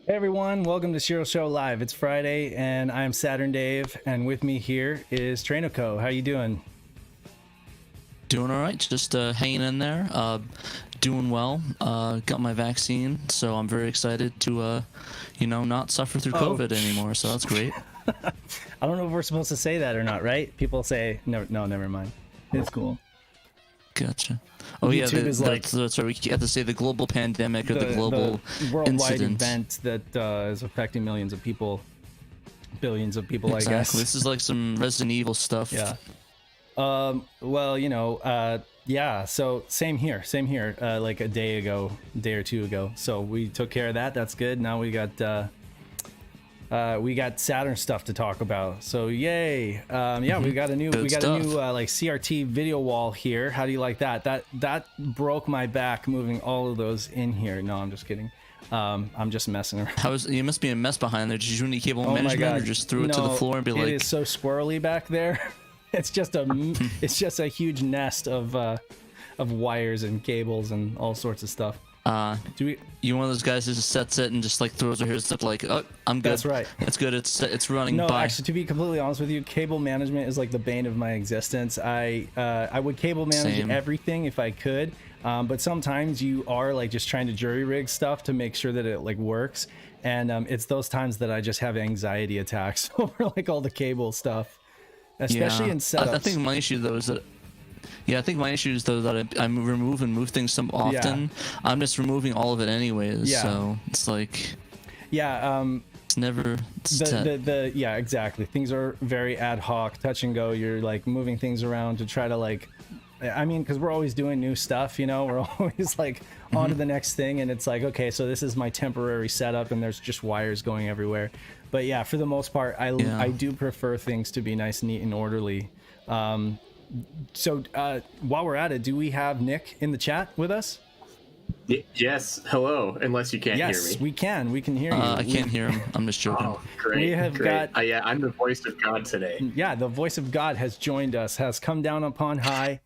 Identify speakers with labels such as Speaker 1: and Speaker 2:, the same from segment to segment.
Speaker 1: Hey everyone, welcome to SHIRO Show Live. It's Friday and I'm SaturnDave, and with me here is TraynoCo. How you doing?
Speaker 2: Doing all right, just hanging in there, doing well. Got my vaccine, so I'm very excited to, not suffer through COVID anymore. So that's great.
Speaker 1: I don't know if we're supposed to say that or not, right? People say no, never mind. It's cool.
Speaker 2: Gotcha. Oh
Speaker 1: YouTube
Speaker 2: yeah,
Speaker 1: is like
Speaker 2: that's right. We have to say the global pandemic or the global
Speaker 1: worldwide
Speaker 2: incident.
Speaker 1: event that is affecting millions of people, billions of people.
Speaker 2: Exactly.
Speaker 1: I guess
Speaker 2: This is like some Resident Evil stuff.
Speaker 1: Yeah. Well, yeah. So same here. Like a day or two ago. So we took care of that. That's good. Now we got Saturn stuff to talk about. So yay. Yeah, we got a new like CRT video wall here. How do you like that? That broke my back moving all of those in here. No, I'm just kidding. I'm just messing around.
Speaker 2: You must be a mess behind there. Did you do any cable management or just threw it to the floor and be like?
Speaker 1: It is so squirrely back there. It's just a huge nest of wires and cables and all sorts of stuff.
Speaker 2: You one of those guys who just sets it and just like throws her stuff like, oh, I'm good.
Speaker 1: That's right.
Speaker 2: That's good. It's running.
Speaker 1: No,
Speaker 2: by.
Speaker 1: actually, to be completely honest with you, cable management is like the bane of my existence. I would cable manage everything if I could, but sometimes you are like just trying to jury rig stuff to make sure that it like works, and it's those times that I just have anxiety attacks over like all the cable stuff, especially in setups.
Speaker 2: I think my issue though is that. Yeah, I think my issue is though that I move things so often. Yeah. I'm just removing all of it anyways. Yeah. So it's like.
Speaker 1: Yeah.
Speaker 2: It's never.
Speaker 1: Yeah, exactly. Things are very ad hoc, touch and go. You're like moving things around to try to like. I mean, because we're always doing new stuff, you know. We're always like on to the next thing, and it's like, okay, so this is my temporary setup, and there's just wires going everywhere. But yeah, for the most part, I do prefer things to be nice, neat, and orderly. So while we're at it, do we have Nick in the chat with us?
Speaker 3: Yes. Hello. Unless you can't hear me.
Speaker 1: Yes, we can. We can hear you.
Speaker 2: I can't hear him. I'm just joking.
Speaker 3: Oh, great.
Speaker 1: We have got.
Speaker 3: Yeah, I'm the voice of God today.
Speaker 1: Yeah, the voice of God has joined us. Has come down upon high.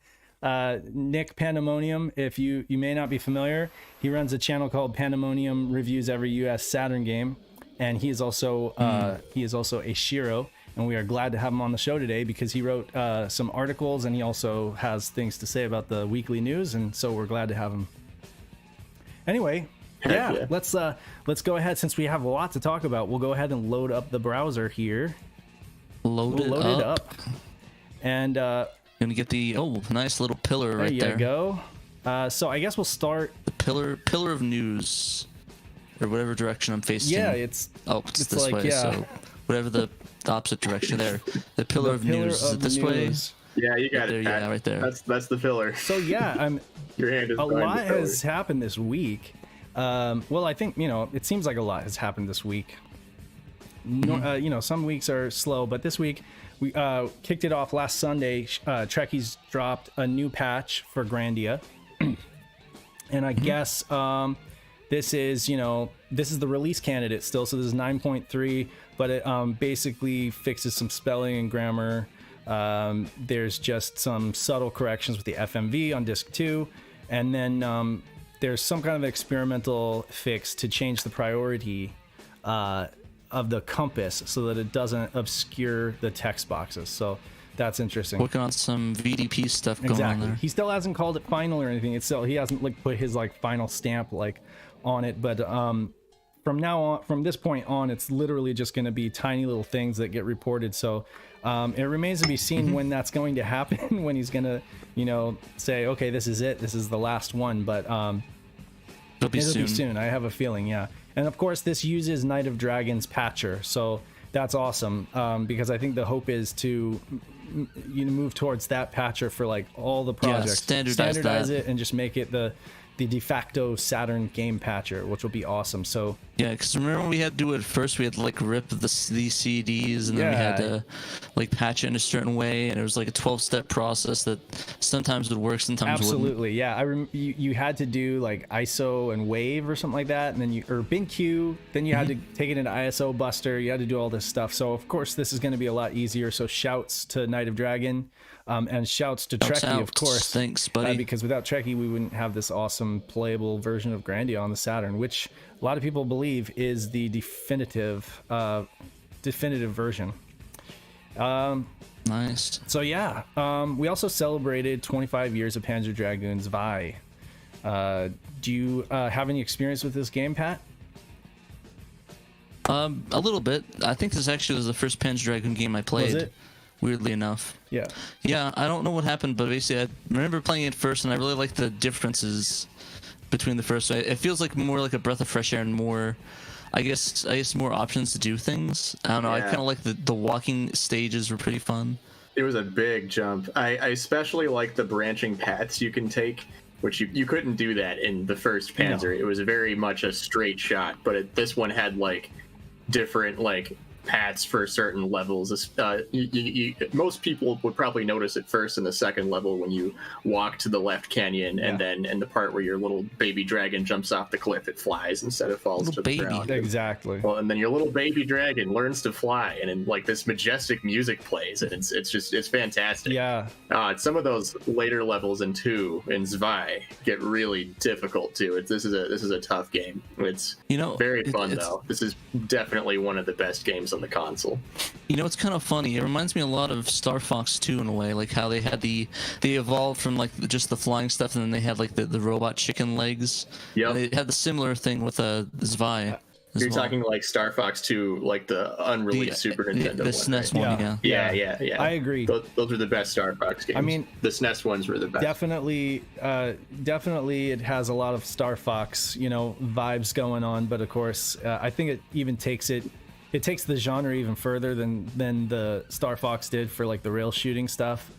Speaker 1: Nick Pandemonium. If you may not be familiar, he runs a channel called Pandemonium Reviews Every US Saturn Game, and he is also a SHIRO. And we are glad to have him on the show today because he wrote some articles and he also has things to say about the weekly news, and so we're glad to have him. Anyway, yeah. Let's go ahead, since we have a lot to talk about. We'll go ahead and load up the browser here.
Speaker 2: Load it up.
Speaker 1: And
Speaker 2: gonna get the nice little pillar right there.
Speaker 1: There you go. So I guess we'll start
Speaker 2: the pillar of news, or whatever direction I'm facing.
Speaker 1: Yeah, it's
Speaker 2: this
Speaker 1: like,
Speaker 2: way.
Speaker 1: Yeah.
Speaker 2: So whatever the opposite direction there. The pillar of news. Is it this way?
Speaker 3: Yeah, you got it.
Speaker 2: Yeah, right there.
Speaker 3: That's the pillar.
Speaker 1: So yeah,
Speaker 3: Your hand is
Speaker 1: a lot has happened this week. Well, I think it seems like a lot has happened this week. Some weeks are slow, but this week we kicked it off last Sunday. Trekkie's dropped a new patch for Grandia, and I guess this is the release candidate still. So this is 9.3. But it basically fixes some spelling and grammar. There's just some subtle corrections with the FMV on disc 2. And then there's some kind of experimental fix to change the priority of the compass so that it doesn't obscure the text boxes. So that's interesting.
Speaker 2: Working on some VDP stuff going on there.
Speaker 1: He still hasn't called it final or anything. He hasn't like put his like final stamp like on it. But from this point on, it's literally just going to be tiny little things that get reported. So it remains to be seen when that's going to happen, when he's going to, say, okay, this is it. This is the last one. But it'll be soon. I have a feeling. Yeah. And of course, this uses Night of Dragons patcher. So that's awesome because I think the hope is to move towards that patcher for like all the projects.
Speaker 2: Yeah, standardize
Speaker 1: it and just make it the de facto Saturn game patcher, which will be awesome. So
Speaker 2: yeah, because remember when we had to do it first, we had to like rip these CDs and then we had to like patch it in a certain way, and it was like a 12-step process that sometimes would work, sometimes
Speaker 1: absolutely wouldn't. Yeah, you had to do like ISO and wave or something like that, and then or BinQ, then you had to take it into ISO Buster. You had to do all this stuff. So of course this is going to be a lot easier. So shouts to Night of Dragon. And shouts to
Speaker 2: Shouts
Speaker 1: Trekkie, of
Speaker 2: out.
Speaker 1: course.
Speaker 2: Thanks, buddy.
Speaker 1: Because without Trekkie, we wouldn't have this awesome playable version of Grandia on the Saturn, which a lot of people believe is the definitive version.
Speaker 2: Nice.
Speaker 1: So yeah, we also celebrated 25 years of Panzer Dragoon's Vi. Do you have any experience with this game, Pat?
Speaker 2: A little bit. I think this actually was the first Panzer Dragoon game I played.
Speaker 1: Was it?
Speaker 2: Weirdly enough.
Speaker 1: Yeah.
Speaker 2: Yeah, I don't know what happened, but basically I remember playing it first, and I really liked the differences between the first. It feels like more like a breath of fresh air and more, I guess more options to do things. I don't know. I
Speaker 3: Yeah.
Speaker 2: kind of like the walking stages were pretty fun.
Speaker 3: It was a big jump. I especially like the branching paths you can take, which you couldn't do that in the first Panzer.
Speaker 1: No.
Speaker 3: It was very much a straight shot, but this one had like different like paths for certain levels. Most people would probably notice it first in the second level when you walk to the left canyon, and then in the part where your little baby dragon jumps off the cliff, it flies instead of falls
Speaker 2: Little
Speaker 3: to the
Speaker 2: baby.
Speaker 3: ground.
Speaker 1: Exactly.
Speaker 3: Well, and then your little baby dragon learns to fly, and then like this majestic music plays, and it's fantastic.
Speaker 1: Yeah.
Speaker 3: Some of those later levels in 2 in Zwei get really difficult too. This is a tough game. It's very fun though. This is definitely one of the best games on the console.
Speaker 2: It's kind of funny. It reminds me a lot of Star Fox 2 in a way, like how they evolved from like just the flying stuff, and then they had like the robot chicken legs.
Speaker 3: Yep.
Speaker 2: And they had the similar thing with Zwei.
Speaker 3: You're talking like Star Fox 2, like the unreleased Super Nintendo
Speaker 2: the
Speaker 3: one,
Speaker 2: SNES
Speaker 3: right?
Speaker 2: one, yeah.
Speaker 3: Yeah.
Speaker 1: I agree.
Speaker 3: Those are the best Star Fox games.
Speaker 1: I mean,
Speaker 3: the SNES ones were the best.
Speaker 1: Definitely it has a lot of Star Fox, vibes going on, but of course, I think it even takes the genre even further than the Star Fox did for like the rail shooting stuff.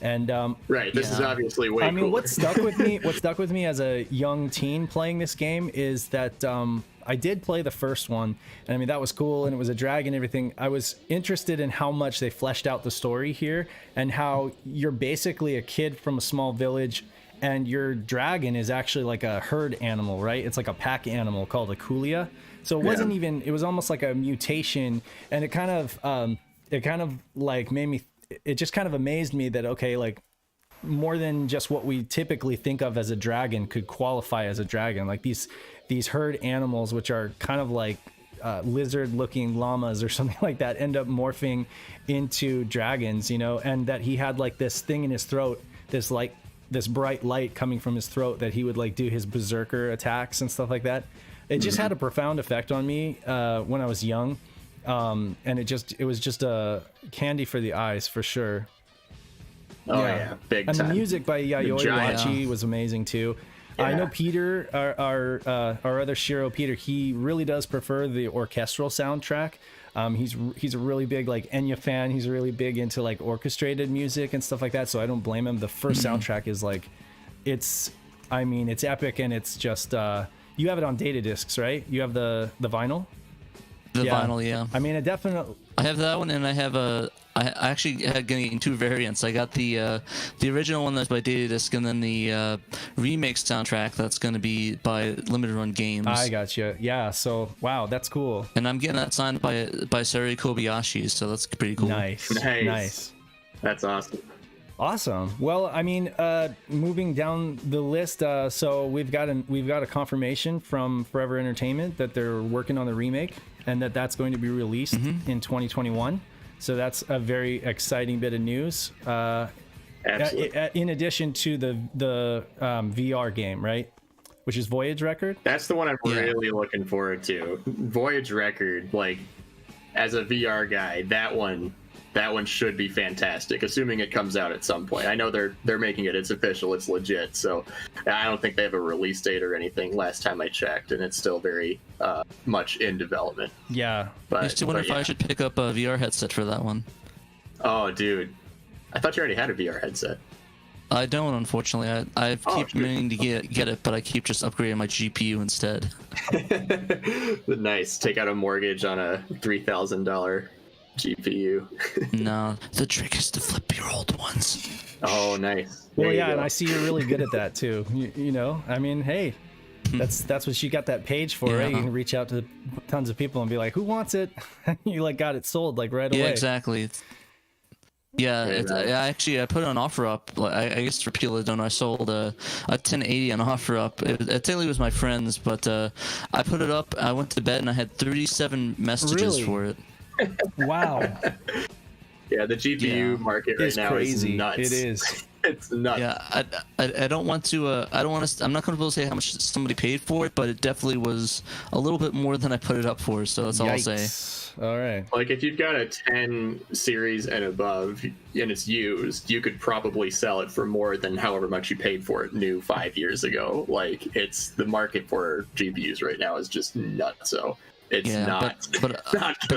Speaker 1: And
Speaker 3: right, this is obviously way
Speaker 1: I mean,
Speaker 3: cooler.
Speaker 1: what stuck with me as a young teen playing this game is that I did play the first one, and I mean that was cool, and it was a drag and everything. I was interested in how much they fleshed out the story here, and how you're basically a kid from a small village, and your dragon is actually like a herd animal, right? It's like a pack animal called a kulia. So it wasn't even. It was almost like a mutation, and it kind of like made me. It just kind of amazed me that okay, like more than just what we typically think of as a dragon could qualify as a dragon. Like these herd animals, which are kind of like lizard-looking llamas or something like that, end up morphing into dragons, and that he had like this thing in his throat, this bright light coming from his throat that he would like do his berserker attacks and stuff like that. It just had a profound effect on me when I was young, and it was just a candy for the eyes for sure.
Speaker 3: Oh yeah, big
Speaker 1: and
Speaker 3: time.
Speaker 1: the music by Yayoi
Speaker 3: giant-
Speaker 1: Iwachi was amazing too. I know Peter, our other SHIRO Peter, he really does prefer the orchestral soundtrack. He's a really big like Enya fan. He's really big into like orchestrated music and stuff like that. So I don't blame him. The first soundtrack is like, it's epic, and it's just you have it on data discs, right? You have the vinyl.
Speaker 2: The vinyl, yeah.
Speaker 1: I mean, it definitely.
Speaker 2: I have that one, and I have I actually had getting 2 variants. I got the original one that's by Datadisc, and then the remake soundtrack that's going to be by Limited Run Games.
Speaker 1: I got you. Yeah. So wow, that's cool.
Speaker 2: And I'm getting that signed by Sari Kobayashi, so that's pretty cool.
Speaker 1: Nice.
Speaker 3: That's awesome.
Speaker 1: Awesome. Well, I mean, moving down the list, so we've got a confirmation from Forever Entertainment that they're working on the remake, and that's going to be released in 2021. So that's a very exciting bit of news.
Speaker 3: Absolutely.
Speaker 1: In addition to the VR game, right? Which is Voyage Record.
Speaker 3: That's the one I'm really looking forward to. Voyage Record, like as a VR guy, that one should be fantastic, assuming it comes out at some point. I know they're making it. It's official. It's legit. So I don't think they have a release date or anything last time I checked, and it's still very much in development.
Speaker 1: Yeah.
Speaker 2: I used to wonder if I should pick up a VR headset for that one.
Speaker 3: Oh, dude. I thought you already had a VR headset.
Speaker 2: I don't, unfortunately. I keep meaning to get it, but I keep just upgrading my GPU instead.
Speaker 3: Nice. Take out a mortgage on a $3,000 GPU.
Speaker 2: No, the trick is to flip your old ones.
Speaker 3: Oh, nice.
Speaker 1: Well,
Speaker 3: There you
Speaker 1: yeah,
Speaker 3: go.
Speaker 1: and I see you're really good at that too. You know, I mean, hey, that's what you got that page for, right? You can reach out to tons of people and be like, "Who wants it?" You like got it sold like right away.
Speaker 2: Yeah, exactly. Yeah,
Speaker 3: And,
Speaker 2: I put an offer up. I guess for people that don't know, I sold a 1080 on OfferUp. It technically was my friend's, but I put it up. I went to bed and I had 37 messages
Speaker 1: Really?
Speaker 2: for it.
Speaker 1: Wow.
Speaker 3: yeah, the GPU market right
Speaker 1: It's
Speaker 3: now
Speaker 1: crazy.
Speaker 3: is nuts.
Speaker 1: It is.
Speaker 3: It's nuts.
Speaker 2: Yeah, I don't want to. I don't want to. I'm not going to say how much somebody paid for it, but it definitely was a little bit more than I put it up for. So that's all I'll say.
Speaker 1: All right.
Speaker 3: Like if you've got a 10 series and above and it's used, you could probably sell it for more than however much you paid for it new 5 years ago. Like it's the market for GPUs right now is just nuts. So it's not.
Speaker 2: But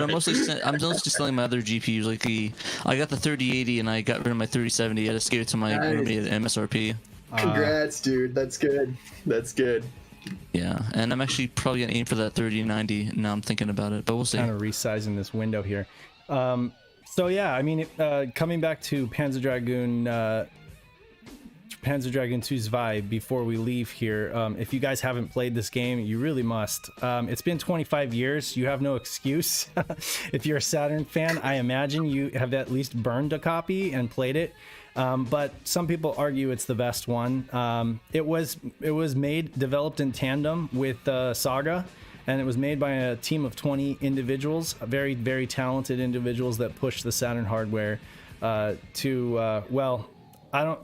Speaker 2: I'm mostly selling my other GPUs. Like I got the 3080 and I got rid of my 3070. I just gave it to my roommate at MSRP.
Speaker 3: Congrats, dude. That's good. That's good.
Speaker 2: Yeah, and I'm actually probably gonna aim for that 3090. Now I'm thinking about it, but we'll see.
Speaker 1: Kind of resizing this window here. So yeah, I mean, coming back to Panzer Dragoon 2's vibe before we leave here. If you guys haven't played this game, you really must. It's been 25 years. You have no excuse. If you're a Saturn fan, I imagine you have at least burned a copy and played it. But some people argue it's the best one. It was developed in tandem with Saga, and it was made by a team of 20 individuals, very, very talented individuals that pushed the Saturn hardware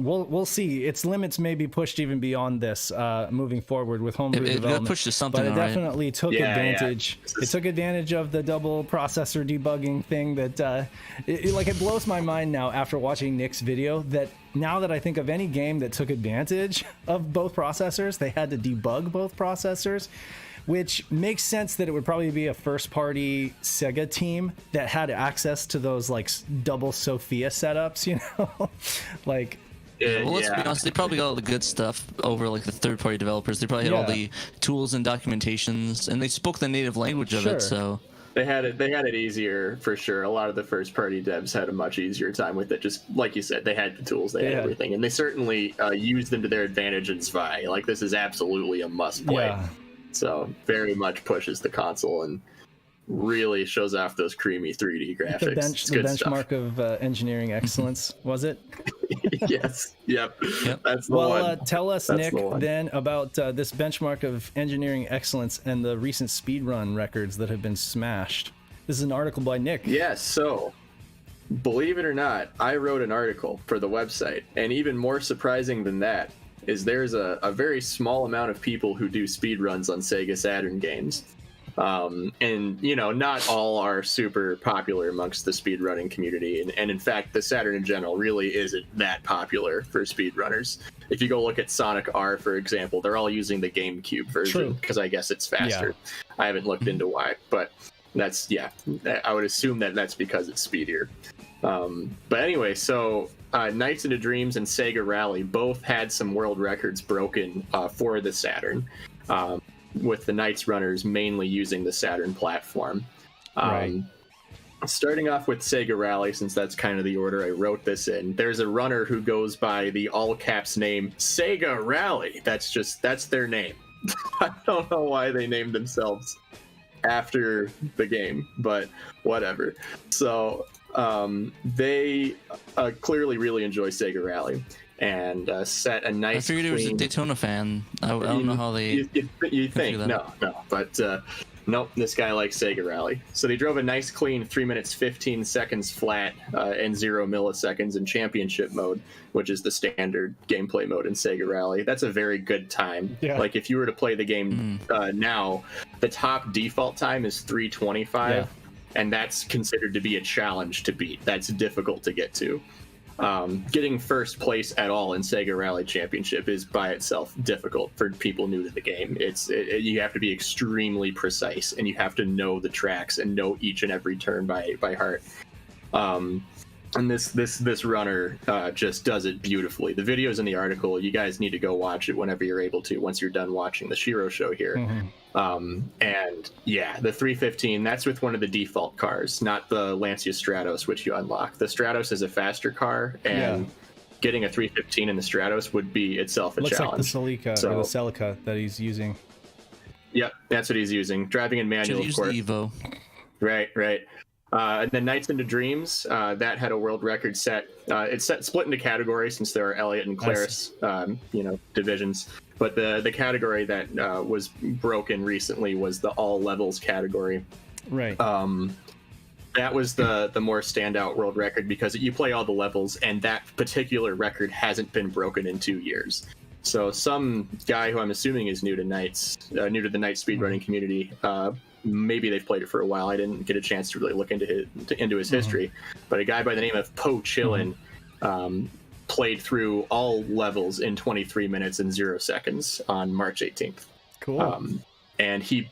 Speaker 1: we'll see. Its limits may be pushed even beyond this moving forward with homebrew development.
Speaker 2: It got pushed to something,
Speaker 1: but it definitely took advantage.
Speaker 3: Yeah.
Speaker 1: It took advantage of the double processor debugging thing that it blows my mind now after watching Nick's video that now that I think of any game that took advantage of both processors, they had to debug both processors. Which makes sense that it would probably be a first-party Sega team that had access to those like double Sophia setups, you know, like.
Speaker 2: Well, let's be honest. They probably got all the good stuff over like the third-party developers. They probably had all the tools and documentations, and they spoke the native language of it. So
Speaker 3: they had it easier for sure. A lot of the first-party devs had a much easier time with it. Just like you said, they had the tools, they had everything, and they certainly used them to their advantage in Zwei. Like this is absolutely a must-play. Yeah. So very much pushes the console and really shows off those creamy 3D graphics.
Speaker 1: The benchmark of engineering excellence, was it?
Speaker 3: Yes. Yep. That's the one.
Speaker 1: Tell us, Nick, then about this benchmark of engineering excellence and the recent speedrun records that have been smashed. This is an article by Nick.
Speaker 3: Yes. So, believe it or not, I wrote an article for the website, and even more surprising than that is there's a very small amount of people who do speedruns on Sega Saturn games. And, you know, not all are super popular amongst the speedrunning community. And in fact, the Saturn in general really isn't that popular for speedrunners. If you go look at Sonic R, for example, they're all using the GameCube version because I guess it's faster. Yeah. I haven't looked into why, but that's, I would assume that that's because it's speedier. But anyway, so Nights into Dreams and Sega Rally both had some world records broken for the Saturn, with the Nights runners mainly using the Saturn platform. Right. Starting off with Sega Rally, since that's kind of the order I wrote this in, there's a runner who goes by the all caps name Sega Rally. That's their name. I don't know why they named themselves after the game, but whatever. So they clearly really enjoy Sega Rally and set a nice.
Speaker 2: I figured it was a Daytona fan. I don't know how they.
Speaker 3: You think no, but nope. This guy likes Sega Rally, so they drove a nice clean 3 minutes 15 seconds flat and 0 milliseconds in championship mode, which is the standard gameplay mode in Sega Rally. That's a very good time. Yeah. Like if you were to play the game now, the top default time is 3:25. Yeah. And that's considered to be a challenge to beat. That's difficult to get to. Getting first place at all in Sega Rally Championship is by itself difficult for people new to the game. You have to be extremely precise, and you have to know the tracks and know each and every turn by heart. And this runner just does it beautifully. The video's in the article. You guys need to go watch it whenever you're able to, once you're done watching the SHIRO show here. Mm-hmm. And yeah, the 315, that's with one of the default cars, not the Lancia Stratos, which you unlock. The Stratos is a faster car, and getting a 315 in the Stratos would be itself a challenge.
Speaker 1: Looks like the Celica that he's using.
Speaker 3: Yep, that's what he's using. Driving in manual, of course.
Speaker 2: The Evo.
Speaker 3: Right. And then Nights into Dreams, that had a world record set. It's split into categories since there are Elliot and Claris, divisions. But the category that was broken recently was the all levels category.
Speaker 1: Right.
Speaker 3: That was the more standout world record because you play all the levels, and that particular record hasn't been broken in 2 years. So some guy who I'm assuming is new to the Night speedrunning community, maybe they've played it for a while. I didn't get a chance to really look into his history, but a guy by the name of Po Chillin played through all levels in 23 minutes and 0 seconds on March 18th.
Speaker 1: Cool.
Speaker 3: And he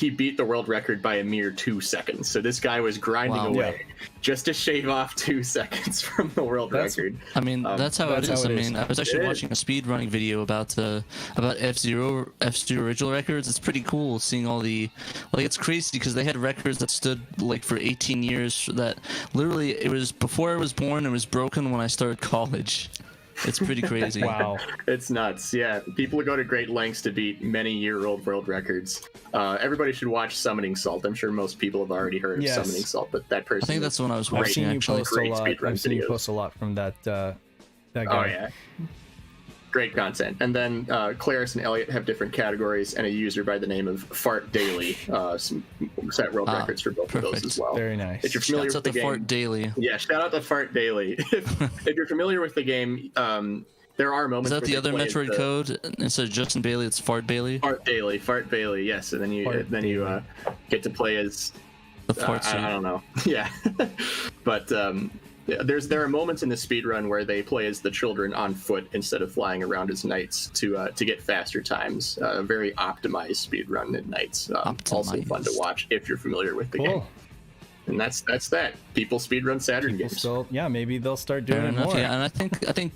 Speaker 3: beat the world record by a mere 2 seconds. So this guy was grinding away just to shave off 2 seconds from the world record.
Speaker 2: I mean, that's how it is. I mean, I was actually watching a speedrunning video about F-Zero original records. It's pretty cool seeing all the, it's crazy because they had records that stood for 18 years that literally it was before I was born and was broken when I started college. It's pretty crazy.
Speaker 1: Wow.
Speaker 3: It's nuts. Yeah. People go to great lengths to beat many-year-old world records. Everybody should watch Summoning Salt. I'm sure most people have already heard of Summoning Salt, but that person...
Speaker 2: I think that's the one I was watching, actually.
Speaker 1: I've seen you post a lot from that guy.
Speaker 3: Oh, yeah. Great content. And then Claris and Elliot have different categories, and a user by the name of Fart Daily set world records for both of those as well.
Speaker 1: Very nice.
Speaker 3: If you're familiar with the game,
Speaker 2: Fart Daily.
Speaker 3: Yeah, shout out to Fart Daily. If you're familiar with the game, there are moments.
Speaker 2: Is that the other Metroid code? Instead of Justin Bailey, it's Fart Bailey.
Speaker 3: Fart Bailey. Yes, and then you get to play as
Speaker 2: the fart
Speaker 3: I don't know. Yeah, but. There are moments in the speedrun where they play as the children on foot instead of flying around as knights to get faster times. A very optimized speedrun at Knights. Also fun to watch if you're familiar with the game. And that's that. People speedrun Saturn games.
Speaker 1: So maybe they'll start doing it more.
Speaker 2: Yeah, and I think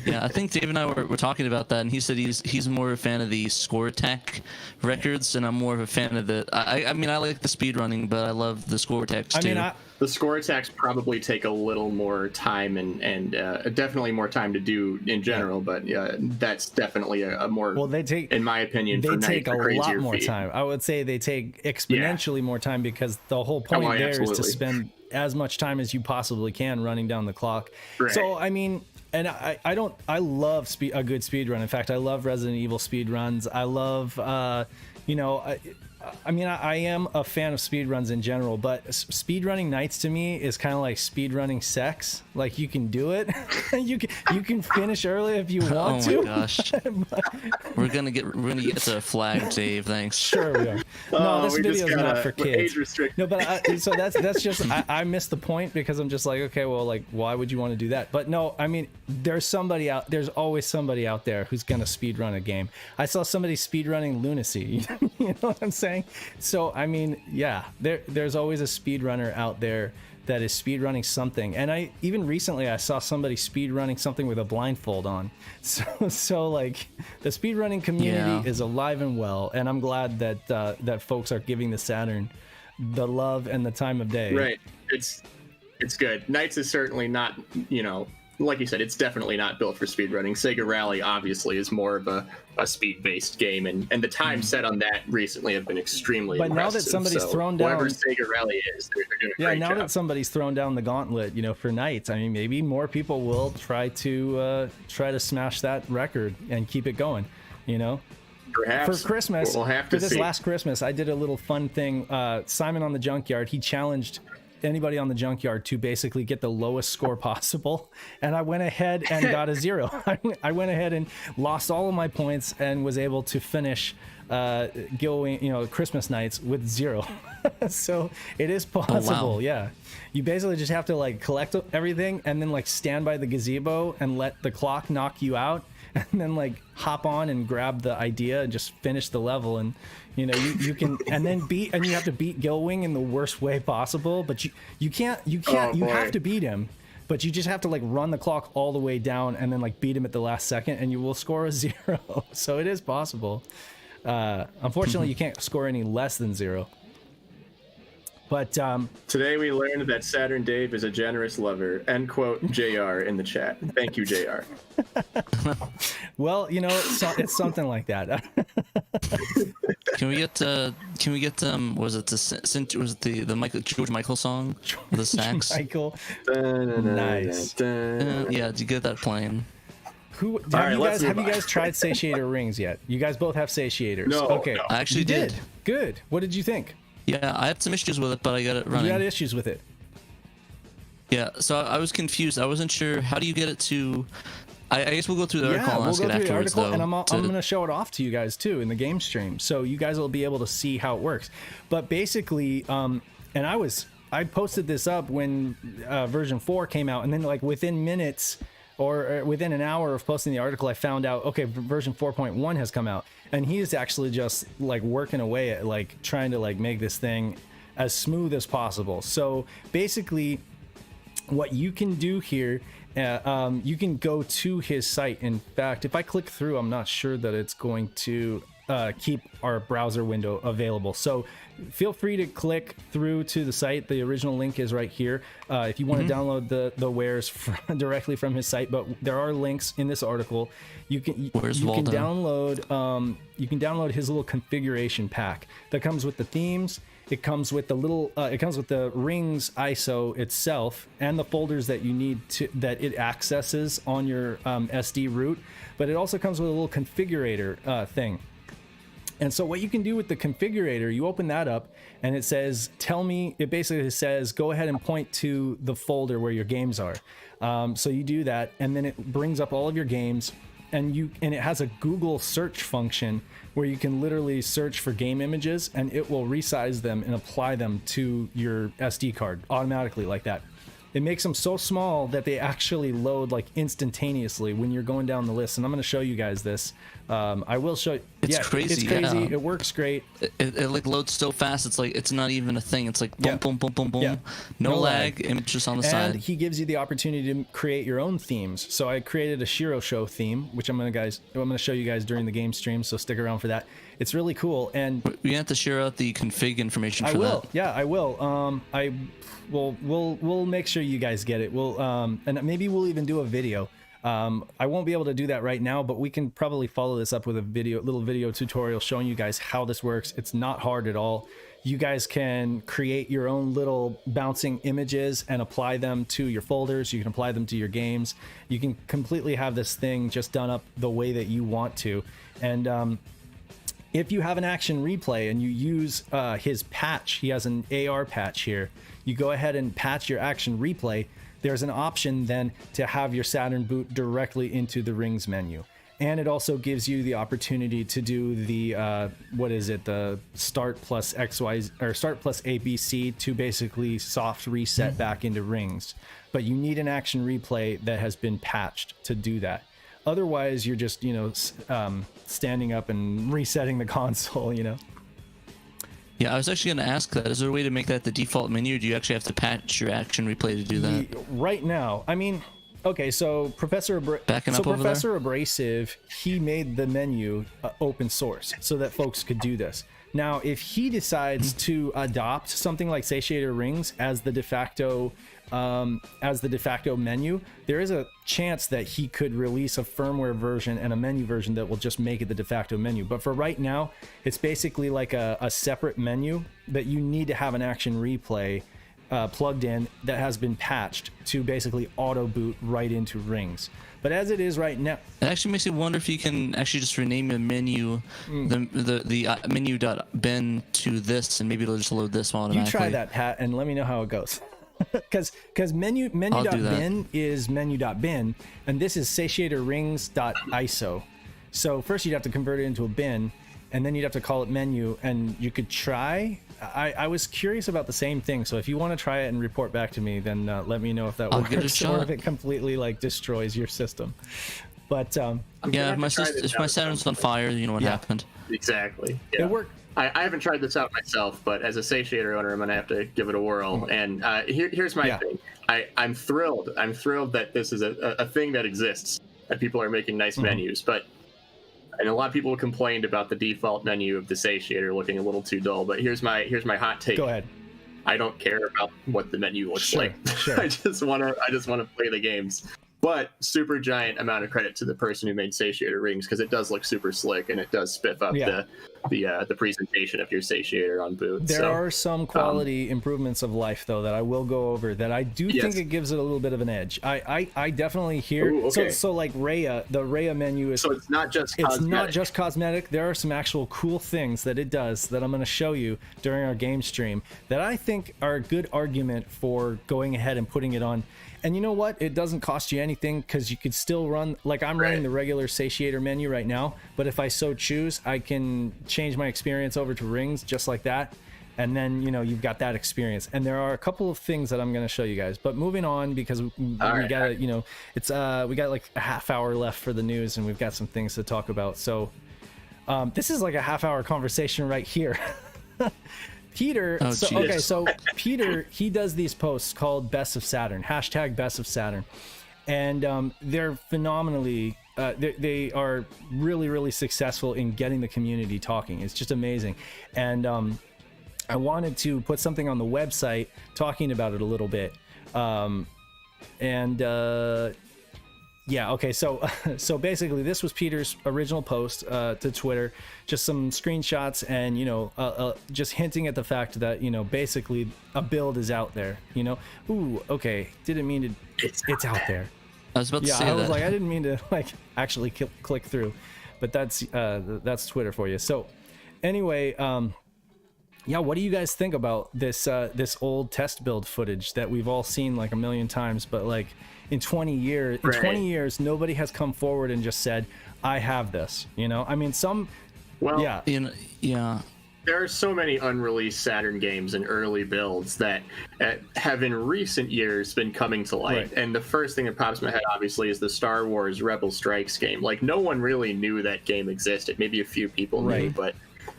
Speaker 2: I think Dave and I were talking about that, and he said he's more a fan of the score attack records, and I'm more of a fan of the. I mean, I like the speedrunning, but I love the score attacks too.
Speaker 3: The score attacks probably take a little more time and definitely more time to do in general, but that's definitely a more.
Speaker 1: Well, they take,
Speaker 3: in my opinion,
Speaker 1: they take a lot more time. I would say they take exponentially more time because the whole point is to spend as much time as you possibly can running down the clock.
Speaker 3: Right.
Speaker 1: So I mean. And I love a good speed run. In fact, I love Resident Evil speed runs. I love, I am a fan of speed runs in general, but speedrunning Nights to me is kind of like speedrunning sex. Like you can do it, you can finish early if you want to.
Speaker 2: Oh my gosh, we're gonna get to flag, Dave. Thanks.
Speaker 1: Sure we are. No, this video is not for kids. No, but so that's just I missed the point because I'm just like, okay, well, like why would you want to do that? But no, I mean there's always somebody out there who's gonna speedrun a game. I saw somebody speedrunning Lunacy. You know what I'm saying? So I mean, yeah, there's always a speedrunner out there that is speedrunning something, and even recently I saw somebody speedrunning something with a blindfold on. So like the speedrunning community is alive and well, and I'm glad that that folks are giving the Saturn the love and the time of day.
Speaker 3: Right. It's good. Knights is certainly not, like you said, it's definitely not built for speedrunning. Sega Rally obviously is more of a speed-based game, and the time set on that recently have been extremely impressive.
Speaker 1: Now that somebody's thrown down,
Speaker 3: whatever Sega Rally is, they're doing a great job.
Speaker 1: That somebody's thrown down the gauntlet, for Knights, I mean, maybe more people will try to smash that record and keep it going.
Speaker 3: Perhaps
Speaker 1: for Christmas,
Speaker 3: we'll have to
Speaker 1: for this last Christmas, I did a little fun thing. Simon on the Junkyard, he challenged anybody on the Junkyard to basically get the lowest score possible, and I went ahead and got a 0. I went ahead and lost all of my points and was able to finish going Christmas Nights with 0. So it is possible.
Speaker 2: Oh, wow.
Speaker 1: Yeah, you basically just have to like collect everything and then like stand by the gazebo and let the clock knock you out, and then like hop on and grab the idea and just finish the level. And you can, and then you have to beat Gilwing in the worst way possible, but you can't you have to beat him, but you just have to like run the clock all the way down and then like beat him at the last second, and you will score a 0. So it is possible. Unfortunately, you can't score any less than 0. But
Speaker 3: today we learned that Saturn Dave is a generous lover. End quote, JR in the chat. Thank you, JR.
Speaker 1: Well, it's something like that.
Speaker 2: Can we get was it the Michael George Michael song? The sax?
Speaker 1: Michael. Nice.
Speaker 2: Yeah, did you get that playing?
Speaker 1: Have you guys tried satiator rings yet? You guys both have satiators.
Speaker 3: No.
Speaker 1: Okay.
Speaker 3: No.
Speaker 2: I actually did.
Speaker 1: Good. What did you think?
Speaker 2: Yeah, I had some issues with it, but I got it running.
Speaker 1: You had issues with it.
Speaker 2: Yeah, so I was confused. I wasn't sure. How do you get it to? I guess we'll go through the article and ask it afterwards, though.
Speaker 1: And I'm going to show it off to you guys too in the game stream, so you guys will be able to see how it works. But basically, and I posted this up when version 4 came out, and then like within minutes or within an hour of posting the article, I found out, okay, version 4.1 has come out, and he is actually just like working away at like trying to like make this thing as smooth as possible. So basically, what you can do here, you can go to his site. In fact, if I click through, I'm not sure that it's going to keep our browser window available. So feel free to click through to the site. The original link is right here. If you want to download the wares directly from his site, but there are links in this article. You can download his little configuration pack that comes with the themes. It comes with the rings ISO itself and the folders that you need that it accesses on your SD root, but it also comes with a little configurator thing. And so what you can do with the configurator, you open that up and it says, it basically says, go ahead and point to the folder where your games are. So you do that, and then it brings up all of your games, and it has a Google search function where you can literally search for game images, and it will resize them and apply them to your SD card automatically like that. It makes them so small that they actually load like instantaneously when you're going down the list. And I'm going to show you guys this. I will show you.
Speaker 2: It's crazy.
Speaker 1: It's crazy.
Speaker 2: Yeah.
Speaker 1: It works great.
Speaker 2: It like loads so fast. It's like it's not even a thing. It's like boom, boom, boom, boom, boom.
Speaker 1: Yeah.
Speaker 2: No lag. Images on the side.
Speaker 1: And he gives you the opportunity to create your own themes. So I created a SHIRO show theme, which I'm going to show you guys during the game stream. So stick around for that. It's really cool. And
Speaker 2: we have to share out the config information for
Speaker 1: that. I will.
Speaker 2: That.
Speaker 1: Yeah, I will. We'll make sure you guys get it. And maybe we'll even do a video. I won't be able to do that right now, but we can probably follow this up with a little video tutorial showing you guys how this works. It's not hard at all. You guys can create your own little bouncing images and apply them to your folders. You can apply them to your games. You can completely have this thing just done up the way that you want to. And if you have an action replay and you use his patch, he has an AR patch here. You go ahead and patch your action replay. There's an option then to have your Saturn boot directly into the rings menu. And it also gives you the opportunity to do the, the start plus XY, or start plus ABC to basically soft reset back into rings. But you need an action replay that has been patched to do that. Otherwise, you're just, standing up and resetting the console,
Speaker 2: Yeah, I was actually going to ask that. Is there a way to make that the default menu, or do you actually have to patch your action replay to do that?
Speaker 1: Right now, okay, so Professor Abrasive, he made the menu open source so that folks could do this. Now, if he decides to adopt something like Satiator Rings as the de facto menu, there is a chance that he could release a firmware version and a menu version that will just make it the de facto menu. But for right now, it's basically like a separate menu that you need to have an action replay plugged in that has been patched to basically auto boot right into rings. But as it is right now,
Speaker 2: it actually makes me wonder if you can actually just rename the menu, the menu.bin to this, and maybe it'll just load this one automatically.
Speaker 1: You try that, Pat, and let me know how it goes. Because menu.bin is menu.bin, and this is satiatorrings.iso. So first you'd have to convert it into a bin, and then you'd have to call it menu, and you could try. I was curious about the same thing, so if you want to try it and report back to me, then let me know if that works or if it completely destroys your system. But
Speaker 2: yeah, if my Saturn's on fire, you know what happened.
Speaker 3: Exactly. Yeah.
Speaker 1: It worked.
Speaker 3: I haven't tried this out myself, but as a satiator owner, I'm gonna have to give it a whirl. And here's my thing. I'm thrilled. I'm thrilled that this is a thing that exists, that people are making nice menus. And a lot of people complained about the default menu of the satiator looking a little too dull. But here's my hot take.
Speaker 1: Go ahead.
Speaker 3: I don't care about what the menu looks like.
Speaker 1: Sure.
Speaker 3: I just wanna play the games. But super giant amount of credit to the person who made Satiator Rings, because it does look super slick and it does spiff up the presentation of your satiator on boot.
Speaker 1: There are some quality improvements of life though that I will go over that I do think it gives it a little bit of an edge. I definitely hear.
Speaker 3: Ooh, okay.
Speaker 1: So like Rhea, the Rhea menu is.
Speaker 3: So it's not just
Speaker 1: cosmetic. There are some actual cool things that it does that I'm going to show you during our game stream that I think are a good argument for going ahead and putting it on. And you know what? It doesn't cost you anything because you could still run, like I'm running the regular satiator menu right now, but if I so choose, I can change my experience over to rings just like that. And then, you know, you've got that experience. And there are a couple of things that I'm going to show you guys, but moving on because we got, you know, it's, we got like a half hour left for the news and we've got some things to talk about. So this is like a half-hour conversation right here. Peter, so Peter, he does these posts called Best of Saturn, hashtag Best of Saturn, and they're phenomenally, they are really, really successful in getting the community talking. It's just amazing. And I wanted to put something on the website talking about it a little bit. Yeah, okay, so basically this was Peter's original post to Twitter, just some screenshots and, you know, just hinting at the fact that, you know, basically a build is out there, you know. Ooh, okay, didn't mean to, it's out there.
Speaker 2: I was about to say that.
Speaker 1: I was like, I didn't mean to, like, actually click through, but that's Twitter for you. So, anyway, yeah, what do you guys think about this this old test build footage that we've all seen like a million times, but like in 20 years, nobody has come forward and just said, I have this, you know? I mean,
Speaker 2: yeah.
Speaker 3: There are so many unreleased Saturn games and early builds that have in recent years been coming to light.
Speaker 1: Right.
Speaker 3: And the first thing that pops in my head, obviously, is the Star Wars Rebel Strikes game. Like, no one really knew that game existed. Maybe a few people knew, but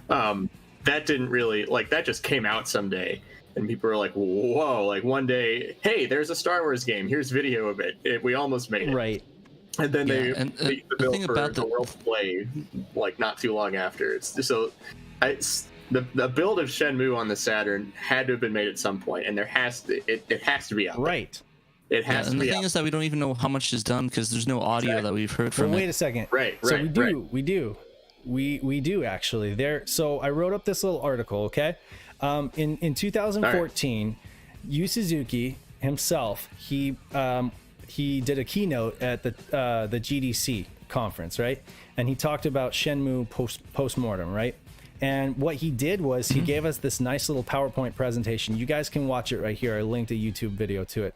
Speaker 3: that didn't really, like, that just came out someday. And people were like, whoa, like one day, hey, there's a Star Wars game. Here's video of it. We almost made it.
Speaker 1: Right.
Speaker 3: And then they the bill for
Speaker 2: about
Speaker 3: the World Play, like, not too long after. The build of Shenmue on the Saturn had to have been made at some point, and it has to be out there.
Speaker 1: Right.
Speaker 3: It has to be.
Speaker 2: And the thing is that we don't even know how much is done because there's no audio that we've heard from
Speaker 1: Well,
Speaker 2: it.
Speaker 1: wait a second.
Speaker 3: Right.
Speaker 1: So we do actually. So I wrote up this little article, okay? In 2014, Yu Suzuki himself, he did a keynote at the GDC conference, right? And he talked about Shenmue post-mortem, right? And what he did was he gave us this nice little PowerPoint presentation. You guys can watch it right here. I linked a YouTube video to it.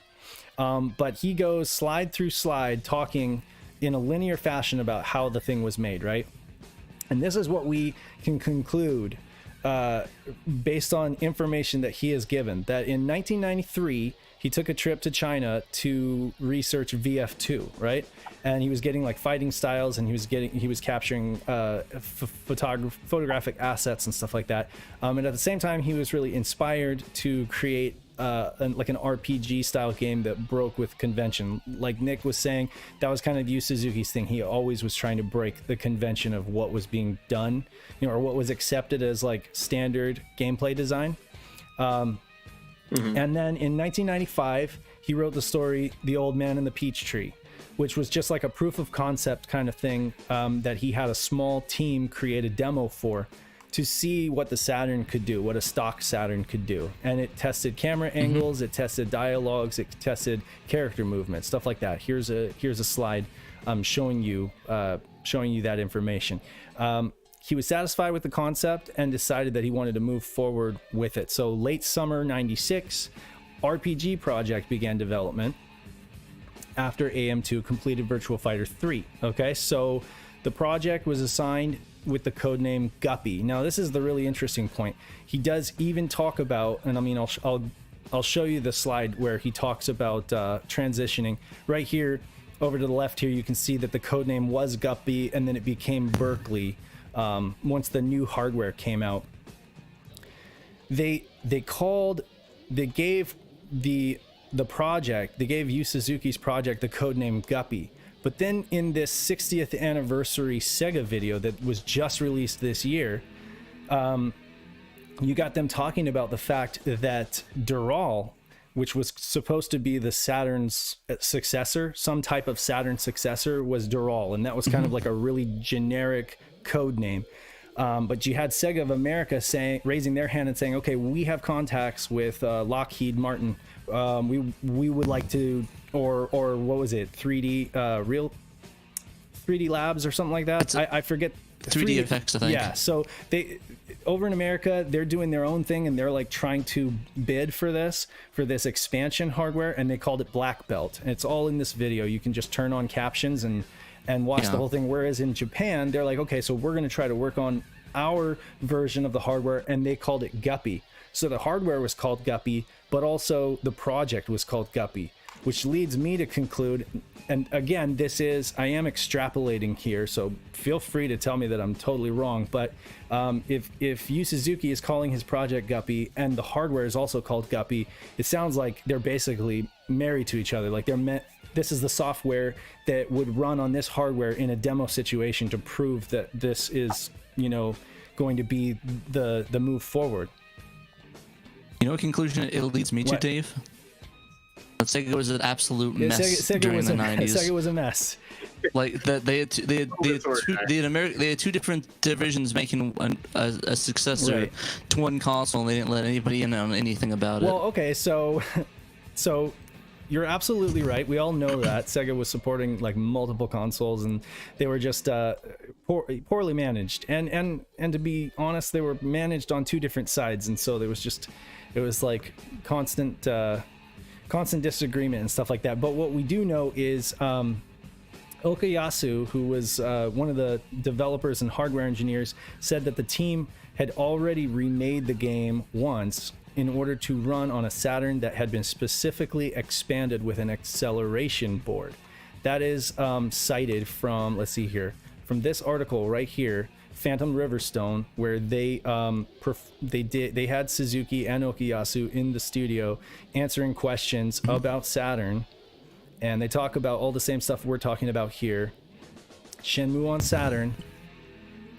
Speaker 1: But he goes slide through slide talking in a linear fashion about how the thing was made, right? And this is what we can conclude based on information that he has given, that in 1993 he took a trip to China to research VF2, right? And he was getting like fighting styles, and he was capturing photographic assets and stuff like that. And at the same time, he was really inspired to create like an RPG style game that broke with convention. Like Nick was saying, that was kind of Yu Suzuki's thing. He always was trying to break the convention of what was being done, you know, or what was accepted as like standard gameplay design. And then in 1995, he wrote the story The Old Man and the Peach Tree, which was just like a proof of concept kind of thing that he had a small team create a demo for, to see what the Saturn could do, what a stock Saturn could do. And it tested camera angles, it tested dialogues, it tested character movement, stuff like that. Here's a slide showing you that information. He was satisfied with the concept and decided that he wanted to move forward with it. So late summer 96, RPG Project began development after AM2 completed Virtua Fighter 3. Okay, so the project was assigned with the codename Guppy. Now this is the really interesting point. He does even talk about, and I mean, I'll show you the slide where he talks about transitioning. Right here, over to the left here, you can see that the codename was Guppy, and then it became Berkeley once the new hardware came out. They gave Yu Suzuki's project the codename Guppy. But then in this 60th anniversary Sega video that was just released this year, you got them talking about the fact that Dural, which was supposed to be the Saturn's successor, some type of Saturn successor, was Dural, and that was kind of like a really generic code name. But you had Sega of America raising their hand and saying, okay, we have contacts with Lockheed Martin. We would like to, or what was it, 3D real 3D Labs or something like that. I forget.
Speaker 2: 3D effects, I think.
Speaker 1: Yeah, so they over in America, they're doing their own thing, and they're like trying to bid for this expansion hardware, and they called it Black Belt. And it's all in this video. You can just turn on captions and watch the whole thing. Whereas in Japan, they're like, okay, so we're going to try to work on our version of the hardware, and they called it Guppy. So the hardware was called Guppy, but also the project was called Guppy, which leads me to conclude, and again, I am extrapolating here, so feel free to tell me that I'm totally wrong, but if Yu Suzuki is calling his project Guppy and the hardware is also called Guppy, it sounds like they're basically married to each other. Like this is the software that would run on this hardware in a demo situation to prove that this is, going to be the move forward.
Speaker 2: You know what conclusion it leads me to, Dave? Sega was an absolute mess
Speaker 1: Sega
Speaker 2: during
Speaker 1: was
Speaker 2: the
Speaker 1: a
Speaker 2: 90s.
Speaker 1: Sega was a mess.
Speaker 2: Like that, they had two different divisions making a successor to one console, and they didn't let anybody in on anything about it.
Speaker 1: Well, okay, so you're absolutely right. We all know that Sega was supporting like multiple consoles, and they were just poorly managed. And to be honest, they were managed on two different sides, and so it was like constant disagreement and stuff like that. But what we do know is Okayasu, who was one of the developers and hardware engineers, said that the team had already remade the game once in order to run on a Saturn that had been specifically expanded with an acceleration board. That is cited from, let's see here, from this article right here, Phantom Riverstone, where they had Suzuki and Okayasu in the studio answering questions about Saturn, and they talk about all the same stuff we're talking about here. Shenmue on Saturn,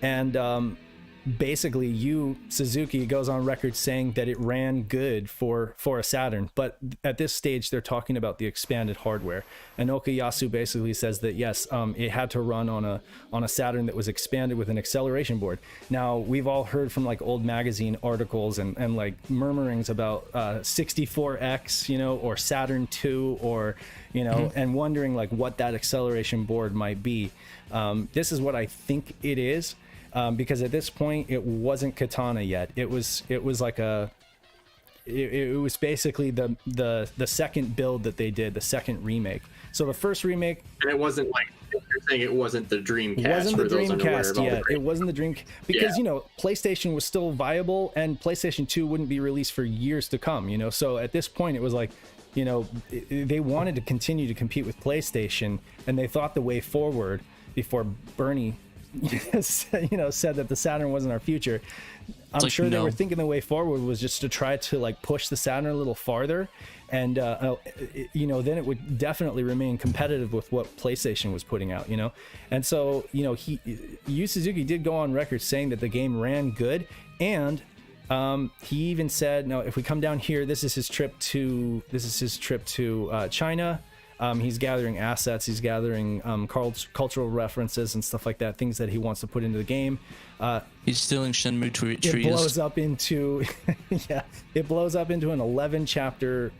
Speaker 1: and basically Suzuki goes on record saying that it ran good for a Saturn, but at this stage they're talking about the expanded hardware, and Okayasu basically says that yes, it had to run on a Saturn that was expanded with an acceleration board. Now we've all heard from like old magazine articles and like murmurings about 64X, or Saturn 2, or and wondering like what that acceleration board might be. This is what I think it is. Because at this point it wasn't Katana yet. It was like it was basically the second build that they did, the second remake. So the first remake,
Speaker 3: and it wasn't like you're saying it wasn't the Dreamcast.
Speaker 1: It wasn't the Dreamcast yet. It wasn't the Dream because PlayStation was still viable, and PlayStation 2 wouldn't be released for years to come. So at this point it was like, they wanted to continue to compete with PlayStation, and they thought the way forward before Bernie said that the Saturn wasn't our future. I'm sure they were thinking the way forward was just to try to like push the Saturn a little farther, and then it would definitely remain competitive with what PlayStation was putting out. And so Yu Suzuki did go on record saying that the game ran good, and he even said, now if we come down here, this is his trip to China. He's gathering assets, he's gathering cultural references and stuff like that, things that he wants to put into the game.
Speaker 2: He's stealing Shenmue trees.
Speaker 1: It blows up into it blows up into an 11 chapter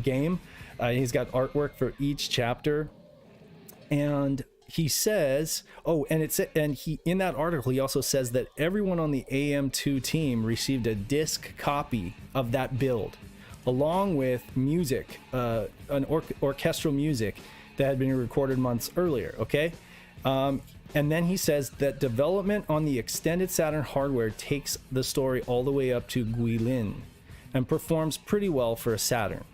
Speaker 1: game. He's got artwork for each chapter, and he says, he in that article he also says that everyone on the AM2 team received a disc copy of that build, along with music, orchestral music that had been recorded months earlier, okay? And then he says that development on the extended Saturn hardware takes the story all the way up to Guilin and performs pretty well for a Saturn.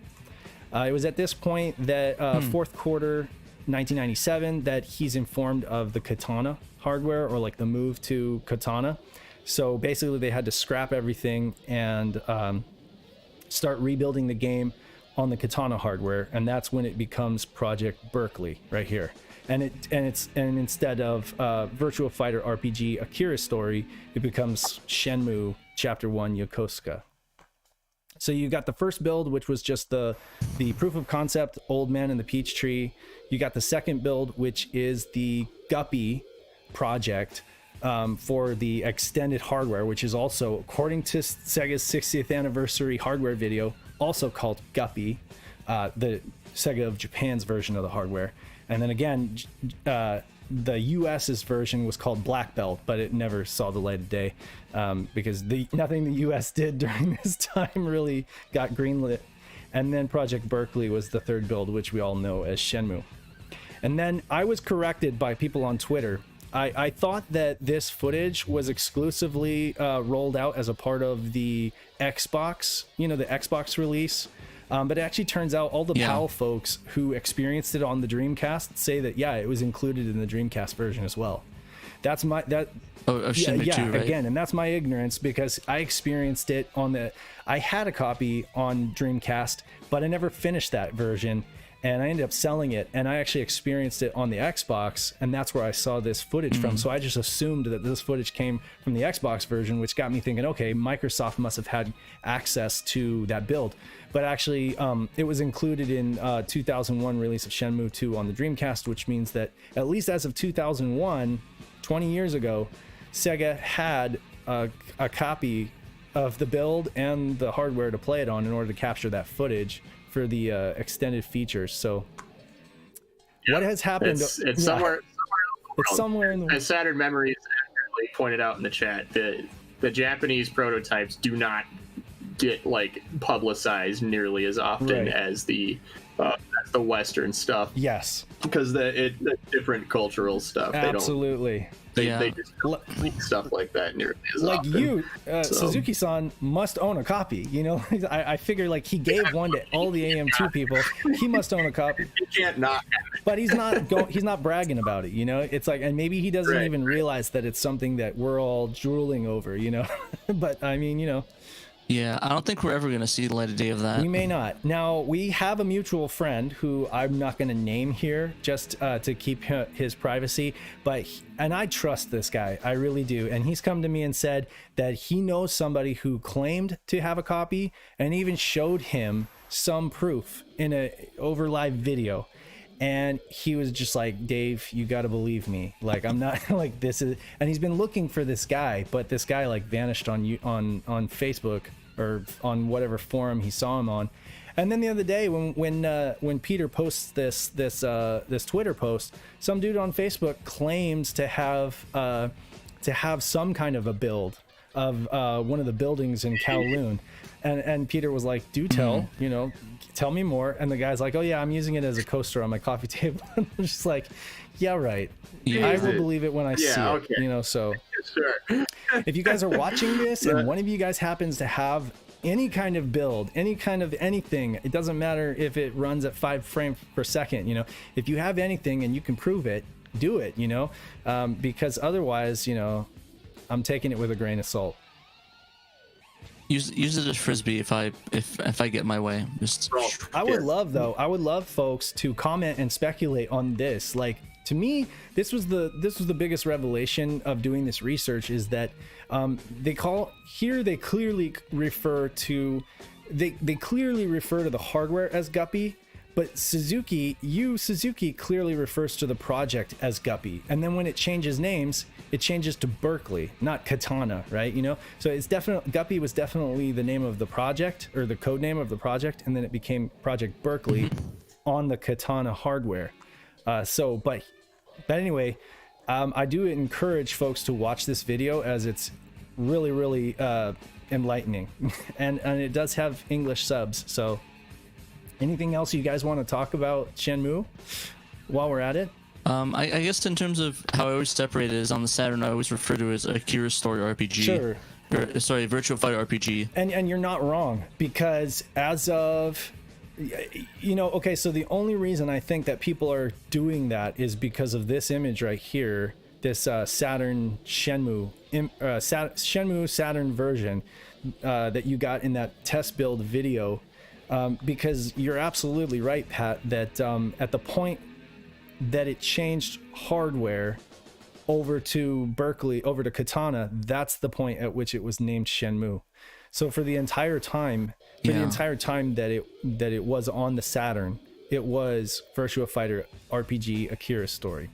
Speaker 1: It was at this point that fourth quarter 1997 that he's informed of the Katana hardware, or like the move to Katana. So basically they had to scrap everything and start rebuilding the game on the Katana hardware, and that's when it becomes Project Berkeley right here. And instead of Virtua Fighter RPG Akira Story, it becomes Shenmue Chapter 1 Yokosuka. So you got the first build, which was just the proof of concept, Old Man and the Peach Tree. You got the second build, which is the Guppy project, for the extended hardware, which is also, according to Sega's 60th anniversary hardware video, also called Guppy, the Sega of Japan's version of the hardware. And then again, the US's version was called Black Belt, but it never saw the light of day because nothing the US did during this time really got greenlit. And then Project Berkeley was the third build, which we all know as Shenmue. And then I was corrected by people on Twitter. I thought that this footage was exclusively rolled out as a part of the Xbox, the Xbox release. But it actually turns out all the PAL folks who experienced it on the Dreamcast say that, yeah, it was included in the Dreamcast version as well. That's my,
Speaker 2: Shenmue 2, right?
Speaker 1: Again, and that's my ignorance because I experienced it I had a copy on Dreamcast, but I never finished that version. And I ended up selling it, and I actually experienced it on the Xbox, and that's where I saw this footage from. So I just assumed that this footage came from the Xbox version, which got me thinking, okay, Microsoft must have had access to that build. But actually, it was included in 2001 release of Shenmue 2 on the Dreamcast, which means that at least as of 2001, 20 years ago, Sega had a copy of the build and the hardware to play it on in order to capture that footage for the extended features. So what has happened?
Speaker 3: It's somewhere.
Speaker 1: It's somewhere in the
Speaker 3: As Saturn Memories accurately pointed out in the chat, the Japanese prototypes do not get publicized nearly as often as the Western stuff.
Speaker 1: Yes,
Speaker 3: because the different cultural stuff.
Speaker 1: Absolutely.
Speaker 3: They just don't leak stuff like that nearly as often.
Speaker 1: Suzuki-san must own a copy. I figure he gave one to all the AM2 people. He must own a copy.
Speaker 3: He can't not have it.
Speaker 1: But he's not bragging about it. It's and maybe he doesn't even realize that it's something that we're all drooling over. But I mean,
Speaker 2: Yeah, I don't think we're ever going to see the light of day of that.
Speaker 1: We may not. Now, we have a mutual friend who I'm not going to name here just to keep his privacy, and I trust this guy. I really do. And he's come to me and said that he knows somebody who claimed to have a copy and even showed him some proof in a over live video. And he was just like, Dave, you got to believe me. I'm not this is, and he's been looking for this guy, but this guy vanished on Facebook or on whatever forum he saw him on. And then the other day when Peter posts this Twitter post, some dude on Facebook claims to have some kind of a build of one of the buildings in Kowloon. And Peter was like, do tell, tell me more. And the guy's like, oh yeah, I'm using it as a coaster on my coffee table. And I'm just like, yeah, right.
Speaker 2: Yeah.
Speaker 1: I will believe it when I see it. So
Speaker 3: Sure.
Speaker 1: If you guys are watching this and one of you guys happens to have any kind of build, any kind of anything, it doesn't matter if it runs at 5 frames per second, if you have anything and you can prove it, do it, because otherwise, I'm taking it with a grain of salt.
Speaker 2: Use it as frisbee if I get my way.
Speaker 1: I would love folks to comment and speculate on this. To me, this was the biggest revelation of doing this research is that they clearly refer to the hardware as Guppy, but Suzuki clearly refers to the project as Guppy. And then when it changes names, it changes to Berkeley, not Katana, right? So it's Guppy was definitely the name of the project or the code name of the project, and then it became Project Berkeley on the Katana hardware. But anyway, I do encourage folks to watch this video as it's really, really enlightening, and it does have English subs. So, anything else you guys want to talk about Shenmue while we're at it?
Speaker 2: I guess in terms of how I always separate it is on the Saturn, I always refer to it as Akira Story RPG.
Speaker 1: Sure.
Speaker 2: Virtua Fighter RPG.
Speaker 1: And you're not wrong, because as of so the only reason I think that people are doing that is because of this image right here, this Saturn Shenmue Saturn version that you got in that test build video, because you're absolutely right, Pat, that at the point that it changed hardware over to Berkeley, over to Katana, that's the point at which it was named Shenmue. So for the entire time, that it was on the Saturn, it was Virtua Fighter RPG Akira Story.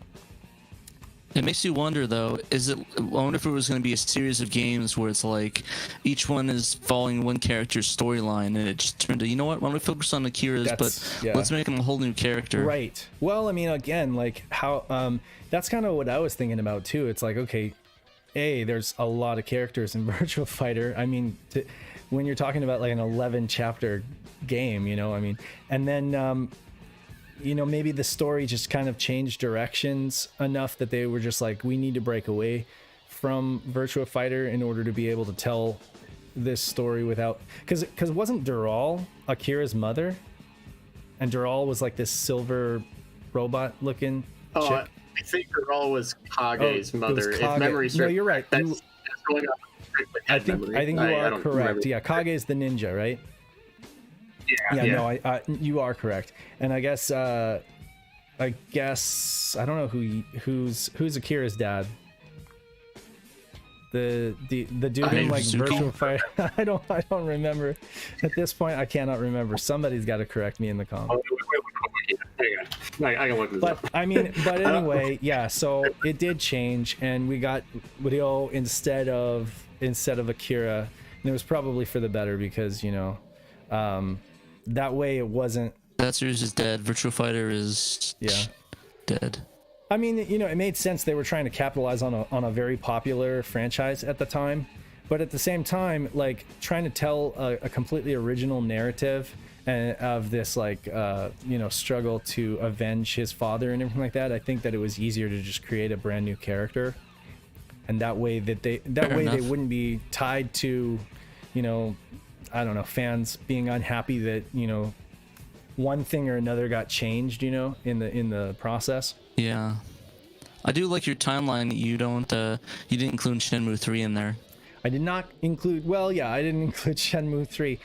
Speaker 2: It makes you wonder, though. I wonder if it was going to be a series of games where it's like each one is following one character's storyline, and it just turned to, you know what? Why don't we focus on Akira's, let's make him a whole new character.
Speaker 1: Right. Well, I mean, again, like how that's kind of what I was thinking about too. It's like, okay, there's a lot of characters in Virtua Fighter. I mean, when you're talking about like an 11 chapter game, you know, I mean, and then you know, maybe the story just kind of changed directions enough that they were just like, we need to break away from Virtua Fighter in order to be able to tell this story without, because wasn't Dural Akira's mother, and Dural was like this silver robot looking chick?
Speaker 3: I think Dural was Kage's mother.
Speaker 1: Kage.
Speaker 3: If memory serves,
Speaker 1: No, you're right.
Speaker 3: That's going on strictly head memory.
Speaker 1: I think you are
Speaker 3: don't
Speaker 1: correct.
Speaker 3: remember.
Speaker 1: Yeah, Kage is the ninja, right?
Speaker 3: Yeah.
Speaker 1: No, you are correct. And I guess I don't know who's Akira's dad. The dude in like
Speaker 2: Suzuki?
Speaker 1: Virtua Fighter. I don't remember. At this point, I cannot remember. Somebody's got to correct me in the comments.
Speaker 3: Hang on. I can look this
Speaker 1: But
Speaker 3: up.
Speaker 1: I mean, but anyway, yeah. So it did change, and we got Ryo instead of Akira, and it was probably for the better because, you know, that way it wasn't.
Speaker 2: That series is dead. Virtua Fighter is dead.
Speaker 1: I mean, you know, it made sense. They were trying to capitalize on a very popular franchise at the time, but at the same time, like trying to tell a completely original narrative of this like you know, struggle to avenge his father and everything like that. I think that it was easier to just create a brand new character, and that way they wouldn't be tied to, you know, I don't know, fans being unhappy that, you know, one thing or another got changed, you know, in the process.
Speaker 2: Yeah, I do like your timeline. You didn't include Shenmue 3 in there.
Speaker 1: I did not include. Well, yeah, I didn't include Shenmue 3.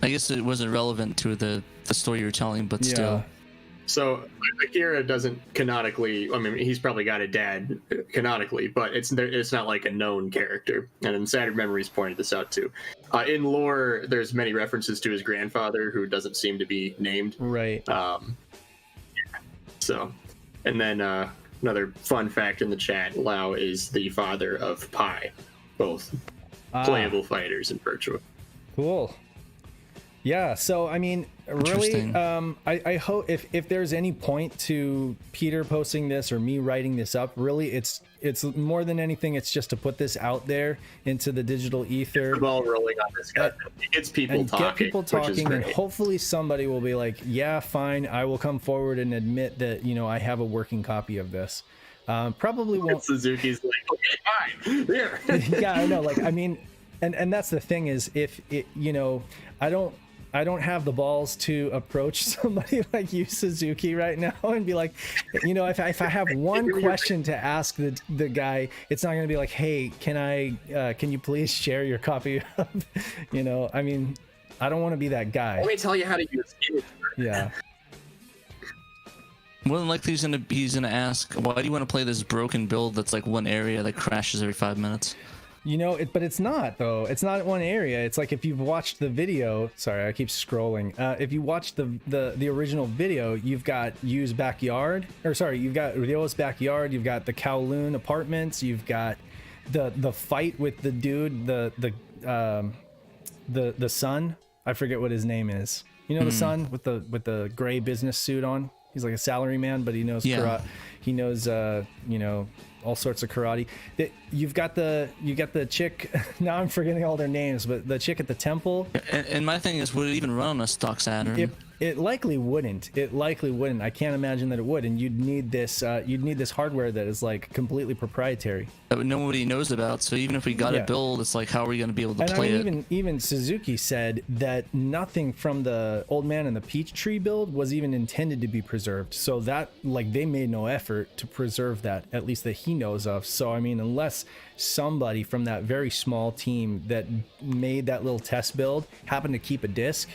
Speaker 2: I guess it wasn't relevant to the story you were telling, but still.
Speaker 3: So Akira doesn't canonically. I mean, he's probably got a dad canonically, but it's not like a known character. And then Saturn Memories pointed this out too. In lore, there's many references to his grandfather, who doesn't seem to be named.
Speaker 1: Right.
Speaker 3: So, and then another fun fact in the chat: Lau is the father of Pi, both playable fighters in Virtua.
Speaker 1: Cool. Yeah, so I mean, really,
Speaker 2: Interesting.
Speaker 1: I hope if there's any point to Peter posting this or me writing this up, really, it's more than anything, it's just to put this out there into the digital ether.
Speaker 3: The ball rolling on this guy. It's people
Speaker 1: And
Speaker 3: talking.
Speaker 1: get people
Speaker 3: which is
Speaker 1: talking, and
Speaker 3: great.
Speaker 1: hopefully somebody will be like, yeah, fine, I will come forward and admit that, you know, I have a working copy of this. Probably won't.
Speaker 3: Suzuki's like, okay, fine, here.
Speaker 1: Yeah, I know. Like, I mean, and that's the thing is, if it, you know, I don't have the balls to approach somebody like you, Suzuki, right now and be like, you know, if I have one question to ask the guy, it's not going to be like, hey, can you please share your copy of, you know, I mean, I don't want to be that guy.
Speaker 3: Let me tell you how to use it.
Speaker 1: Yeah.
Speaker 2: More than likely, he's gonna ask, why do you want to play this broken build that's like one area that crashes every 5 minutes?
Speaker 1: You know, but it's not though. It's not one area. It's like if you've watched the video. Sorry, I keep scrolling. If you watch the original video, you've got Yu's backyard, or sorry, you've got Ryo's backyard. You've got the Kowloon apartments. You've got the fight with the dude, the son. I forget what his name is. You know, the son with the gray business suit on. He's like a salary man, but he knows karate. He knows you know, all sorts of karate. You've got the chick. Now I'm forgetting all their names, but the chick at the temple.
Speaker 2: And my thing is, would it even run on a stock Saturn?
Speaker 1: It likely wouldn't. It likely wouldn't. I can't imagine that it would. And you'd need this hardware that is like completely proprietary.
Speaker 2: That nobody knows about. So even if we got a build, it's like, how are we going to be able to play it?
Speaker 1: Even Suzuki said that nothing from the Old Man and the Peach Tree build was even intended to be preserved. So that, like, they made no effort to preserve that, at least that he knows of. So I mean, unless somebody from that very small team that made that little test build happened to keep a disc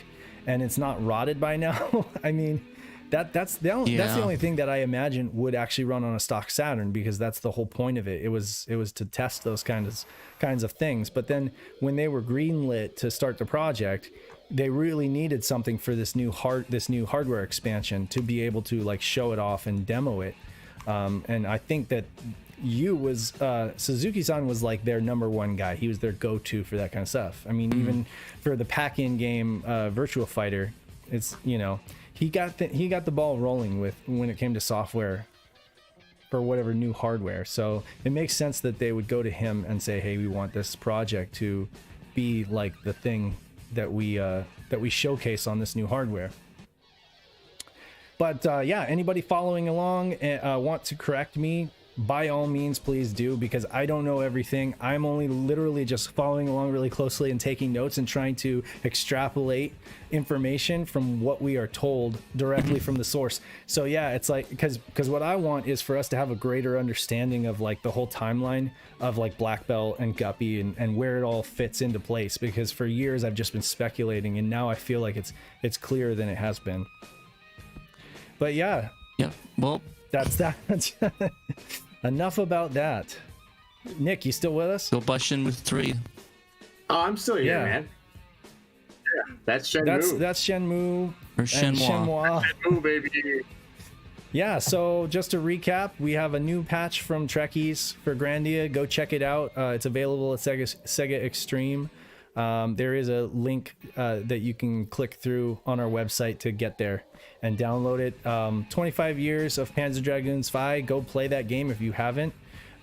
Speaker 1: and it's not rotted by now, I mean, that's the only thing that I imagine would actually run on a stock Saturn, because that's the whole point of it. It was to test those kinds of things. But then when they were greenlit to start the project, they really needed something for this new hardware expansion to be able to like show it off and demo it. And I think that Yu was Suzuki-san was like their number one guy. He was their go-to for that kind of stuff. I mean, even for the pack-in game Virtua Fighter, it's, you know, he got the ball rolling with when it came to software for whatever new hardware. So it makes sense that they would go to him and say, hey, we want this project to be like the thing that we showcase on this new hardware. But yeah, anybody following along want to correct me, by all means, please do, because I don't know everything. I'm only literally just following along really closely and taking notes and trying to extrapolate information from what we are told directly from the source. So yeah, it's like, because what I want is for us to have a greater understanding of like the whole timeline of like Black Belt and Guppy and where it all fits into place, because for years I've just been speculating, and now I feel like it's clearer than it has been. But yeah,
Speaker 2: well,
Speaker 1: that's that. Enough about that. Nick, you still with us?
Speaker 2: go bush in with 3.
Speaker 3: Oh, I'm still here,
Speaker 1: Yeah.
Speaker 3: man. Yeah, that's Shenmue.
Speaker 1: That's Shenmue
Speaker 2: Or
Speaker 1: and
Speaker 2: Shenmue.
Speaker 3: Shenmue, baby.
Speaker 1: Yeah, so just to recap, we have a new patch from Trekkies for Grandia. Go check it out. It's available at Sega Extreme. There is a link that you can click through on our website to get there and download it. 25 years of Panzer Dragoon's 5. Go play that game if you haven't.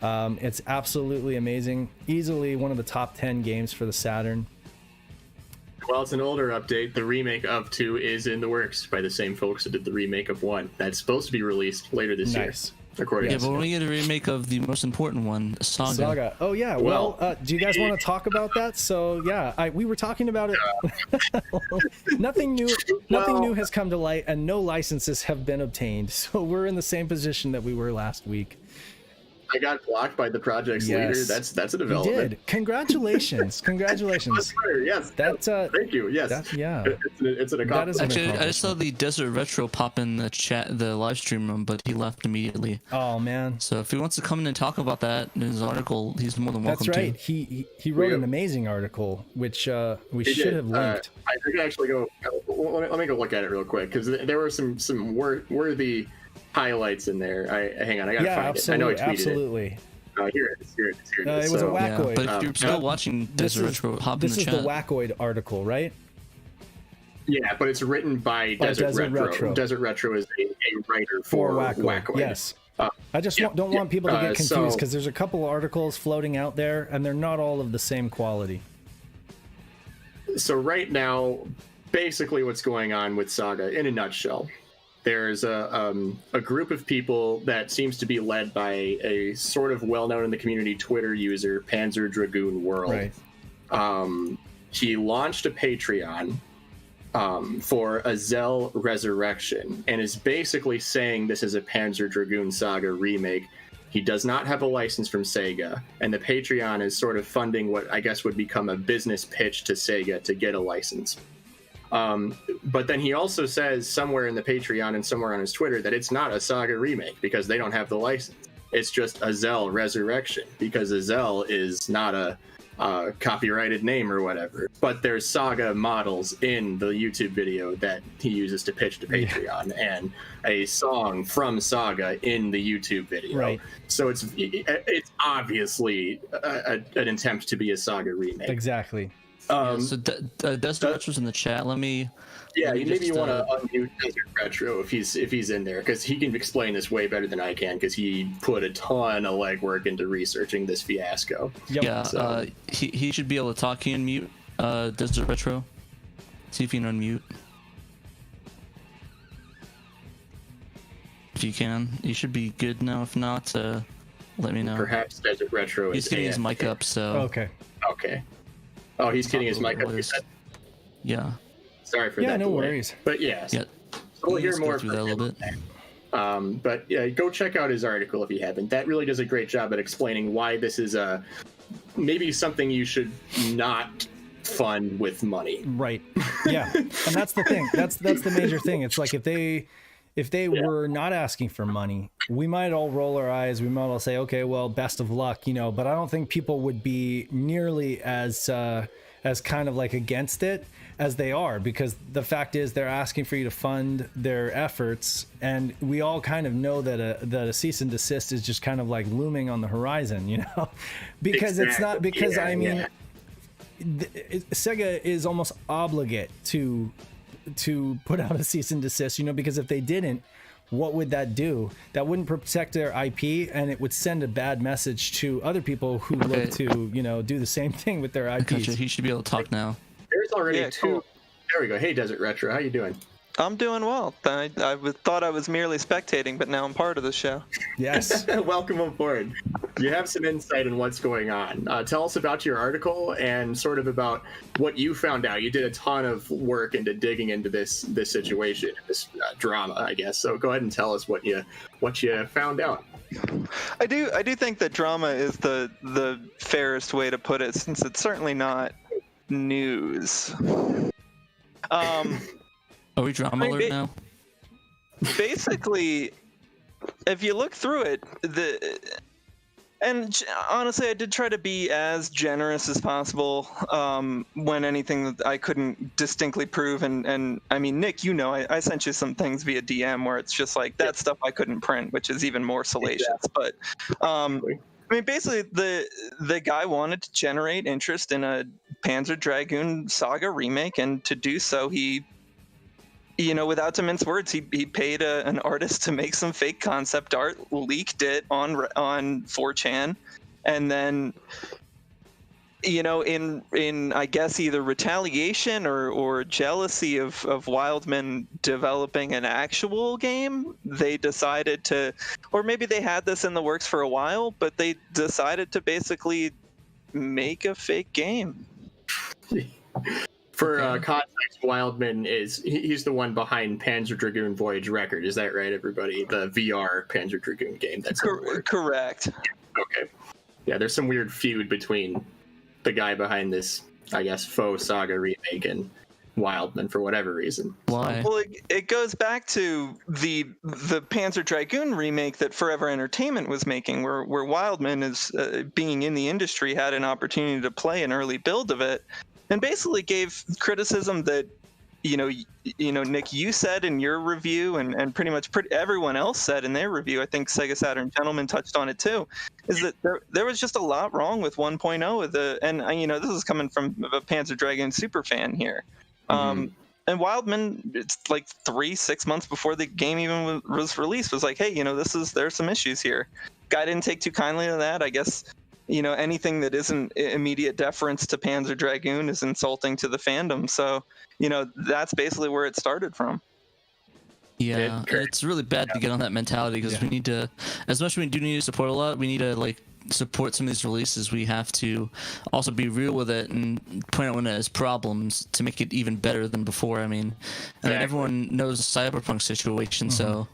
Speaker 1: It's absolutely amazing. Easily one of the top 10 games for the Saturn.
Speaker 3: Well, it's an older update. The remake of 2 is in the works by the same folks that did the remake of 1. That's supposed to be released later this year.
Speaker 1: Nice.
Speaker 3: According
Speaker 2: Yeah,
Speaker 3: to
Speaker 2: but when we get a remake of the most important one, Saga.
Speaker 1: Saga. Oh yeah. Well, do you guys want to talk about that? So yeah, we were talking about it. Nothing new has come to light, and no licenses have been obtained. So we're in the same position that we were last week.
Speaker 3: I got blocked by the project's leader. That's a
Speaker 1: You
Speaker 3: development.
Speaker 1: did. Congratulations. Congratulations.
Speaker 3: Yes.
Speaker 1: That's
Speaker 3: Thank you. Yes.
Speaker 1: yeah.
Speaker 3: It's an
Speaker 1: That is
Speaker 3: accomplishment.
Speaker 1: an
Speaker 2: Actually, I just saw the Desert Retro pop in the chat, the live stream room, but he left immediately.
Speaker 1: Oh man.
Speaker 2: So if he wants to come in and talk about that in his article, he's more than welcome
Speaker 1: That's right.
Speaker 2: to.
Speaker 1: He wrote an amazing article, which we
Speaker 3: He
Speaker 1: should
Speaker 3: did.
Speaker 1: have linked.
Speaker 3: I could actually go. Let me go look at it real quick, because there were some worthy highlights in there. Hang on, I gotta
Speaker 1: Yeah,
Speaker 3: find it. I know I tweeted
Speaker 1: absolutely.
Speaker 3: it. Here it is.
Speaker 1: It was a
Speaker 3: So,
Speaker 1: whack-
Speaker 2: Yeah,
Speaker 1: Wackoid.
Speaker 2: but if you're still watching Desert Retro, hop in
Speaker 1: This
Speaker 2: the
Speaker 1: is
Speaker 2: chat.
Speaker 1: the Wackoid article, right?
Speaker 3: yeah, but it's written by Desert Retro. Desert Retro is a writer for Wackoid.
Speaker 1: Yes. I just don't want people to get confused, because there's a couple articles floating out there, and they're not all of the same quality.
Speaker 3: So right now, basically what's going on with Saga, in a nutshell, there's a group of people that seems to be led by a sort of well-known in the community Twitter user, Panzer Dragoon World.
Speaker 1: Right.
Speaker 3: He launched a Patreon for a Zell Resurrection, and is basically saying this is a Panzer Dragoon Saga remake. He does not have a license from Sega, and the Patreon is sort of funding what I guess would become a business pitch to Sega to get a license. But then he also says somewhere in the Patreon and somewhere on his Twitter that it's not a Saga remake because they don't have the license. It's just a Zell Resurrection, because a Zell is not a copyrighted name or whatever. But there's Saga models in the YouTube video that he uses to pitch to Patreon, and a song from Saga in the YouTube video.
Speaker 1: Right.
Speaker 3: So it's obviously an attempt to be a Saga remake.
Speaker 1: Exactly.
Speaker 2: So Desert Retro's in the chat. Let me.
Speaker 3: Yeah,
Speaker 2: let me
Speaker 3: maybe
Speaker 2: just,
Speaker 3: you want to unmute Desert Retro if he's in there, because he can explain this way better than I can, because he put a ton of legwork into researching this fiasco.
Speaker 1: Yep.
Speaker 2: Yeah,
Speaker 3: So-
Speaker 2: he should be able to talk. Can you unmute Desert Retro? See if you can unmute. If you can, you should be good now. If not, let me know.
Speaker 3: Perhaps Desert Retro
Speaker 2: He's
Speaker 3: is
Speaker 2: getting his
Speaker 3: AFK.
Speaker 2: mic up, so
Speaker 1: Okay.
Speaker 3: Okay. Oh, he's getting his mic up. You said?
Speaker 2: yeah.
Speaker 3: Sorry for
Speaker 1: Yeah,
Speaker 3: that.
Speaker 1: no
Speaker 3: delay.
Speaker 1: worries.
Speaker 3: But yes,
Speaker 2: Yeah.
Speaker 3: so we'll hear
Speaker 2: Let's go
Speaker 3: more
Speaker 2: through
Speaker 3: from
Speaker 2: that a
Speaker 3: him.
Speaker 2: little bit.
Speaker 3: But yeah, go check out his article if you haven't. That really does a great job at explaining why this is maybe something you should not fund with money.
Speaker 1: Right. Yeah. And that's the thing. That's the major thing. It's like if they were not asking for money, we might all roll our eyes. We might all say, okay, well, best of luck, but I don't think people would be nearly as as kind of like against it as they are, because the fact is they're asking for you to fund their efforts, and we all kind of know that a cease and desist is just kind of like looming on the horizon, you know, because it's not, because I mean, Sega is almost obligate to put out a cease and desist, you know, because if they didn't, what would that do? That wouldn't protect their IP, and it would send a bad message to other people who look to, you know, do the same thing with their IPs.
Speaker 2: Gotcha. He should be able to talk now.
Speaker 3: There's already two.
Speaker 4: Cool.
Speaker 3: There we go. Hey, Desert Retro, how you doing?
Speaker 4: I'm doing well. Thought I was merely spectating, but now I'm part of the show.
Speaker 1: Yes.
Speaker 3: Welcome aboard. You have some insight in what's going on. Tell us about your article and sort of about what you found out. You did a ton of work into digging into this situation, this drama, I guess. So go ahead and tell us what you found out.
Speaker 4: I do think that drama is the fairest way to put it, since it's certainly not news.
Speaker 2: Are we drama alert now?
Speaker 4: Basically, if you look through it, and honestly, I did try to be as generous as possible when anything that I couldn't distinctly prove. And I mean, Nick, you know, I sent you some things via DM where it's just like that stuff I couldn't print, which is even more salacious. Yeah. But I mean, basically, the guy wanted to generate interest in a Panzer Dragoon Saga remake, and to do so, he, you know, without to mince words, he paid an artist to make some fake concept art, leaked it on 4chan, and then, you know, in I guess either retaliation or jealousy of Wildman developing an actual game, they decided to, or maybe they had this in the works for a while, but they decided to basically make a fake game.
Speaker 3: For context, Wildman he's the one behind Panzer Dragoon Voyage Record. Is that right, everybody? The VR Panzer Dragoon game. That's
Speaker 4: correct.
Speaker 3: Okay. Yeah, there's some weird feud between the guy behind this, I guess, faux Saga remake and Wildman for whatever reason.
Speaker 2: Why?
Speaker 4: Well, it goes back to the Panzer Dragoon remake that Forever Entertainment was making, where Wildman is being in the industry, had an opportunity to play an early build of it, and basically gave criticism that, you know, Nick, you said in your review, and pretty much everyone else said in their review. I think Sega Saturn Gentleman touched on it too. Is that there was just a lot wrong with 1.0 of and you know, this is coming from a Panzer Dragoon super fan here. And Wildman, it's like 3-6 months before the game even was released, was like, hey, you know, there's some issues here. Guy didn't take too kindly to that, I guess. You know, anything that isn't immediate deference to Panzer Dragoon is insulting to the fandom. So, you know, that's basically where it started from.
Speaker 2: Yeah, it's really bad to get on that mentality, because we need to, as much as we do need to support a lot, we need to like support some of these releases. We have to also be real with it and point out when it has problems to make it even better than before. I mean everyone knows the Cyberpunk situation, so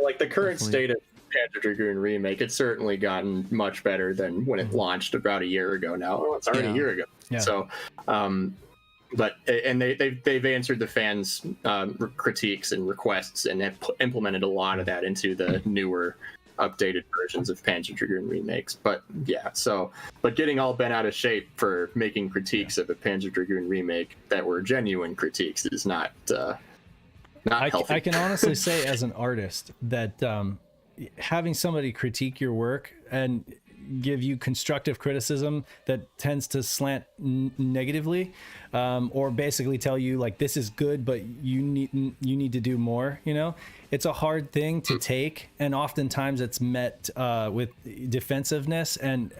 Speaker 3: like the current state of Panzer Dragoon remake, it's certainly gotten much better than when it launched about a year ago now. Oh, it's already a year ago. Yeah. So, but they've answered the fans' critiques and requests, and have implemented a lot of that into the newer, updated versions of Panzer Dragoon remakes. But yeah, but getting all bent out of shape for making critiques of a Panzer Dragoon remake that were genuine critiques is not healthy.
Speaker 1: I can honestly say, as an artist, that having somebody critique your work and give you constructive criticism that tends to slant negatively, or basically tell you like, this is good, but you need to do more, you know, it's a hard thing to take, and oftentimes it's met with defensiveness, and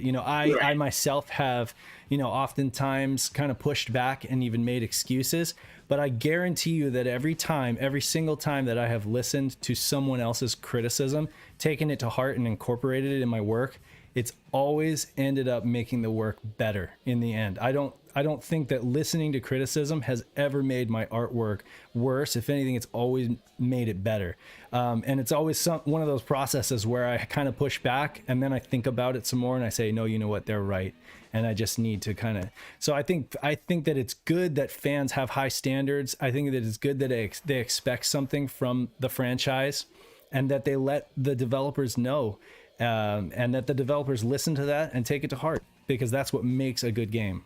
Speaker 1: you know, I myself have, you know, oftentimes kind of pushed back and even made excuses. But I guarantee you that every single time that I have listened to someone else's criticism, taken it to heart and incorporated it in my work, it's always ended up making the work better in the end. I don't think that listening to criticism has ever made my artwork worse. If anything, it's always made it better. And it's always one of those processes where I kind of push back, and then I think about it some more, and I say, no, you know what, they're right. And I just need to kind of, so I think that it's good that fans have high standards. I think that it's good that they expect something from the franchise, and that they let the developers know, and that the developers listen to that and take it to heart. because that's what makes a good game.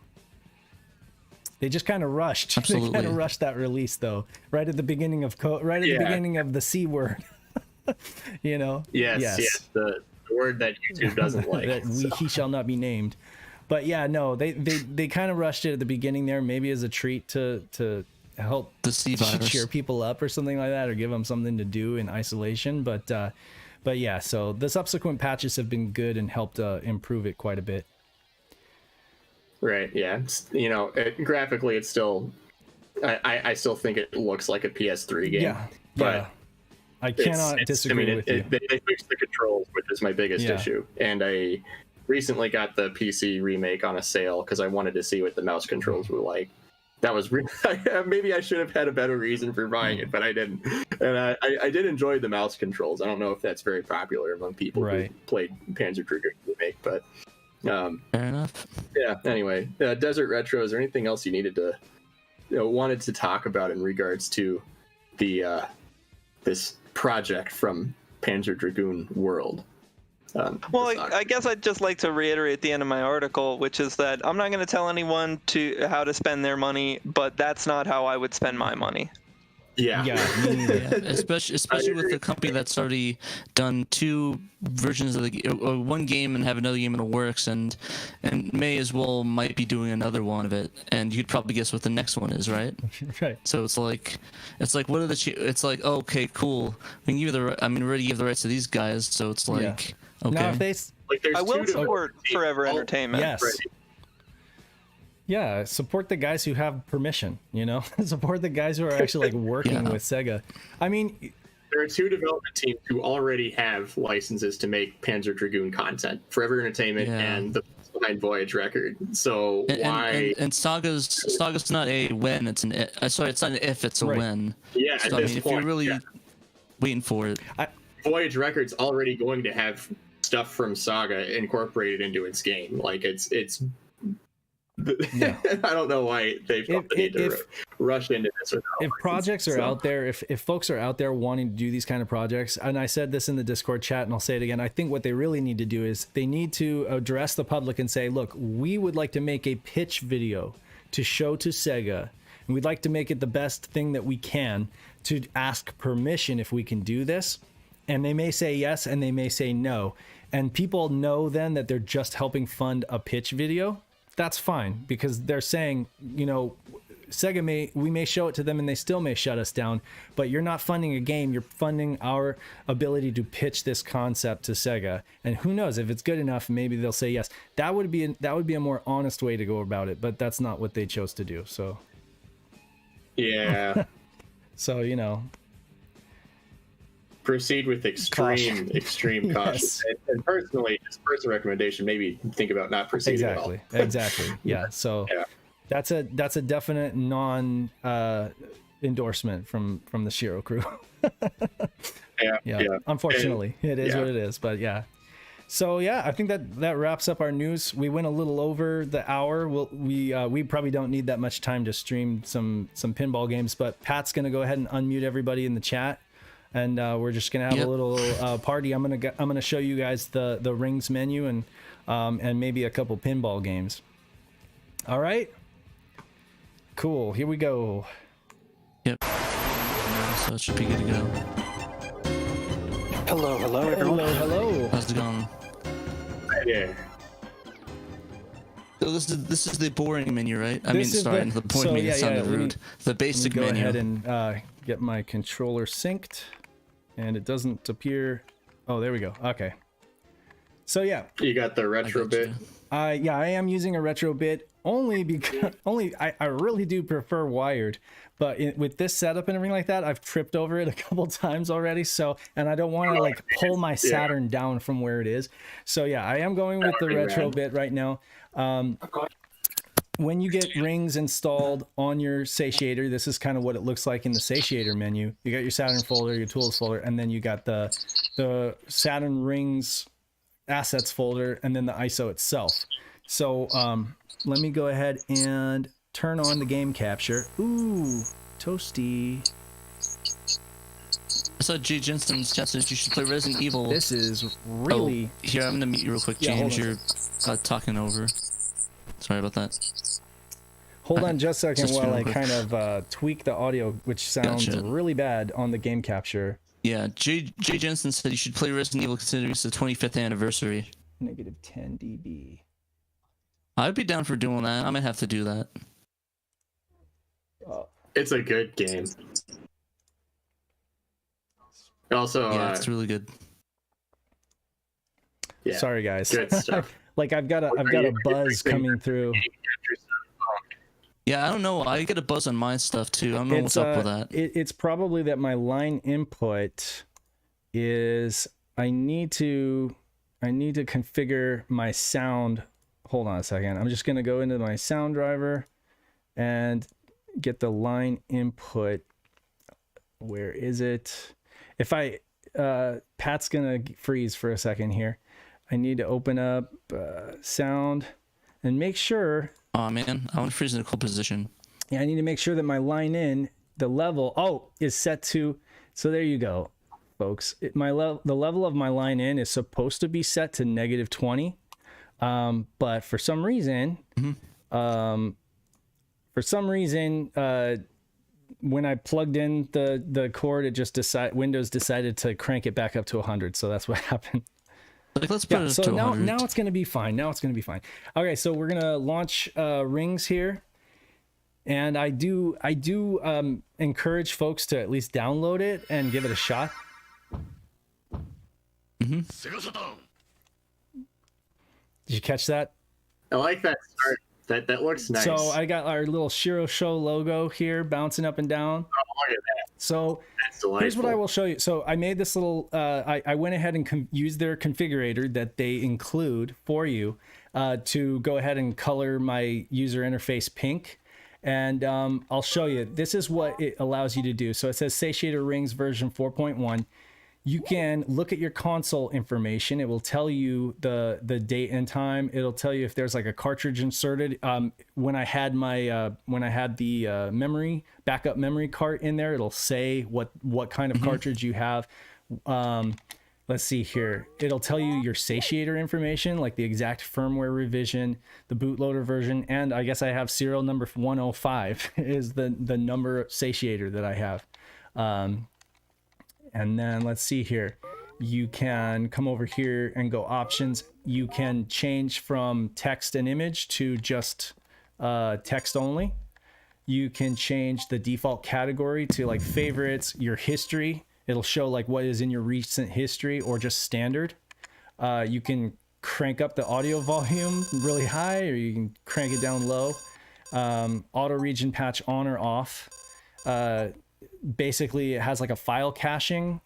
Speaker 1: They just kind of rushed.
Speaker 2: Absolutely.
Speaker 1: They kind of rushed that release though, right at the beginning of the beginning of the C word. You know.
Speaker 3: Yes. The word that YouTube doesn't like.
Speaker 1: That he shall not be named. But yeah, no, they kind of rushed it at the beginning there, maybe as a treat to help
Speaker 2: The C virus.
Speaker 1: cheer people up or something like that, or give them something to do in isolation. But yeah, so the subsequent patches have been good and helped improve it quite a bit.
Speaker 3: Right. Yeah. You know, graphically, it's still. I still think it looks like a PS3 game.
Speaker 1: Yeah.
Speaker 3: But
Speaker 1: Yeah. I cannot disagree with you.
Speaker 3: They fixed the controls, which is my biggest issue. And I recently got the PC remake on a sale because I wanted to see what the mouse controls were like. That was maybe I should have had a better reason for buying it, but I didn't. And I did enjoy the mouse controls. I don't know if that's very popular among people who played Panzer Dragoon remake, but
Speaker 2: Fair enough.
Speaker 3: yeah. Anyway, Desert Retro. Is there anything else you needed to wanted to talk about in regards to the this project from Panzer Dragoon World?
Speaker 4: Well, I guess I'd just like to reiterate at the end of my article, which is that I'm not going to tell anyone how to spend their money, but that's not how I would spend my money.
Speaker 3: Yeah.
Speaker 2: Yeah, especially with a company that's already done 2 versions of or one game and have another game in the works, and may as well might be doing another one of it, and you'd probably guess what the next one is, right?
Speaker 1: Right.
Speaker 2: So it's like what are the it's like, oh, okay, cool. We already give the rights to these guys, so it's like okay.
Speaker 1: Now if they
Speaker 3: Like, there's
Speaker 4: I will
Speaker 3: 2
Speaker 4: support Forever Entertainment.
Speaker 1: yes.
Speaker 3: Right.
Speaker 1: Yeah, support the guys who have permission, you know? Support the guys who are actually like working with Sega. I mean,
Speaker 3: There are 2 development teams who already have licenses to make Panzer Dragoon content, Forever Entertainment and the behind Voyage Record. So why?
Speaker 2: And Saga's not a when, it's an sorry, it's not an if, it's a when.
Speaker 3: Yeah,
Speaker 2: So,
Speaker 3: at
Speaker 2: I
Speaker 3: this
Speaker 2: mean, if
Speaker 3: point,
Speaker 2: you're really waiting for it,
Speaker 3: Voyage Record's already going to have stuff from Saga incorporated into its game. Like it's. I don't know why they felt the need to rush into this.
Speaker 1: If projects are out there, if folks are out there wanting to do these kind of projects, and I said this in the Discord chat and I'll say it again, I think what they really need to do is they need to address the public and say, look, we would like to make a pitch video to show to Sega, and we'd like to make it the best thing that we can, to ask permission if we can do this. And they may say yes and they may say no. And people know then that they're just helping fund a pitch video. That's fine, because they're saying, you know, Sega we may show it to them and they still may shut us down, but you're not funding a game, you're funding our ability to pitch this concept to Sega. And who knows, if it's good enough, maybe they'll say yes. That would be a more honest way to go about it, but that's not what they chose to do. So
Speaker 3: yeah.
Speaker 1: So, you know,
Speaker 3: proceed with extreme caution.
Speaker 1: Yes.
Speaker 3: And personally, just personal recommendation, maybe think about not proceeding at all.
Speaker 1: Exactly. Yeah. So that's a definite non endorsement from the SHIRO crew. Yeah. Unfortunately, it is what it is. But yeah. So yeah, I think that wraps up our news. We went a little over the hour. We probably don't need that much time to stream some pinball games, but Pat's gonna go ahead and unmute everybody in the chat. And we're just gonna have a little party. I'm gonna show you guys the rings menu and maybe a couple pinball games. All right, cool. Here we go.
Speaker 2: Yep. So it should be good to go.
Speaker 5: Hello, everyone.
Speaker 1: Hello.
Speaker 2: How's it going?
Speaker 3: Yeah.
Speaker 2: So this is the boring menu, right? The point menu sounded rude. The basic
Speaker 1: go
Speaker 2: menu.
Speaker 1: Ahead and get my controller synced, and it doesn't appear. Oh, there we go. Okay. So yeah.
Speaker 3: You got the retro bit.
Speaker 1: I am using a retro bit only because I really do prefer wired, but with this setup and everything like that, I've tripped over it a couple times already. So, and I don't want to like pull my Saturn down from where it is. So yeah, I am going with the retro bit right now. When you get rings installed on your satiator, this is kind of what it looks like in the satiator menu. You got your Saturn folder, your tools folder, and then you got the Saturn rings assets folder, and then the ISO itself. So let me go ahead and turn on the game capture. Ooh, toasty.
Speaker 2: I saw G. Jensen's suggested you should play Resident Evil.
Speaker 1: This is really...
Speaker 2: Oh, here, I'm going to mute you real quick,
Speaker 1: Yeah,
Speaker 2: James. You're talking over. Sorry about that.
Speaker 1: Hold on just a second
Speaker 2: Just
Speaker 1: while
Speaker 2: real
Speaker 1: I
Speaker 2: quick.
Speaker 1: kind of tweak the audio, which sounds
Speaker 2: Gotcha.
Speaker 1: really bad on the game capture.
Speaker 2: Yeah, Jay Jensen said you should play Resident Evil considering it's the 25th anniversary.
Speaker 1: Negative 10 dB.
Speaker 2: I'd be down for doing that. I might have to do that.
Speaker 3: It's a good game. Also,
Speaker 2: Yeah, it's really good.
Speaker 3: yeah,
Speaker 1: Sorry, guys.
Speaker 3: good stuff.
Speaker 1: Like I've got a buzz coming through.
Speaker 2: Yeah, I don't know. I get a buzz on my stuff too. I don't know what's up with that.
Speaker 1: It's probably that my line input is I need to configure my sound. Hold on a second. I'm just gonna go into my sound driver and get the line input. Where is it? If I Pat's gonna freeze for a second here. I need to open up sound and make sure.
Speaker 2: Oh man, I want to freeze in a cool position.
Speaker 1: Yeah, I need to make sure that my line in, the level, is set to, so there you go, folks. The level of my line in is supposed to be set to negative 20, but for some reason, when I plugged in the cord, it just Windows decided to crank it back up to 100, so that's what happened.
Speaker 2: Like, let's put it
Speaker 1: So
Speaker 2: to
Speaker 1: now
Speaker 2: 100.
Speaker 1: it's gonna be fine. Okay, so we're gonna launch Rings here, and I do encourage folks to at least download it and give it a shot. Did you catch that?
Speaker 3: I like that start. That looks nice.
Speaker 1: So I got our little SHIRO show logo here bouncing up and down.
Speaker 3: Oh, look at that.
Speaker 1: So
Speaker 3: That's delightful.
Speaker 1: here's what I will show you. So I made this little, I went ahead and used their configurator that they include for you to go ahead and color my user interface pink. And I'll show you. This is what it allows you to do. So it says Satiator Rings version 4.1. You can look at your console information. It will tell you the date and time. It'll tell you if there's like a cartridge inserted. When I had the memory backup memory cart in there, it'll say what kind of cartridge you have. Let's see here. It'll tell you your satiator information, like the exact firmware revision, the bootloader version, and I guess I have serial number 105 is the number satiator that I have. And then let's see here. You can come over here and go options. You can change from text and image to just text only. You can change the default category to like favorites, your history. It'll show like what is in your recent history or just standard. You can crank up the audio volume really high or you can crank it down low. Auto region patch on or off. Basically it has like a file caching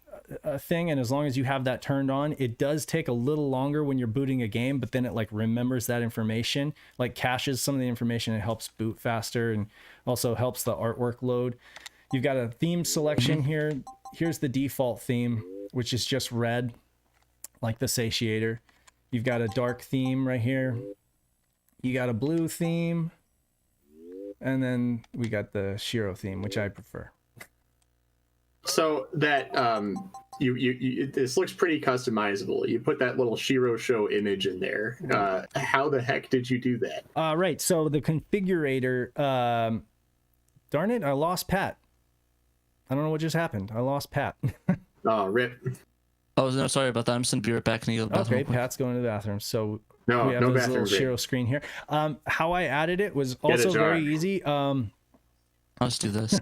Speaker 1: thing, and as long as you have that turned on, it does take a little longer when you're booting a game, but then it like remembers that information, like caches some of the information. It helps boot faster and also helps the artwork load. You've got a theme selection here. Here's the default theme, which is just red, like the satiator. You've got a dark theme right here. You got a blue theme, and then we got the SHIRO theme, which I prefer.
Speaker 3: So that this looks pretty customizable. You put that little SHIRO show image in there. How the heck did you do that?
Speaker 1: Right. So the configurator, darn it, I lost Pat. I don't know what just happened. I lost Pat.
Speaker 3: Oh, rip.
Speaker 2: Oh, no, sorry about that. I'm just gonna be right back and go to the bathroom.
Speaker 1: Okay, Pat's going to the bathroom. So
Speaker 3: No,
Speaker 1: we have
Speaker 3: no
Speaker 1: this
Speaker 3: bathroom
Speaker 1: little
Speaker 3: break.
Speaker 1: SHIRO screen here. How I added it was
Speaker 3: Get a
Speaker 1: also
Speaker 3: jar.
Speaker 1: very easy.
Speaker 2: I'll just do this.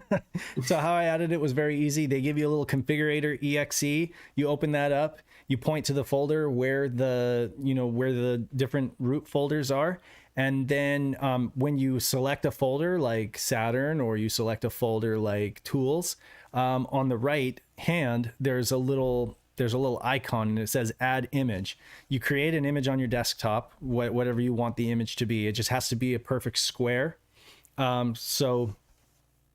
Speaker 1: So how I added it was very easy. They give you a little configurator exe. You open that up. You point to the folder where the different root folders are. And then when you select a folder like Saturn or you select a folder like Tools, on the right hand, there's a little icon and it says add image. You create an image on your desktop, whatever you want the image to be. It just has to be a perfect square. So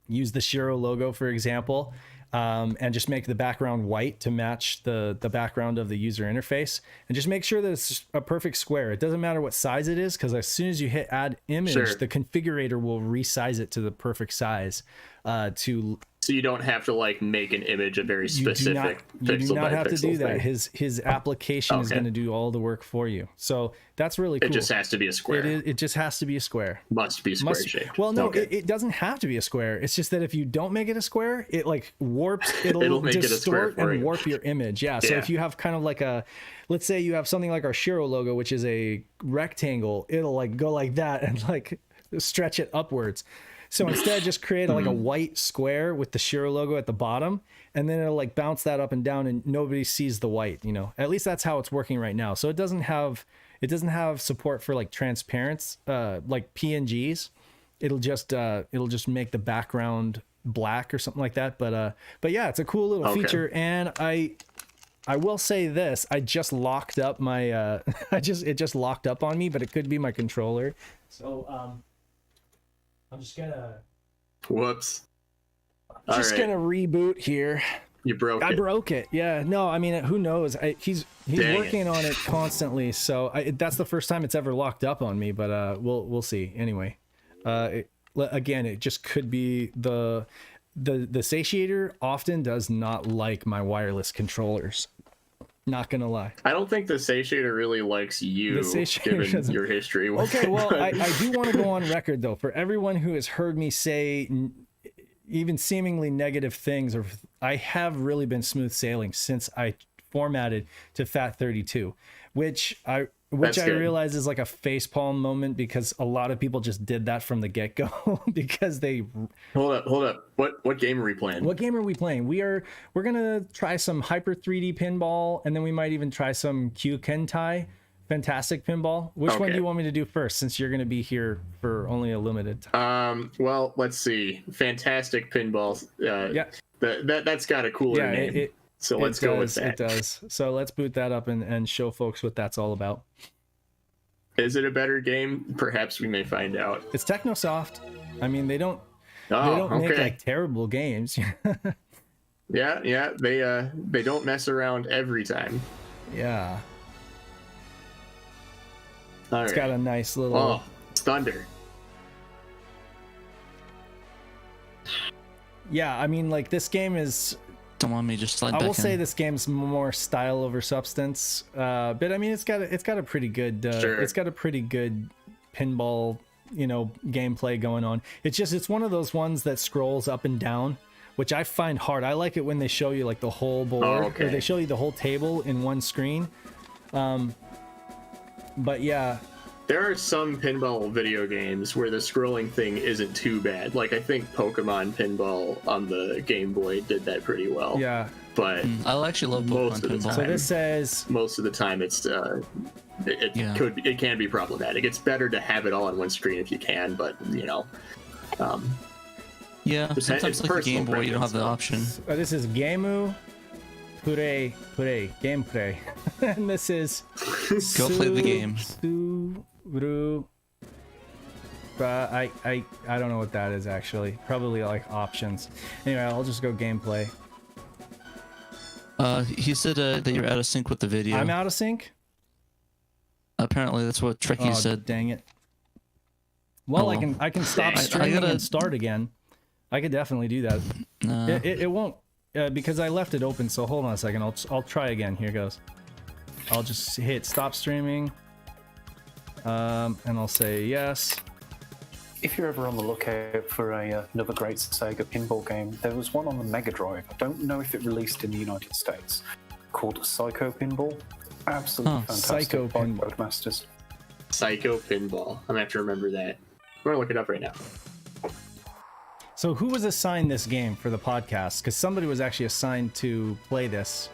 Speaker 1: use the SHIRO logo, for example, and just make the background white to match the background of the user interface. And just make sure that it's a perfect square. It doesn't matter what size it is, because as soon as you hit add image,
Speaker 3: Sure.
Speaker 1: the configurator will resize it to the perfect size to
Speaker 3: So you don't have to like make an image a very
Speaker 1: You do not,
Speaker 3: specific
Speaker 1: you do
Speaker 3: pixel
Speaker 1: not
Speaker 3: by
Speaker 1: have to
Speaker 3: pixel
Speaker 1: do that.
Speaker 3: thing.
Speaker 1: His application is
Speaker 3: Okay.
Speaker 1: going to do all the work for you. So that's really cool.
Speaker 3: It just has to be a square.
Speaker 1: It just has to be a square.
Speaker 3: Must be square shaped.
Speaker 1: Well, no,
Speaker 3: Okay.
Speaker 1: it doesn't have to be a square. It's just that if you don't make it a square, it like warps.
Speaker 3: It'll make it a square
Speaker 1: distort
Speaker 3: for
Speaker 1: and
Speaker 3: you.
Speaker 1: warp your image. Yeah. So
Speaker 3: Yeah.
Speaker 1: if you have kind of like let's say you have something like our SHIRO logo, which is a rectangle, it'll like go like that and like stretch it upwards. So instead, just create like a white square with the SHIRO logo at the bottom, and then it'll like bounce that up and down, and nobody sees the white. You know, at least that's how it's working right now. So it doesn't have support for like transparents, like PNGs. It'll just make the background black or something like that. But yeah, it's a cool little
Speaker 3: Okay.
Speaker 1: feature, and I will say this: I just locked up my it just locked up on me, but it could be my controller. So I'm just gonna
Speaker 3: Whoops. All right.
Speaker 1: gonna reboot here.
Speaker 3: You broke
Speaker 1: I
Speaker 3: it.
Speaker 1: broke it. Yeah. No, I mean, who knows? He's
Speaker 3: Dang
Speaker 1: working on it constantly. So that's the first time it's ever locked up on me. But we'll see. Anyway, again, it just could be the satiator often does not like my wireless controllers. Not gonna lie.
Speaker 3: I don't think the satiator really likes you,
Speaker 1: The satiator
Speaker 3: given
Speaker 1: doesn't-
Speaker 3: your history. with
Speaker 1: Okay, well,
Speaker 3: it.
Speaker 1: I do want to go on record, though, for everyone who has heard me say even seemingly negative things, or I have really been smooth sailing since I formatted to FAT32, which I
Speaker 3: That's good.
Speaker 1: realize is like a facepalm moment because a lot of people just did that from the get-go because they.
Speaker 3: Hold up. What game are we playing?
Speaker 1: What game are we playing? We're gonna try some Hyper 3D Pinball, and then we might even try some Q Kentai Fantastic Pinball. Which one
Speaker 3: Okay.
Speaker 1: do you want me to do first, since you're gonna be here for only a limited time?
Speaker 3: Well, let's see. Fantastic Pinball.
Speaker 1: Yeah.
Speaker 3: That's got a cooler
Speaker 1: Yeah,
Speaker 3: name. So let's go with that.
Speaker 1: It does. So let's boot that up and show folks what that's all about.
Speaker 3: Is it a better game? Perhaps we may find out.
Speaker 1: It's Technosoft. I mean, they don't
Speaker 3: Oh,
Speaker 1: make
Speaker 3: okay.
Speaker 1: like terrible games.
Speaker 3: Yeah. They don't mess around every time.
Speaker 1: Yeah,
Speaker 3: All
Speaker 1: it's
Speaker 3: right.
Speaker 1: got a nice little.
Speaker 3: Oh, thunder.
Speaker 1: Yeah, I mean, like this game is.
Speaker 2: Don't want me to just slide
Speaker 1: I
Speaker 2: back
Speaker 1: will say
Speaker 2: in.
Speaker 1: this game's more style over substance, but I mean it's got a pretty good
Speaker 3: Sure.
Speaker 1: it's got a pretty good pinball gameplay going on. It's one of those ones that scrolls up and down, which I find hard. I like it when they show you like the whole board,
Speaker 3: okay.
Speaker 1: or they show you the whole table in one screen. But yeah,
Speaker 3: There are some pinball video games where the scrolling thing isn't too bad. Like I think Pokemon Pinball on the Game Boy did that pretty well.
Speaker 1: yeah.
Speaker 3: But
Speaker 2: I actually love
Speaker 3: Most
Speaker 2: Pokemon
Speaker 3: of the
Speaker 2: Pinball.
Speaker 1: So
Speaker 3: time.
Speaker 1: this says
Speaker 3: most of the time it's
Speaker 2: Yeah.
Speaker 3: it can be problematic. It's better to have it all on one screen if you can, but
Speaker 2: Yeah,
Speaker 3: It's
Speaker 2: sometimes like the
Speaker 3: personal
Speaker 2: Game Boy, you don't have the
Speaker 3: preference,
Speaker 2: option.
Speaker 1: this is Gameu Pure Gameplay, and this is
Speaker 2: Go play the game.
Speaker 1: Suru. I don't know what that is actually. Probably like options. Anyway, I'll just go gameplay.
Speaker 2: He said that you're out of sync with the video.
Speaker 1: I'm out of sync.
Speaker 2: Apparently, that's what Trekkie
Speaker 1: Oh,
Speaker 2: said.
Speaker 1: dang it. Well,
Speaker 2: Oh,
Speaker 1: I
Speaker 2: well.
Speaker 1: can stop
Speaker 3: I
Speaker 1: streaming
Speaker 2: gotta-
Speaker 1: and start again. I could definitely do that. It won't because I left it open. So hold on a second. I'll try again. Here goes. I'll just hit stop streaming. And I'll say yes.
Speaker 5: If you're ever on the lookout for another great Sega pinball game, there was one on the Mega Drive. I don't know if it released in the United States, called Psycho Pinball. Absolutely fantastic.
Speaker 1: Psycho
Speaker 5: by
Speaker 1: Pinball.
Speaker 5: Codemasters.
Speaker 3: Psycho Pinball. I'm gonna have to remember that. I'm gonna look it up right now.
Speaker 1: So who was assigned this game for the podcast? Because somebody was actually assigned to play this.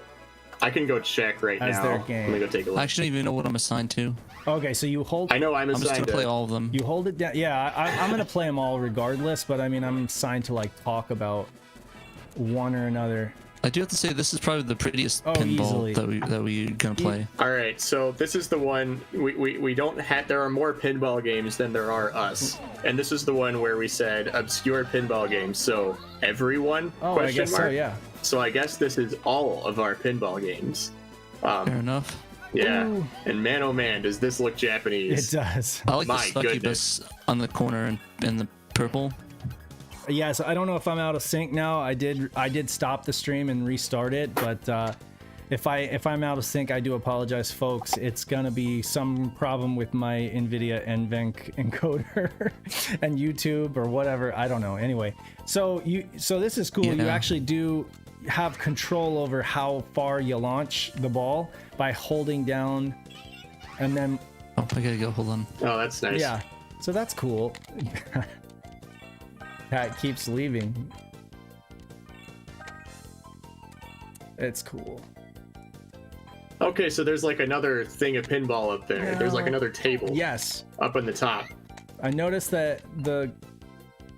Speaker 3: I can go check right
Speaker 1: As
Speaker 3: now.
Speaker 1: their
Speaker 3: I'm
Speaker 1: game.
Speaker 3: gonna go take a look.
Speaker 2: I actually don't even know what I'm assigned to.
Speaker 1: Okay, so you hold.
Speaker 3: I know I'm
Speaker 2: I'm just
Speaker 3: assigned
Speaker 2: gonna play
Speaker 3: to.
Speaker 2: all of them.
Speaker 1: You hold it down. Yeah, I'm gonna play them all regardless. But I mean, I'm assigned to like talk about one or another.
Speaker 2: I do have to say this is probably the prettiest
Speaker 1: Oh,
Speaker 2: pinball
Speaker 1: easily.
Speaker 2: that we gonna play.
Speaker 3: All right, so this is the one we don't have. There are more pinball games than there are us, and this is the one where we said obscure pinball games. So everyone?
Speaker 1: Oh, I
Speaker 3: question
Speaker 1: guess
Speaker 3: mark?
Speaker 1: so. Yeah.
Speaker 3: So I guess this is all of our pinball games.
Speaker 2: Fair enough.
Speaker 3: Yeah,
Speaker 1: Ooh.
Speaker 3: and man, oh man, does this look
Speaker 1: It
Speaker 3: Japanese?
Speaker 1: does.
Speaker 2: I like the
Speaker 3: My
Speaker 2: succubus on the corner in the purple.
Speaker 1: Yeah, so I don't know if I'm out of sync now. I did stop the stream and restart it, but if I'm out of sync, I do apologize, folks. It's gonna be some problem with my NVIDIA NVENC encoder and YouTube or whatever. I don't know. Anyway, so this is cool.
Speaker 2: Yeah.
Speaker 1: You actually do have control over how far you launch the ball by holding down, and then.
Speaker 2: Oh, I gotta go. Hold on.
Speaker 3: Oh, that's nice.
Speaker 1: Yeah, so that's cool. Pat keeps leaving. It's cool.
Speaker 3: Okay, so there's like another thing of pinball up there. There's like another table.
Speaker 1: Yes.
Speaker 3: Up on the top.
Speaker 1: I noticed that the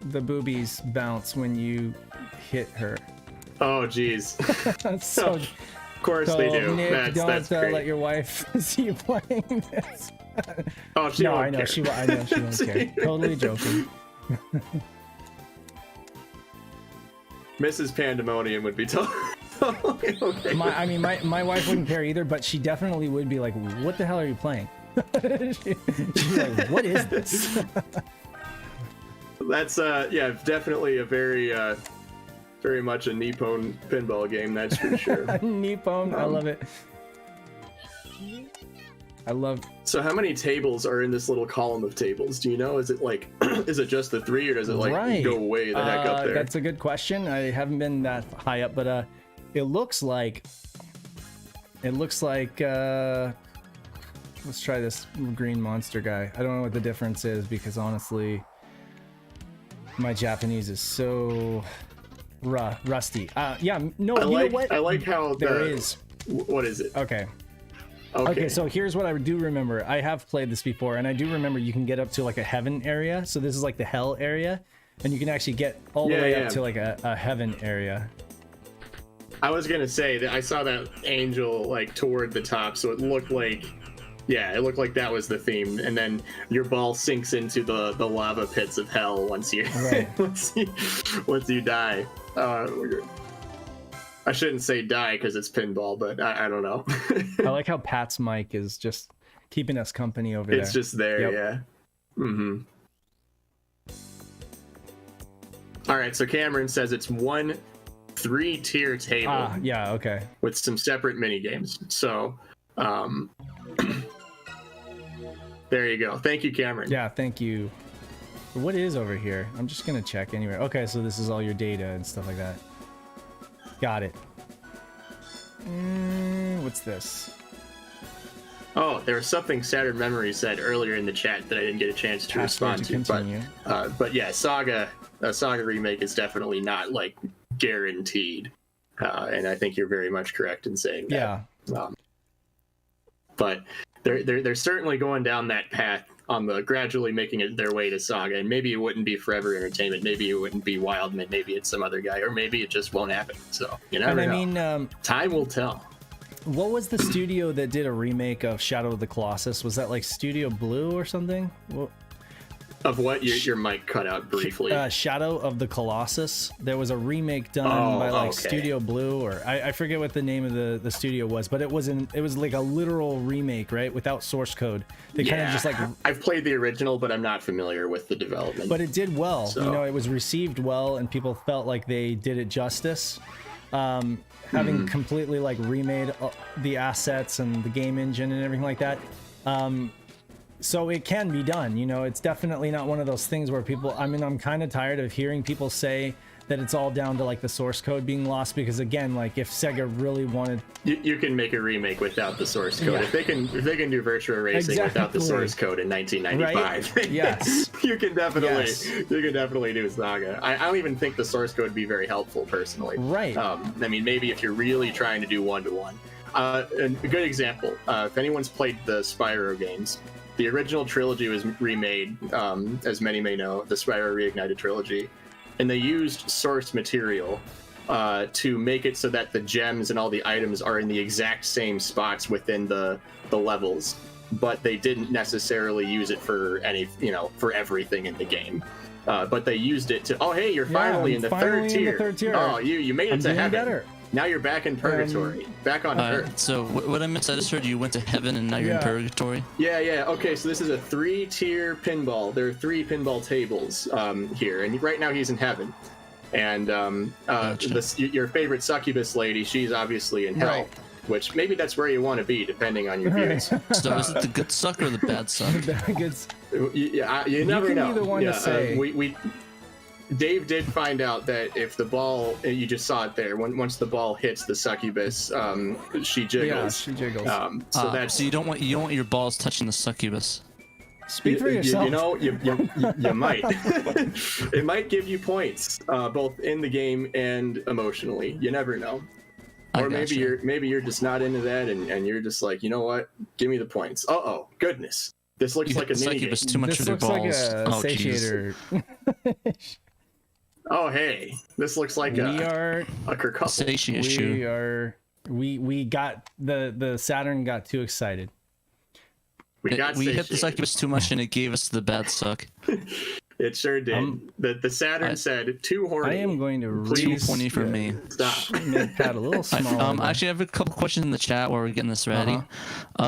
Speaker 1: boobies bounce when you hit her.
Speaker 3: Oh, geez.
Speaker 1: So,
Speaker 3: Of course they do.
Speaker 1: Nick,
Speaker 3: That's
Speaker 1: don't
Speaker 3: great.
Speaker 1: let your wife see you playing this.
Speaker 3: Oh, she
Speaker 1: No,
Speaker 3: won't
Speaker 1: I know
Speaker 3: care.
Speaker 1: I know she won't care. Totally joking.
Speaker 3: Mrs. Pandemonium would be totally okay.
Speaker 1: My wife wouldn't care either, but she definitely would be like, "What the hell are you playing?" She'd be like, "What is this?"
Speaker 3: That's definitely a very much a Nippon pinball game, that's for sure.
Speaker 1: Nippon, I love it. I love.
Speaker 3: So how many tables are in this little column of tables? Do you know? Is it like, is it just the 3, or does it like go way the heck up there?
Speaker 1: That's a good question. I haven't been that high up, but it looks like. Let's try this green monster guy. I don't know what the difference is because honestly, my Japanese is so rusty. You know what?
Speaker 3: I like how
Speaker 1: there is.
Speaker 3: What is it?
Speaker 1: Okay, so here's what I do remember. I have played this before, and I do remember you can get up to like a heaven area. So this is like the hell area, and you can actually get all the way up to like a heaven area.
Speaker 3: I was gonna say that I saw that angel like toward the top, so it looked like, it looked like that was the theme, and then your ball sinks into the lava pits of hell once you once you die. I shouldn't say die because it's pinball, but I don't know.
Speaker 1: I like how Pat's mic is just keeping us company over there.
Speaker 3: It's just there, yeah. Mm-hmm. All right, so Cameron says it's 1 3-tier table.
Speaker 1: Yeah, okay.
Speaker 3: With some separate mini games. So, there you go. Thank you, Cameron.
Speaker 1: Yeah, thank you. What is over here? I'm just gonna check anyway. Okay, so this is all your data and stuff like that. Got it. What's this?
Speaker 3: Oh, there was something Saturn Memory said earlier in the chat that I didn't get a chance to respond to. But yeah, a Saga remake is definitely not like guaranteed, and I think you're very much correct in saying that. Yeah. But they're certainly going down that path on the gradually making it their way to Saga, and maybe it wouldn't be Forever Entertainment, maybe it wouldn't be Wildman, maybe it's some other guy, or maybe it just won't happen. So you never know. Time will tell.
Speaker 1: What was the studio that did a remake of Shadow of the Colossus? Was that like Studio Blue or something?
Speaker 3: Of what? Your mic cut out briefly.
Speaker 1: Shadow of the Colossus. There was a remake done by like Studio Blue, or I forget what the name of the studio was, but it was like a literal remake, right? Without source code. They kind of just like.
Speaker 3: I've played the original, but I'm not familiar with the development.
Speaker 1: But it did well. So. You know, it was received well, and people felt like they did it justice. Having completely like remade the assets and the game engine and everything like that. So it can be done, you know. It's definitely not one of those things where people, I'm kind of tired of hearing people say that it's all down to like the source code being lost, because again, like if Sega really wanted,
Speaker 3: you can make a remake without the source code. If they can do Virtua Racing without the source code in 1995,
Speaker 1: right? Yes.
Speaker 3: you can definitely do Saga. I don't even think the source code would be very helpful personally.
Speaker 1: Right.
Speaker 3: Maybe if you're really trying to do 1-to-1. And a good example, if anyone's played the Spyro games, the original trilogy was remade, as many may know, the Spyro Reignited trilogy, and they used source material to make it so that the gems and all the items are in the exact same spots within the levels, but they didn't necessarily use it for for everything in the game. But they used it to, you're finally in the third tier. Oh, you made it to heaven. Now you're back in purgatory, back on Earth.
Speaker 2: So what I missed, I just heard you went to heaven and now you're in purgatory.
Speaker 3: Yeah. Okay, so this is a 3-tier pinball. There are 3 pinball tables here, and right now he's in heaven. And your favorite succubus lady, she's obviously in hell.
Speaker 1: Right.
Speaker 3: Which maybe that's where you want to be, depending on your views.
Speaker 2: So is it the good suck or the bad suck?
Speaker 3: You never know.
Speaker 1: Be the one to say.
Speaker 3: Dave did find out that if the ball, you just saw it there. Once the ball hits the succubus, she jiggles.
Speaker 1: Yeah, she jiggles.
Speaker 2: So you don't want your balls touching the succubus.
Speaker 1: Speak for yourself.
Speaker 3: You might. It might give you points, both in the game and emotionally. You never know. Or maybe you're just not into that, and you're just like, you know what? Give me the points. Oh goodness, this looks like a mini game.
Speaker 2: Too much
Speaker 1: This
Speaker 2: for their
Speaker 1: looks like
Speaker 2: balls.
Speaker 1: a satiator.
Speaker 3: Oh hey, this looks like a kerfuffle.
Speaker 2: Satiation.
Speaker 1: We got the Saturn got too excited.
Speaker 2: We hit the succubus too much and it gave us the bad suck.
Speaker 3: It sure did. The Saturn said too horny.
Speaker 1: I am going to
Speaker 2: Too horny for me.
Speaker 3: Stop.
Speaker 1: make that a little smaller.
Speaker 2: Actually, I have a couple questions in the chat while we're getting this ready.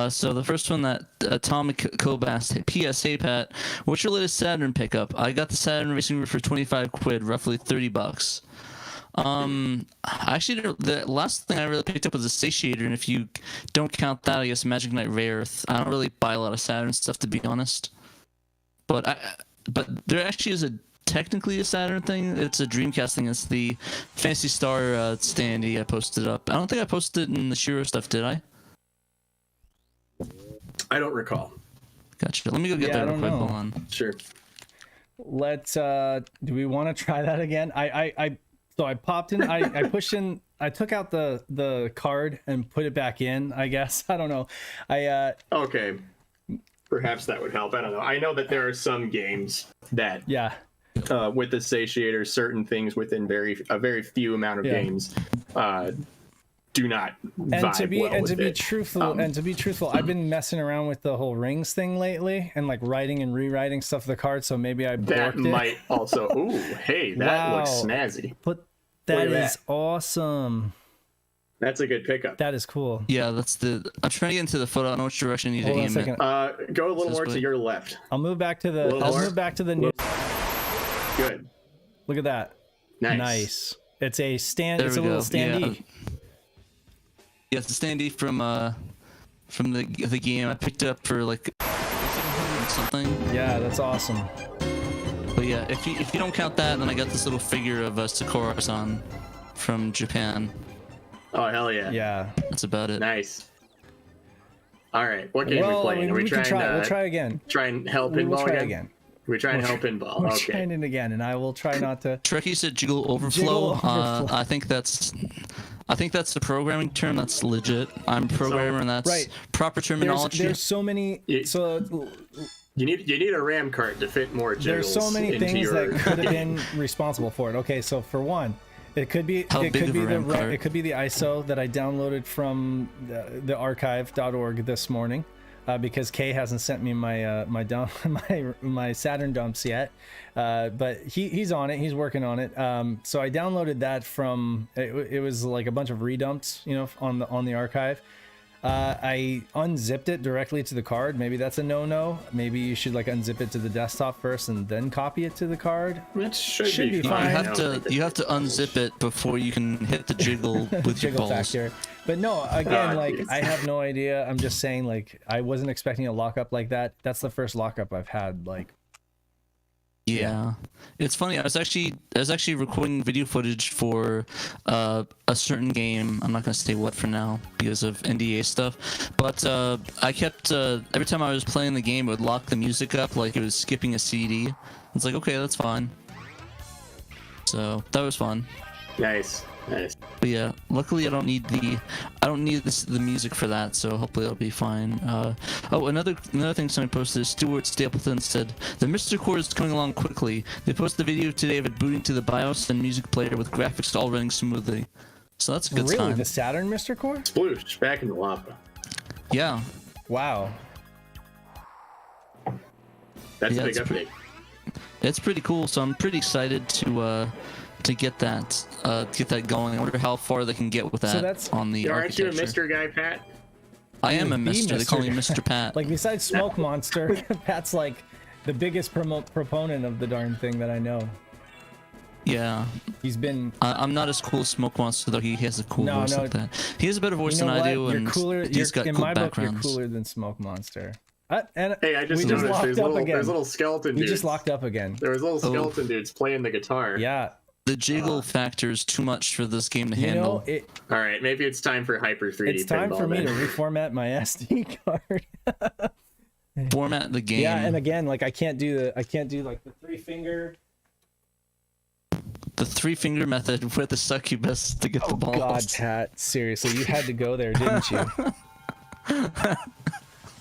Speaker 2: So the first one that Atomic Cobast, P.S. Hey Pat, what's your latest Saturn pickup? I got the Saturn Racing Group for 25 quid, roughly $30. Actually, the last thing I really picked up was a satiator, and if you don't count that, I guess Magic Knight Rare Earth. I don't really buy a lot of Saturn stuff, to be honest. But there actually is technically a Saturn thing. It's a Dreamcast thing. It's the Fantasy Star standee I posted up. I don't think I posted it in the SHIRO stuff, did I?
Speaker 3: I don't recall.
Speaker 2: Gotcha. Let me go get that real quick. Hold on.
Speaker 3: Sure.
Speaker 1: Let's do we want to try that again? So I popped in, I pushed in, I took out the card and put it back in, I guess. I don't know.
Speaker 3: Okay. Perhaps that would help. I don't know. I know that there are some games that with the satiator, certain things within a very few amount of games do not vibe
Speaker 1: to be truthful, I've been messing around with the whole rings thing lately and like writing and rewriting stuff to the card, so maybe I borked it.
Speaker 3: Might also that looks snazzy.
Speaker 1: But that is awesome.
Speaker 3: That's a good pickup.
Speaker 1: That is cool.
Speaker 2: Yeah, I'm trying to get into the photo. I don't know which direction you need to aim it.
Speaker 3: Go a little more to your left.
Speaker 1: I'll move back to the new.
Speaker 3: Good.
Speaker 1: Look at that.
Speaker 3: Nice.
Speaker 1: It's a little standee.
Speaker 2: Yeah, it's a standee from the game. I picked it up for like something.
Speaker 1: Yeah, that's awesome.
Speaker 2: But yeah, if you don't count that, then I got this little figure of Sakura-san from Japan.
Speaker 3: Oh hell yeah!
Speaker 1: Yeah,
Speaker 3: that's
Speaker 1: about it.
Speaker 3: Nice. All right, what game are we playing?
Speaker 1: We'll try again.
Speaker 3: Try and help pinball
Speaker 1: We'll try again.
Speaker 3: We try and help pinball.
Speaker 1: We're
Speaker 3: Okay.
Speaker 1: trying it again, and I will try not to.
Speaker 2: Trekkie said jiggle overflow. I think that's a programming term. That's legit. I'm a programmer, and that's proper terminology.
Speaker 1: There's so many.
Speaker 3: You need a RAM cart to fit more jiggles.
Speaker 1: There's so many things that could have been responsible for it. Okay, so for one, it could be the ISO that I downloaded from the archive.org this morning, because Kay hasn't sent me my my Saturn dumps yet, but he's on it. He's working on it. So I downloaded that from it was like a bunch of redumps, on the archive. I unzipped it directly to the card. Maybe that's a no-no. Maybe you should like unzip it to the desktop first and then copy it to the card.
Speaker 3: It should be
Speaker 2: fine.
Speaker 3: fine.
Speaker 2: You have to unzip it before you can hit the jiggle with your balls.
Speaker 1: Factor. But no, again, I have no idea. I'm just saying, like, I wasn't expecting a lockup like that. That's the first lockup I've had, like.
Speaker 2: Yeah, it's funny. I was actually recording video footage for a certain game. I'm not gonna say what for now because of NDA stuff. But I kept every time I was playing the game, it would lock the music up like it was skipping a CD. It's like, okay, that's fine. So that was fun.
Speaker 3: Nice.
Speaker 2: But yeah, luckily I don't need the music for that, so hopefully it'll be fine. Another thing somebody posted is Stuart Stapleton said the Mr. Core is coming along quickly. They posted the video today of it booting to the BIOS and music player with graphics all running smoothly. So that's a good sign.
Speaker 1: Really, the Saturn Mr. Core?
Speaker 3: Sploosh, back in the lava.
Speaker 2: Yeah.
Speaker 1: Wow.
Speaker 3: That's a big update.
Speaker 2: It's pretty cool. So I'm pretty excited to to get that going. I wonder how far they can get with that
Speaker 1: that's-
Speaker 2: on the
Speaker 3: Aren't you a
Speaker 2: architecture.
Speaker 3: Mr. Guy, Pat?
Speaker 2: I am a
Speaker 1: The
Speaker 2: Mister. They call me
Speaker 1: Mr.
Speaker 2: Mr. Pat.
Speaker 1: Like besides Smoke Monster, Pat's like the biggest proponent of the darn thing that I know.
Speaker 2: Yeah.
Speaker 1: He's been.
Speaker 2: I'm not as cool as Smoke Monster, though. He has a cool
Speaker 1: No,
Speaker 2: voice
Speaker 1: no.
Speaker 2: like that. He has a better voice
Speaker 1: You know
Speaker 2: than
Speaker 1: what?
Speaker 2: I do,
Speaker 1: You're
Speaker 2: and
Speaker 1: cooler.
Speaker 2: he's got
Speaker 1: In
Speaker 2: cool
Speaker 1: my book, you're
Speaker 2: backgrounds.
Speaker 1: cooler than Smoke Monster. And
Speaker 3: Hey, I just
Speaker 1: we
Speaker 3: noticed
Speaker 1: locked
Speaker 3: there's
Speaker 1: up again.
Speaker 3: little skeleton
Speaker 1: We
Speaker 3: dudes.
Speaker 1: just locked up again.
Speaker 3: There was little skeleton dudes playing the guitar.
Speaker 1: Yeah.
Speaker 2: The jiggle factor is too much for this game to
Speaker 1: You
Speaker 2: handle.
Speaker 1: know, it,
Speaker 3: All right, maybe it's time for Hyper 3D
Speaker 1: it's time
Speaker 3: Pinball
Speaker 1: for me
Speaker 3: then.
Speaker 1: to reformat my SD card.
Speaker 2: Format the game.
Speaker 1: Yeah, and again, like I can't do like the 3-finger.
Speaker 2: The 3-finger method with the succubus to get the balls.
Speaker 1: God, Pat, seriously, you had to go there, didn't you?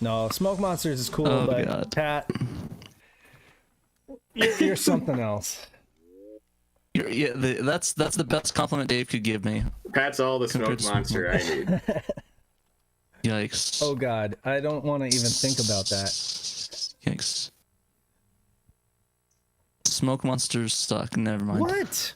Speaker 1: No, Smoke Monsters is cool,
Speaker 2: Oh,
Speaker 1: but
Speaker 2: God.
Speaker 1: Pat, you're something else.
Speaker 2: That's the best compliment Dave could give me.
Speaker 3: Pat's all the
Speaker 2: Compared
Speaker 3: smoke
Speaker 2: to
Speaker 3: monster I need.
Speaker 2: Yikes.
Speaker 1: Oh God, I don't want to even think about that.
Speaker 2: Yikes. Smoke monsters suck. Never mind.
Speaker 1: What?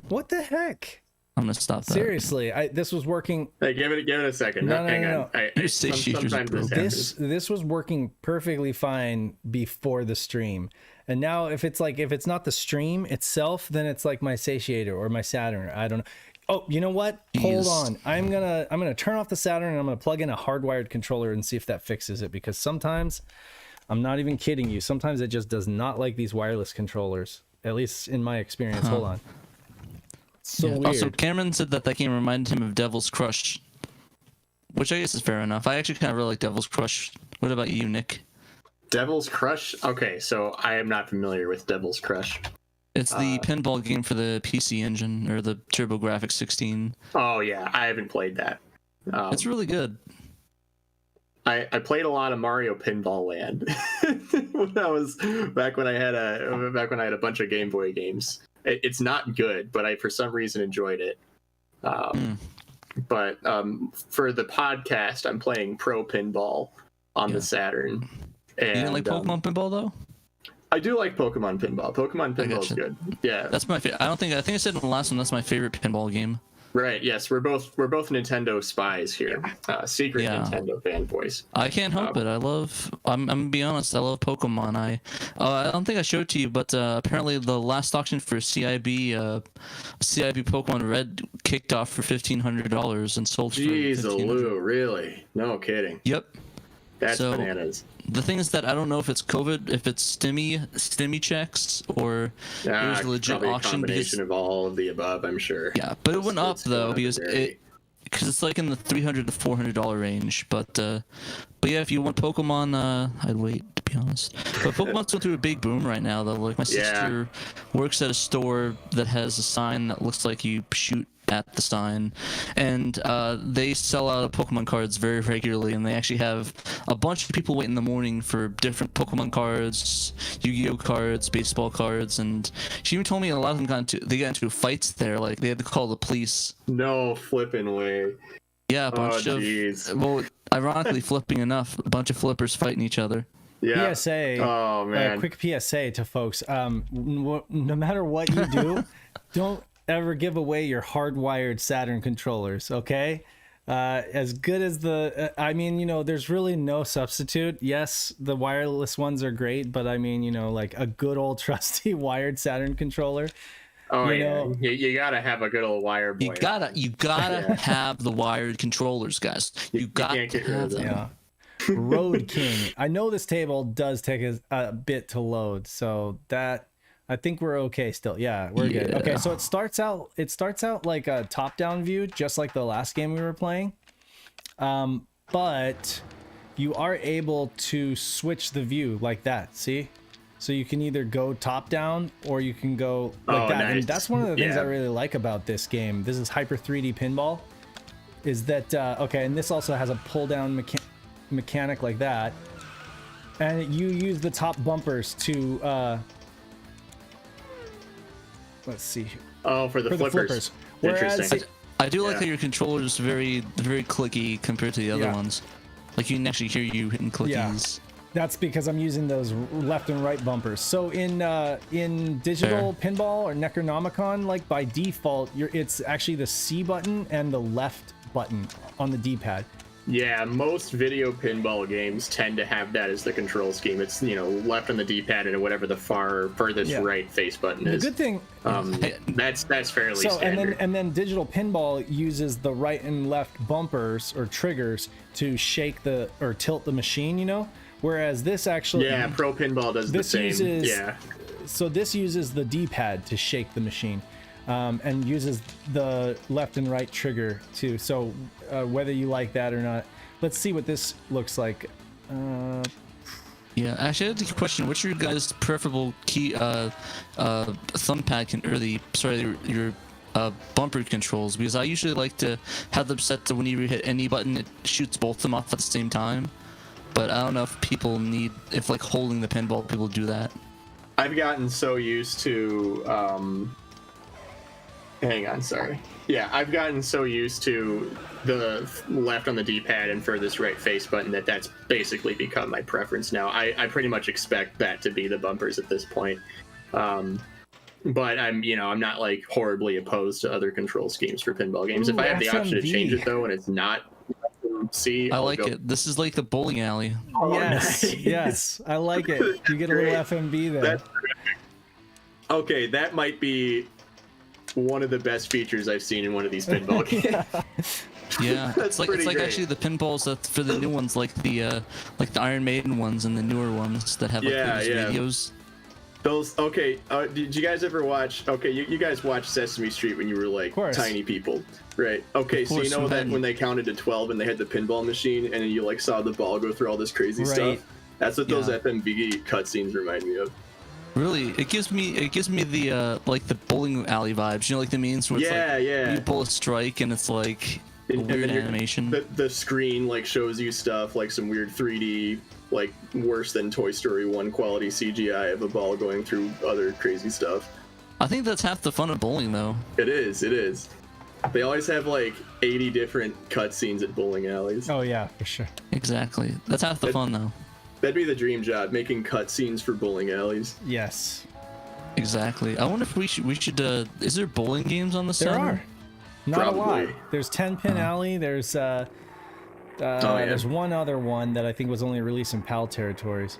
Speaker 1: What the heck?
Speaker 2: I'm gonna stop that.
Speaker 1: Seriously, this was working.
Speaker 3: Hey, give it a second.
Speaker 1: No,
Speaker 3: Hang
Speaker 1: no,
Speaker 3: on.
Speaker 1: no.
Speaker 2: Your satiator's
Speaker 3: Sometimes this
Speaker 2: broken.
Speaker 3: happens.
Speaker 1: This was working perfectly fine before the stream, and now if it's not the stream itself, then it's like my satiator or my Saturn. I don't know. Oh, you know what? Hold
Speaker 2: Jeez.
Speaker 1: on. I'm gonna turn off the Saturn and I'm gonna plug in a hardwired controller and see if that fixes it, because sometimes, I'm not even kidding you, sometimes it just does not like these wireless controllers. At least in my experience. Hold on. So
Speaker 2: Yeah.
Speaker 1: weird.
Speaker 2: Also, Cameron said that game reminded him of Devil's Crush, which I guess is fair enough. I actually kind of really like Devil's Crush. What about you, Nick?
Speaker 3: Devil's Crush? Okay, so I am not familiar with Devil's Crush.
Speaker 2: It's the pinball game for the PC Engine or the TurboGrafx 16.
Speaker 3: Oh yeah, I haven't played that.
Speaker 2: It's really good.
Speaker 3: I played a lot of Mario Pinball Land when I was back when I had a bunch of Game Boy games. It's not good, but I for some reason enjoyed it. But for the podcast, I'm playing Pro Pinball on the Saturn. And,
Speaker 2: You didn't like Pokemon Pinball though?
Speaker 3: I do like Pokemon Pinball. Pokemon Pinball is
Speaker 2: gotcha.
Speaker 3: good. Yeah.
Speaker 2: That's my favorite. I think I said in the last one that's my favorite pinball game.
Speaker 3: Right. Yes, we're both Nintendo spies here. Secret
Speaker 2: Yeah.
Speaker 3: Nintendo fanboys.
Speaker 2: I can't help it. I'm gonna be honest. I love Pokemon. I don't think I showed it to you, but apparently the last auction for CIB Pokemon Red kicked off for $1,500 and sold for
Speaker 3: Jeez,
Speaker 2: $1,500.
Speaker 3: Lou, really? No kidding.
Speaker 2: Yep.
Speaker 3: That's
Speaker 2: So-
Speaker 3: bananas.
Speaker 2: The thing is that I don't know if it's COVID, if it's stimmy checks, or it was a legit
Speaker 3: Probably a
Speaker 2: auction. Because,
Speaker 3: combination of all of the above, I'm sure.
Speaker 2: yeah, but it went up
Speaker 3: It's
Speaker 2: though
Speaker 3: gonna
Speaker 2: because
Speaker 3: vary.
Speaker 2: it's like in the $300 to $400 range. But yeah, if you want Pokemon, I'd wait, to be honest. But Pokemon's going through a big boom right now though. Like my sister works at a store that has a sign that looks like you shoot at the sign, and they sell out of Pokemon cards very regularly, and they actually have a bunch of people wait in the morning for different Pokemon cards, Yu-Gi-Oh cards, baseball cards, and she even told me a lot of them got into fights there, like they had to call the police.
Speaker 3: No flipping way.
Speaker 2: Yeah, a bunch of
Speaker 3: jeez.
Speaker 2: well, ironically flipping enough, a bunch of flippers fighting each other.
Speaker 3: Yeah.
Speaker 1: PSA.
Speaker 3: Oh man.
Speaker 1: Quick PSA to folks. No matter what you do, don't ever give away your hardwired Saturn controllers, okay? As good as there's really no substitute. Yes, the wireless ones are great, but I mean, like a good old trusty wired Saturn controller.
Speaker 3: Oh
Speaker 1: you
Speaker 3: yeah.
Speaker 1: know-
Speaker 3: You gotta have a good old wire boy.
Speaker 2: You gotta have the wired controllers, guys. You gotta
Speaker 3: can't get rid of
Speaker 2: have
Speaker 3: them.
Speaker 2: them.
Speaker 1: Yeah. Road King. I know this table does take a bit to load, so that I think we're okay still. Yeah, we're good. Okay,
Speaker 2: Yeah.
Speaker 1: so it starts out like a top-down view, just like the last game we were playing. But you are able to switch the view like that, see? So you can either go top-down or you can go like that.
Speaker 3: Nice.
Speaker 1: And that's one of the things I
Speaker 3: Yeah.
Speaker 1: really like about this game. This is Hyper 3D Pinball. Is that, okay, and this also has a pull-down mechanic like that. And you use the top bumpers to, let's see,
Speaker 3: Oh, for the
Speaker 1: for the
Speaker 3: flippers.
Speaker 1: flippers. Whereas
Speaker 3: Interesting.
Speaker 2: I do like
Speaker 3: Yeah.
Speaker 2: how your controller is very, very clicky compared to the other
Speaker 1: Yeah.
Speaker 2: ones. Like you can actually hear you hitting clickies.
Speaker 1: That's because I'm using those left and right bumpers. So in digital pinball or Necronomicon, like by default, it's actually the C button and the left button on the D-pad.
Speaker 3: Yeah, most video pinball games tend to have that as the control scheme. It's, left on the D-pad and whatever the furthest right face button is.
Speaker 1: The good thing,
Speaker 3: that's fairly
Speaker 1: so
Speaker 3: standard.
Speaker 1: and then digital pinball uses the right and left bumpers or triggers to shake or tilt the machine, whereas this actually
Speaker 3: Pro Pinball does the same.
Speaker 1: So this uses the D-pad to shake the machine. And uses the left and right trigger too. So whether you like that or not, let's see what this looks like.
Speaker 2: Yeah, actually, I had a question. What's your guys' preferable key thumb pad your bumper controls? Because I usually like to have them set to when you hit any button, it shoots both of them off at the same time. But I don't know if like holding the pinball, people do that.
Speaker 3: I've gotten so used to. Hang on, sorry. Yeah, I've gotten so used to the left on the D-pad and furthest right face button that's basically become my preference now. I pretty much expect that to be the bumpers at this point. But I'm not like horribly opposed to other control schemes for pinball games.
Speaker 1: Ooh,
Speaker 3: if I have the option to
Speaker 1: FMV.
Speaker 3: change it though, and it's not C,
Speaker 2: I like it. This is like the bowling alley.
Speaker 1: Yes,
Speaker 3: nice.
Speaker 1: Yes, I like it. You get a little FMV there.
Speaker 3: That's terrific. Okay, that might be one of the best features I've seen in one of these pinball games.
Speaker 2: Yeah, it's like
Speaker 3: pretty great.
Speaker 2: actually the pinballs that for the new ones, like the Iron Maiden ones and the newer ones that have like those videos.
Speaker 3: Those did you guys ever watch? Okay, you guys watched Sesame Street when you were like tiny people, right? Okay, so you know that when they counted to 12 and they had the pinball machine and you like saw the ball go through all this crazy stuff. That's what those FMV cutscenes remind me of.
Speaker 2: Really, it gives me the like the bowling alley vibes. Like the memes where it's like you pull a strike and it's like a weird animation.
Speaker 3: The screen like shows you stuff like some weird 3D, like worse than Toy Story 1 quality CGI of a ball going through other crazy stuff.
Speaker 2: I think that's half the fun of bowling, though.
Speaker 3: It is. They always have like 80 different cutscenes at bowling alleys.
Speaker 1: Oh yeah, for sure.
Speaker 2: Exactly. That's half the fun, though.
Speaker 3: That'd be the dream job, making cutscenes for bowling alleys.
Speaker 1: Yes.
Speaker 2: Exactly. I wonder if we should. Is there bowling games on the
Speaker 1: There
Speaker 2: Saturn?
Speaker 1: are. Not
Speaker 3: Probably.
Speaker 1: a lot. There's 10 Pin Alley. There's there's one other one that I think was only released in PAL territories.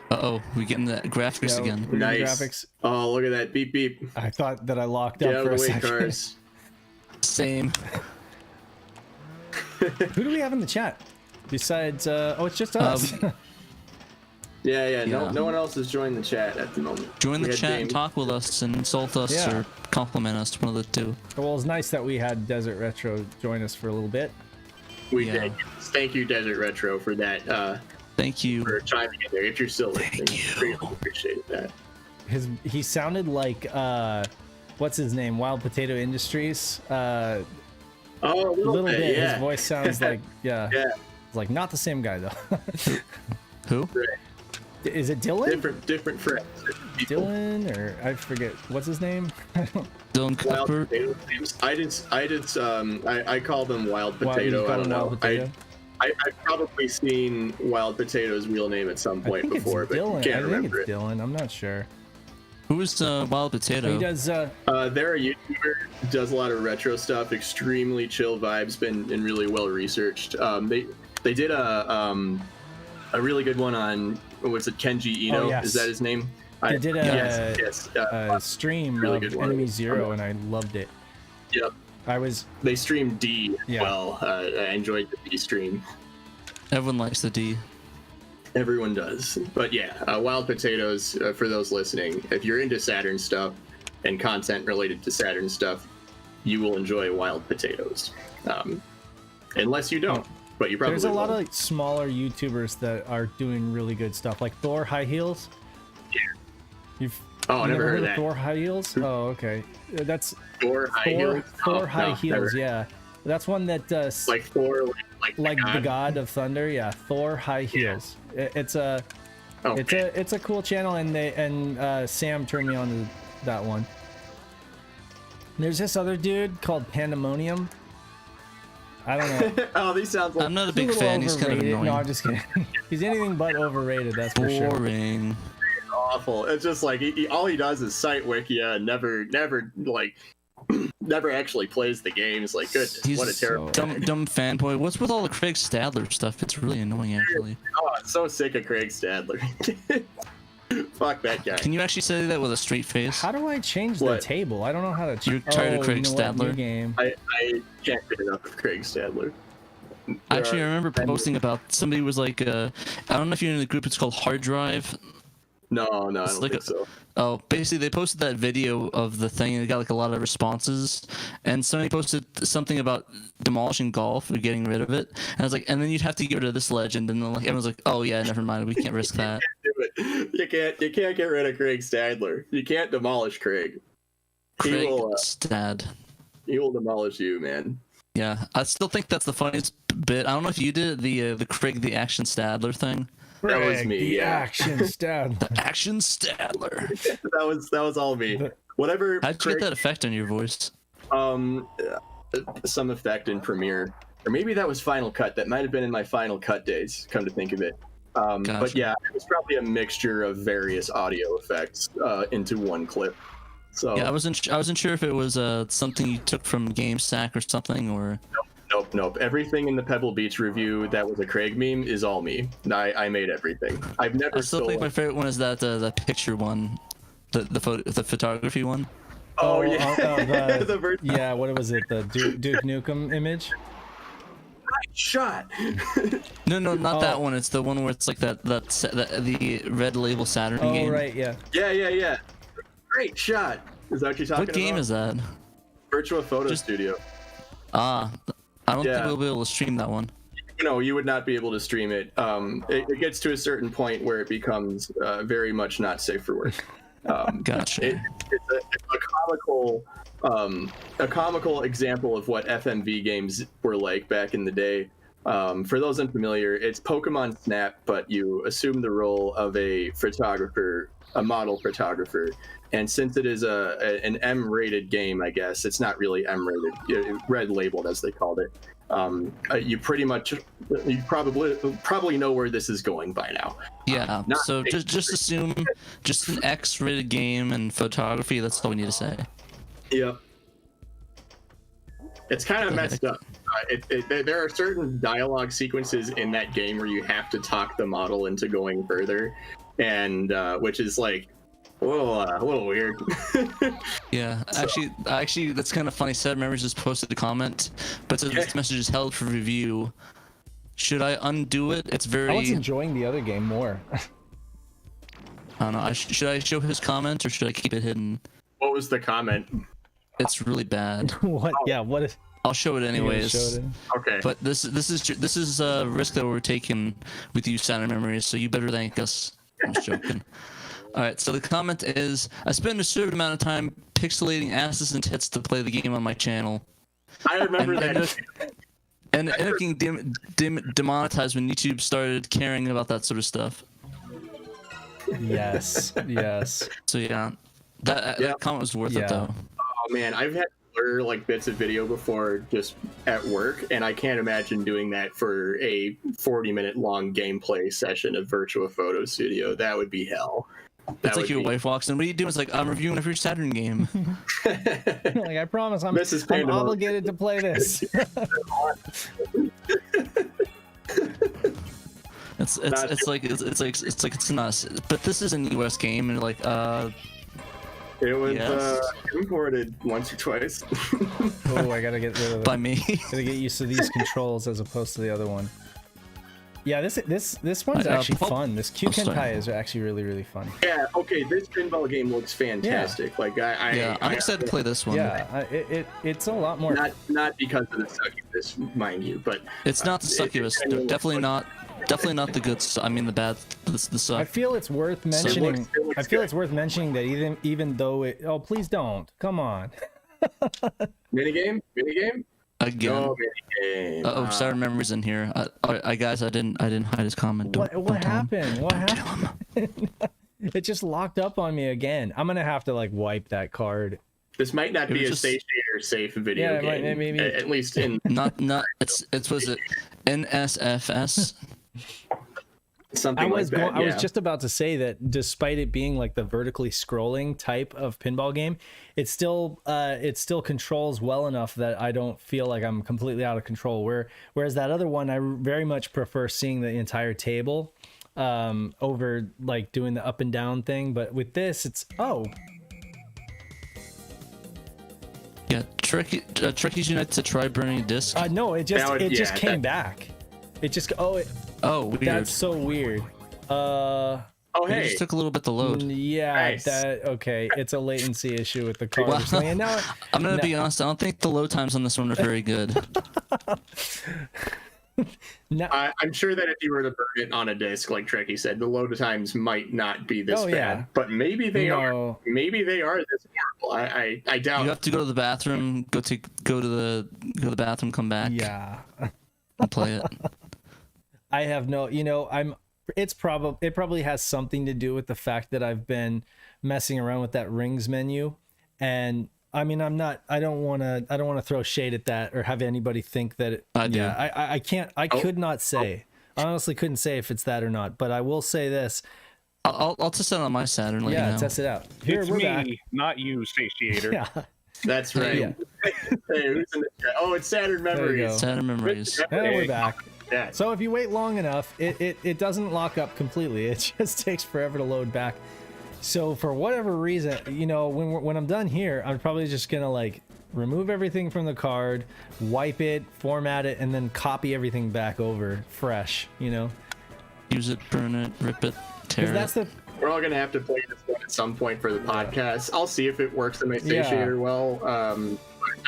Speaker 2: We getting the graphics
Speaker 1: Yeah,
Speaker 2: again.
Speaker 1: we're doing
Speaker 3: Nice.
Speaker 1: graphics.
Speaker 3: Oh, look at that. Beep, beep.
Speaker 1: I thought that I locked
Speaker 3: Get
Speaker 1: up
Speaker 3: out
Speaker 1: for
Speaker 3: of
Speaker 1: a
Speaker 3: the way,
Speaker 1: second.
Speaker 3: cars.
Speaker 2: Same.
Speaker 1: Who do we have in the chat? Besides, it's just us.
Speaker 3: Yeah. No one else has joined the chat at the moment.
Speaker 2: Join
Speaker 3: We
Speaker 2: the
Speaker 3: had
Speaker 2: chat and
Speaker 3: James.
Speaker 2: talk with us and insult us
Speaker 1: Yeah.
Speaker 2: or compliment us. One of the two.
Speaker 1: Well, it's nice that we had Desert Retro join us for a little bit.
Speaker 3: We
Speaker 2: Yeah.
Speaker 3: did. Thank you, Desert Retro, for that.
Speaker 2: Thank you.
Speaker 3: For chiming in there. If you're still listening, greatly appreciate that.
Speaker 1: He sounded like what's his name? Wild Potato Industries.
Speaker 3: Oh, a little bit. Yeah.
Speaker 1: His voice sounds like
Speaker 3: Yeah.
Speaker 1: It's like not the same guy though.
Speaker 2: Who?
Speaker 1: Is it Dylan?
Speaker 3: Different friends.
Speaker 1: Dylan or I forget what's his name.
Speaker 2: Dylan
Speaker 3: Wild
Speaker 2: Cooper.
Speaker 3: potato names. I call them Wild Potato. I don't know. I've probably seen Wild Potato's real name at some
Speaker 1: I
Speaker 3: point
Speaker 1: think
Speaker 3: before,
Speaker 1: it's
Speaker 3: but
Speaker 1: Dylan.
Speaker 3: can't
Speaker 1: I think
Speaker 3: remember
Speaker 1: it's
Speaker 3: it.
Speaker 1: Dylan. I'm not sure.
Speaker 2: Who is Wild Potato?
Speaker 1: He does.
Speaker 3: They're a YouTuber, does a lot of retro stuff, extremely chill vibes, been really well researched. They did a really good one on was it Kenji Ito?
Speaker 1: Oh, yes.
Speaker 3: Is that his name?
Speaker 1: They did a stream
Speaker 3: really
Speaker 1: of
Speaker 3: good one.
Speaker 1: Enemy Zero, and I loved it.
Speaker 3: Yep. They streamed D as well. I enjoyed the D stream.
Speaker 2: Everyone likes the D.
Speaker 3: Everyone does. But yeah, Wild Potatoes, for those listening, if you're into Saturn stuff and content related to Saturn stuff, you will enjoy Wild Potatoes. Unless you don't, but you probably
Speaker 1: There's a lot
Speaker 3: will.
Speaker 1: of like, smaller YouTubers that are doing really good stuff, like Thor High Heels.
Speaker 3: Yeah.
Speaker 1: You've
Speaker 3: Oh, I never heard of that.
Speaker 1: Thor High Heels? Oh, okay. That's
Speaker 3: Thor High Heels?
Speaker 1: Thor
Speaker 3: Oh,
Speaker 1: High
Speaker 3: no,
Speaker 1: Heels,
Speaker 3: never.
Speaker 1: yeah. That's one that
Speaker 3: Like Thor, like
Speaker 1: the god of thunder, yeah. Thor High Heels. It's a it's a cool channel, and Sam turned me on to that one. There's this other dude called Pandemonium. I don't know.
Speaker 3: Oh, these sounds like
Speaker 2: I'm not a
Speaker 1: He's
Speaker 2: big
Speaker 1: little
Speaker 2: fan. He's kind of
Speaker 1: overrated.
Speaker 2: annoying.
Speaker 1: No, I'm just kidding. He's anything but overrated. That's for sure.
Speaker 2: Boring.
Speaker 3: awful. It's just like all he does is cite Wikia and never like never actually plays the games. Like, goodness,
Speaker 2: He's
Speaker 3: what a terrible
Speaker 2: dumb fanboy. What's with all the Craig Stadler stuff? It's really annoying, actually.
Speaker 3: Oh, I'm so sick of Craig Stadler. Fuck that guy.
Speaker 2: Can you actually say that with a straight face?
Speaker 1: How do I change the
Speaker 3: What?
Speaker 1: table? I don't know how to change.
Speaker 2: You're tired of Craig
Speaker 1: you know what? New
Speaker 2: Stadler?
Speaker 1: game.
Speaker 3: I can't get enough of Craig Stadler.
Speaker 2: Actually, I remember posting about somebody was like, I don't know if you're in the group. It's called Hard Drive.
Speaker 3: No, I
Speaker 2: It's
Speaker 3: don't
Speaker 2: like
Speaker 3: think so.
Speaker 2: Oh, basically they posted that video of the thing and it got like a lot of responses. And somebody posted something about demolishing golf or getting rid of it. And I was like, and then you'd have to get rid of this legend. And then like everyone's like, oh yeah, never mind, we can't risk that.
Speaker 3: Do it. You can't get rid of Craig Stadler. You can't demolish Craig.
Speaker 2: Craig
Speaker 3: will,
Speaker 2: Stad.
Speaker 3: He will demolish you, man.
Speaker 2: Yeah, I still think that's the funniest bit. I don't know if you did the Craig the Action Stadler thing.
Speaker 3: That was
Speaker 1: Craig,
Speaker 3: me,
Speaker 1: The
Speaker 3: yeah.
Speaker 1: action stab.
Speaker 2: The Action Stadler.
Speaker 3: that was all me. Whatever.
Speaker 2: How'd you
Speaker 3: Craig-
Speaker 2: get that effect on your voice?
Speaker 3: Some effect in Premiere, or maybe that was Final Cut. That might have been in my Final Cut days. Come to think of it. But
Speaker 2: Gotcha.
Speaker 3: yeah, it was probably a mixture of various audio effects into one clip. So
Speaker 2: Yeah, I wasn't sure if it was something you took from GameSack or something, or
Speaker 3: Nope. Everything in the Pebble Beach review that was a Craig meme is all me. I made everything. I've never
Speaker 2: I still think
Speaker 3: stolen.
Speaker 2: my favorite one is that picture one, the photography one.
Speaker 3: Oh yeah, the virtual
Speaker 1: Yeah, what was it? The Duke Nukem image?
Speaker 3: shot.
Speaker 2: No, not that
Speaker 1: Oh.
Speaker 2: one. It's the one where it's like the red label Saturn
Speaker 1: Oh
Speaker 2: game.
Speaker 1: right, yeah.
Speaker 3: Yeah. Great shot. Is that what you're talking
Speaker 2: What game
Speaker 3: about?
Speaker 2: is that?
Speaker 3: Virtua Photo
Speaker 2: Just-
Speaker 3: Studio.
Speaker 2: Ah, I don't think
Speaker 3: Yeah.
Speaker 2: we'll be able to stream that one.
Speaker 3: No, you would not be able to stream it. It gets to a certain point where it becomes very much not safe for work.
Speaker 2: Gotcha.
Speaker 3: It's a comical example of what FMV games were like back in the day. For those unfamiliar, it's Pokemon Snap, but you assume the role of a photographer, a model photographer. And since it is an M-rated game, I guess it's not really M-rated, red labeled as they called it. You probably know where this is going by now.
Speaker 2: Yeah.
Speaker 3: not
Speaker 2: So
Speaker 3: safe.
Speaker 2: just assume just an X-rated game and photography. That's all we need to say.
Speaker 3: Yep. It's kind of messed up. There are certain dialogue sequences in that game where you have to talk the model into going further, and which is like a little weird.
Speaker 2: Yeah, actually, that's kind of funny. Sad Memories just posted a comment, but says this message is held for review. Should I undo it? It's very.
Speaker 1: I was enjoying the other game more.
Speaker 2: I don't know. Should I show his comment or should I keep it hidden?
Speaker 3: What was the comment?
Speaker 2: It's really bad.
Speaker 1: What? Yeah, what is?
Speaker 2: I'll show it
Speaker 1: you gonna
Speaker 2: anyways.
Speaker 1: show it in?
Speaker 3: Okay.
Speaker 2: But this is a risk that we're taking with you, Saturn Memories. So you better thank us. I'm just joking. All right. So the comment is: I spend a certain amount of time pixelating asses and tits to play the game on my channel.
Speaker 3: I remember
Speaker 2: And-
Speaker 3: that.
Speaker 2: And it ended up getting demonetized when YouTube started caring about that sort of stuff.
Speaker 1: Yes.
Speaker 2: So yeah, that comment was worth
Speaker 1: Yeah.
Speaker 2: it though.
Speaker 3: Oh man, I've had to blur like bits of video before just at work, and I can't imagine doing that for a 40-minute long gameplay session of Virtua Photo Studio. That would be hell.
Speaker 2: It's like your wife walks in. What are you doing? It's like, I'm reviewing every Saturn game.
Speaker 1: Like I promise, I'm
Speaker 3: Mrs.
Speaker 1: I'm
Speaker 3: Pandemonium.
Speaker 1: obligated to play this.
Speaker 2: It's not. But this is an US game, and you're like,
Speaker 3: It was
Speaker 2: Yes.
Speaker 3: imported once or twice.
Speaker 1: Oh, I gotta get rid of
Speaker 2: by
Speaker 1: it.
Speaker 2: me.
Speaker 1: Gotta get used to these controls as opposed to the other one. Yeah, this one's
Speaker 2: I-
Speaker 1: actually
Speaker 2: Pulp-
Speaker 1: fun. This Q
Speaker 2: Oh, sorry.
Speaker 1: Kentai is actually really fun.
Speaker 3: Yeah, okay, this pinball game looks fantastic. Like
Speaker 2: Yeah, I'm excited to play this one.
Speaker 1: Yeah, it's a lot more.
Speaker 3: not because of the succubus, mind you, but
Speaker 2: It's not the succubus. Definitely not the good. I mean the bad. The
Speaker 1: I
Speaker 2: suck.
Speaker 1: feel it's worth mentioning.
Speaker 3: it looks
Speaker 1: I feel
Speaker 3: good.
Speaker 1: it's worth mentioning that even though it. Oh, please don't. Come on.
Speaker 3: minigame.
Speaker 2: Again.
Speaker 3: No minigame.
Speaker 2: Oh, Saturn Memories in here. I guys, I didn't hide his comment.
Speaker 1: What
Speaker 2: Don't tell him.
Speaker 1: happened? What
Speaker 2: Don't tell
Speaker 1: happened?
Speaker 2: him.
Speaker 1: It just locked up on me again. I'm gonna have to like wipe that card.
Speaker 3: This might not
Speaker 2: It
Speaker 3: be
Speaker 2: was
Speaker 3: a
Speaker 2: just-
Speaker 3: satiator better safe video
Speaker 1: Yeah,
Speaker 3: game.
Speaker 1: maybe.
Speaker 3: At least in
Speaker 2: Not it's was it NSFS?
Speaker 3: something like that.
Speaker 1: I was just about to say that despite it being like the vertically scrolling type of pinball game, it still controls well enough that I don't feel like I'm completely out of control. Whereas that other one, I very much prefer seeing the entire table over like doing the up and down thing. But with this, it's
Speaker 2: Yeah, Trekkies Unite to try burning disc.
Speaker 1: no, it just came back. It just
Speaker 2: Weird.
Speaker 1: that's so weird.
Speaker 3: Oh,
Speaker 2: It
Speaker 3: hey.
Speaker 2: just took a little bit to load.
Speaker 1: Yeah,
Speaker 3: Nice.
Speaker 1: okay. It's a latency issue with the card or
Speaker 2: Well,
Speaker 1: something. And now,
Speaker 2: I'm gonna be honest. I don't think the load times on this one are very good.
Speaker 3: I'm sure that if you were to burn it on a disc, like Trekkie said, the load times might not be this bad.
Speaker 1: Yeah.
Speaker 3: But maybe they are.
Speaker 1: No.
Speaker 3: Maybe they are this horrible. I doubt.
Speaker 2: You have to go to the bathroom, go to the bathroom, come back,
Speaker 1: Yeah.
Speaker 2: and play it.
Speaker 1: I have no, it probably has something to do with the fact that I've been messing around with that rings menu. And I mean, I don't want to throw shade at that or have anybody think that
Speaker 2: I do.
Speaker 1: Yeah, I could not say. I honestly couldn't say if it's that or not, but I will say this.
Speaker 2: I'll test it on my Saturn. Let you know.
Speaker 1: Test it out. Here,
Speaker 6: It's
Speaker 1: we're
Speaker 6: me,
Speaker 1: back.
Speaker 6: not you, Satiator.
Speaker 1: Yeah.
Speaker 3: That's right.
Speaker 1: Yeah.
Speaker 3: Hey, who's in the chat? Oh, it's Saturn
Speaker 1: There you
Speaker 3: Memories.
Speaker 1: go.
Speaker 2: Saturn memories.
Speaker 1: And we're back.
Speaker 3: Yeah.
Speaker 1: So if you wait long enough, it doesn't lock up completely. It just takes forever to load back. So for whatever reason, when I'm done here, I'm probably just gonna like remove everything from the card, wipe it, format it, and then copy everything back over fresh.
Speaker 2: Use it, burn it, rip it, tear
Speaker 1: Because that's
Speaker 2: it.
Speaker 1: the
Speaker 3: We're all gonna have to play this one at some point for the podcast. I'll see if it works in my satiator well.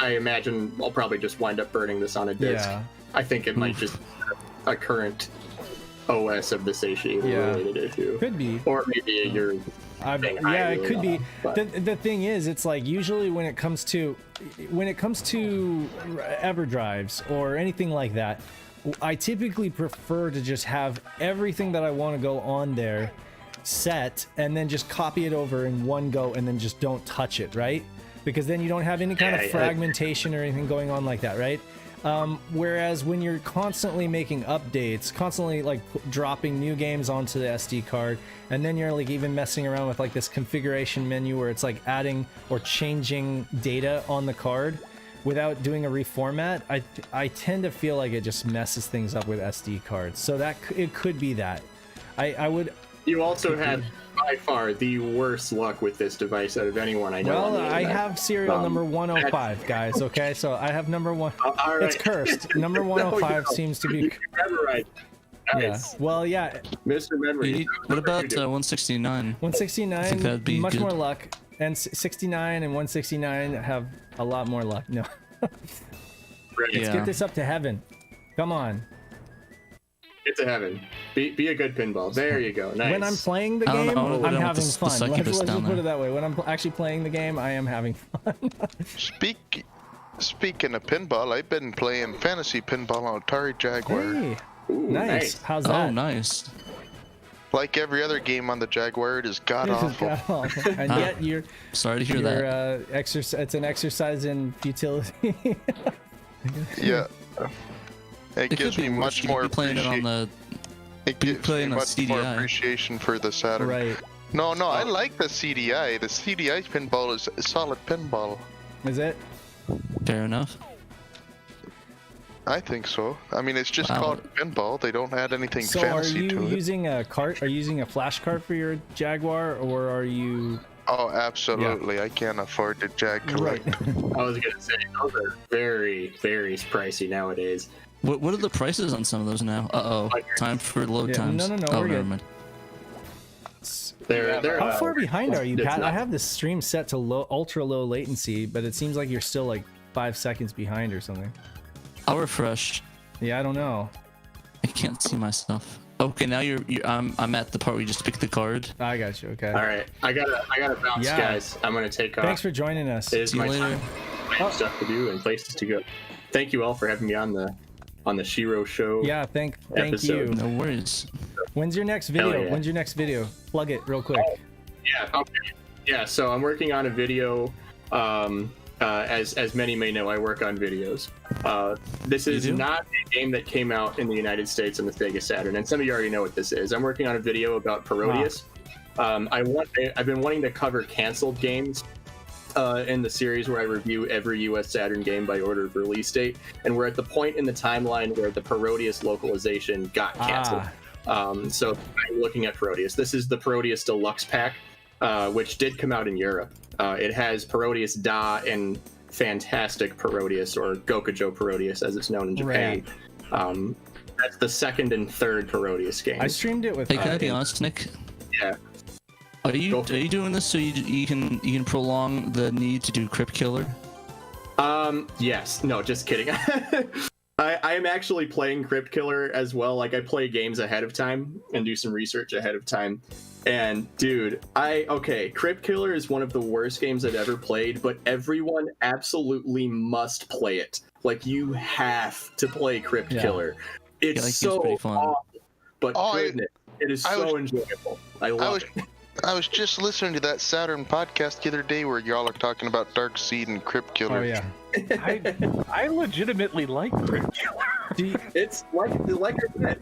Speaker 3: I imagine I'll probably just wind up burning this on a disc.
Speaker 1: Yeah.
Speaker 3: I think it might just be a current OS of the satiator related issue.
Speaker 1: could be.
Speaker 3: Or maybe your thing. I
Speaker 1: It
Speaker 3: really
Speaker 1: could be.
Speaker 3: don't know, but-
Speaker 1: The thing is, it's like usually when it comes to EverDrives or anything like that, I typically prefer to just have everything that I want to go on there set and then just copy it over in one go and then just don't touch it, right? Because then you don't have any kind of fragmentation or anything going on like that, right? Whereas when you're constantly making updates, constantly like dropping new games onto the SD card, and then you're like even messing around with like this configuration menu where it's like adding or changing data on the card without doing a reformat, I tend to feel like it just messes things up with SD cards. So that it could be that. I would.
Speaker 3: You also have by far the worst luck with this device out of anyone I know.
Speaker 1: Well,
Speaker 3: on the
Speaker 1: I
Speaker 3: internet.
Speaker 1: have serial number 105, guys. Okay, so I have number one.
Speaker 3: All right.
Speaker 1: It's cursed. Number 105
Speaker 3: No.
Speaker 1: seems to be.
Speaker 3: You memorized.
Speaker 1: Yeah.
Speaker 3: Nice.
Speaker 1: Well, yeah.
Speaker 3: Mr. Memory.
Speaker 2: What about 169?
Speaker 1: 169.
Speaker 2: think that'd be
Speaker 1: much
Speaker 2: good.
Speaker 1: more luck, and 69 and 169 have a lot more luck. No.
Speaker 3: Let's
Speaker 2: Yeah.
Speaker 1: Get this up to heaven. Come on.
Speaker 3: get to heaven. Be a good pinball. There you go. Nice.
Speaker 1: When I'm playing the
Speaker 2: I don't
Speaker 1: game,
Speaker 2: know what
Speaker 1: I'm
Speaker 2: with
Speaker 1: having
Speaker 2: the
Speaker 1: fun. Let's
Speaker 2: succubus
Speaker 1: just
Speaker 2: down
Speaker 1: put it
Speaker 2: there.
Speaker 1: that way. When I'm actually playing the game, I am having fun.
Speaker 7: Speaking of pinball, I've been playing fantasy pinball on Atari Jaguar.
Speaker 1: Hey,
Speaker 3: Ooh,
Speaker 1: nice. How's that?
Speaker 2: Oh, nice.
Speaker 7: Like every other game on the Jaguar, it is god
Speaker 1: This is
Speaker 7: awful.
Speaker 1: god-awful. And yet you're
Speaker 2: Sorry to hear that.
Speaker 1: it's an exercise in futility.
Speaker 7: Yeah. It
Speaker 2: It could
Speaker 7: gives
Speaker 2: be
Speaker 7: me
Speaker 2: worse.
Speaker 7: much
Speaker 2: You
Speaker 7: more
Speaker 2: could be playing it on the.
Speaker 7: It
Speaker 2: be
Speaker 7: gives me
Speaker 2: playing a
Speaker 7: much more
Speaker 2: CDI.
Speaker 7: appreciation for the Saturn.
Speaker 1: Right.
Speaker 7: No, I like the CDI. The CDI pinball is a solid pinball.
Speaker 1: Is it?
Speaker 2: Fair enough.
Speaker 7: I think so. I mean, it's just
Speaker 2: Wow.
Speaker 7: called pinball. They don't add anything
Speaker 1: So are
Speaker 7: fantasy
Speaker 1: you
Speaker 7: to it.
Speaker 1: using a cart? Are you using a flash cart for your Jaguar, or are you?
Speaker 7: Oh, absolutely. I can't afford to Jag
Speaker 1: Right.
Speaker 7: collect.
Speaker 3: I was gonna say those are very, very pricey nowadays.
Speaker 2: What are the prices on some of those now? Time for load
Speaker 1: Yeah,
Speaker 2: times.
Speaker 1: no,
Speaker 2: Oh,
Speaker 1: we're
Speaker 2: never
Speaker 1: good.
Speaker 2: mind.
Speaker 3: They're
Speaker 1: How far behind are you,
Speaker 3: it's
Speaker 1: Pat?
Speaker 3: not-
Speaker 1: I have this stream set to ultra low latency, but it seems like you're still like 5 seconds behind or something.
Speaker 2: I'll refresh.
Speaker 1: Yeah, I don't know.
Speaker 2: I can't see myself. Okay, now I'm at the part where you just pick the card.
Speaker 1: I got you. Okay.
Speaker 3: All right, I gotta bounce,
Speaker 1: Yeah.
Speaker 3: guys. I'm gonna take off.
Speaker 1: Thanks for joining us.
Speaker 3: It is
Speaker 2: See you
Speaker 3: my
Speaker 2: later.
Speaker 3: time. I have stuff to do and places to go. Thank you all for having me on the SHIRO show.
Speaker 1: Yeah, thank
Speaker 3: Episode.
Speaker 1: you.
Speaker 2: No worries.
Speaker 1: When's your next
Speaker 3: Hell
Speaker 1: video?
Speaker 3: yeah.
Speaker 1: When's your next video? Plug it real quick.
Speaker 3: Yeah. Okay. Yeah. So I'm working on a video. as many may know, I work on videos. This is not a game that came out in the United States on the Sega Saturn, and some of you already know what this is. I'm working on a video about Parodius. I've been wanting to cover canceled games in the series where I review every US Saturn game by order of release date, and we're at the point in the timeline where the Parodius localization got canceled. So I'm looking at Parodius. This is the Parodius Deluxe Pack, which did come out in Europe. It has Parodius Da and Fantastic Parodius, or Gokujo Parodius as it's known in Japan. Right. That's the second and third Parodius game.
Speaker 1: I streamed it with.
Speaker 2: Hey, can I be honest, Nick?
Speaker 3: Yeah.
Speaker 2: Are you doing this so you can prolong the need to do Crypt Killer?
Speaker 3: Yes. No, just kidding. I am actually playing Crypt Killer as well. Like, I play games ahead of time and do some research ahead of time. And dude, Crypt Killer is one of the worst games I've ever played, but everyone absolutely must play it. Like, you have to play Crypt Killer. It's so awful, but goodness, it is so enjoyable. I love it.
Speaker 7: I was just listening to that Saturn podcast the other day where y'all are talking about Dark Seed and Crypt Killer.
Speaker 1: Oh yeah.
Speaker 6: I legitimately like Crypt Killer.
Speaker 3: It's like I said,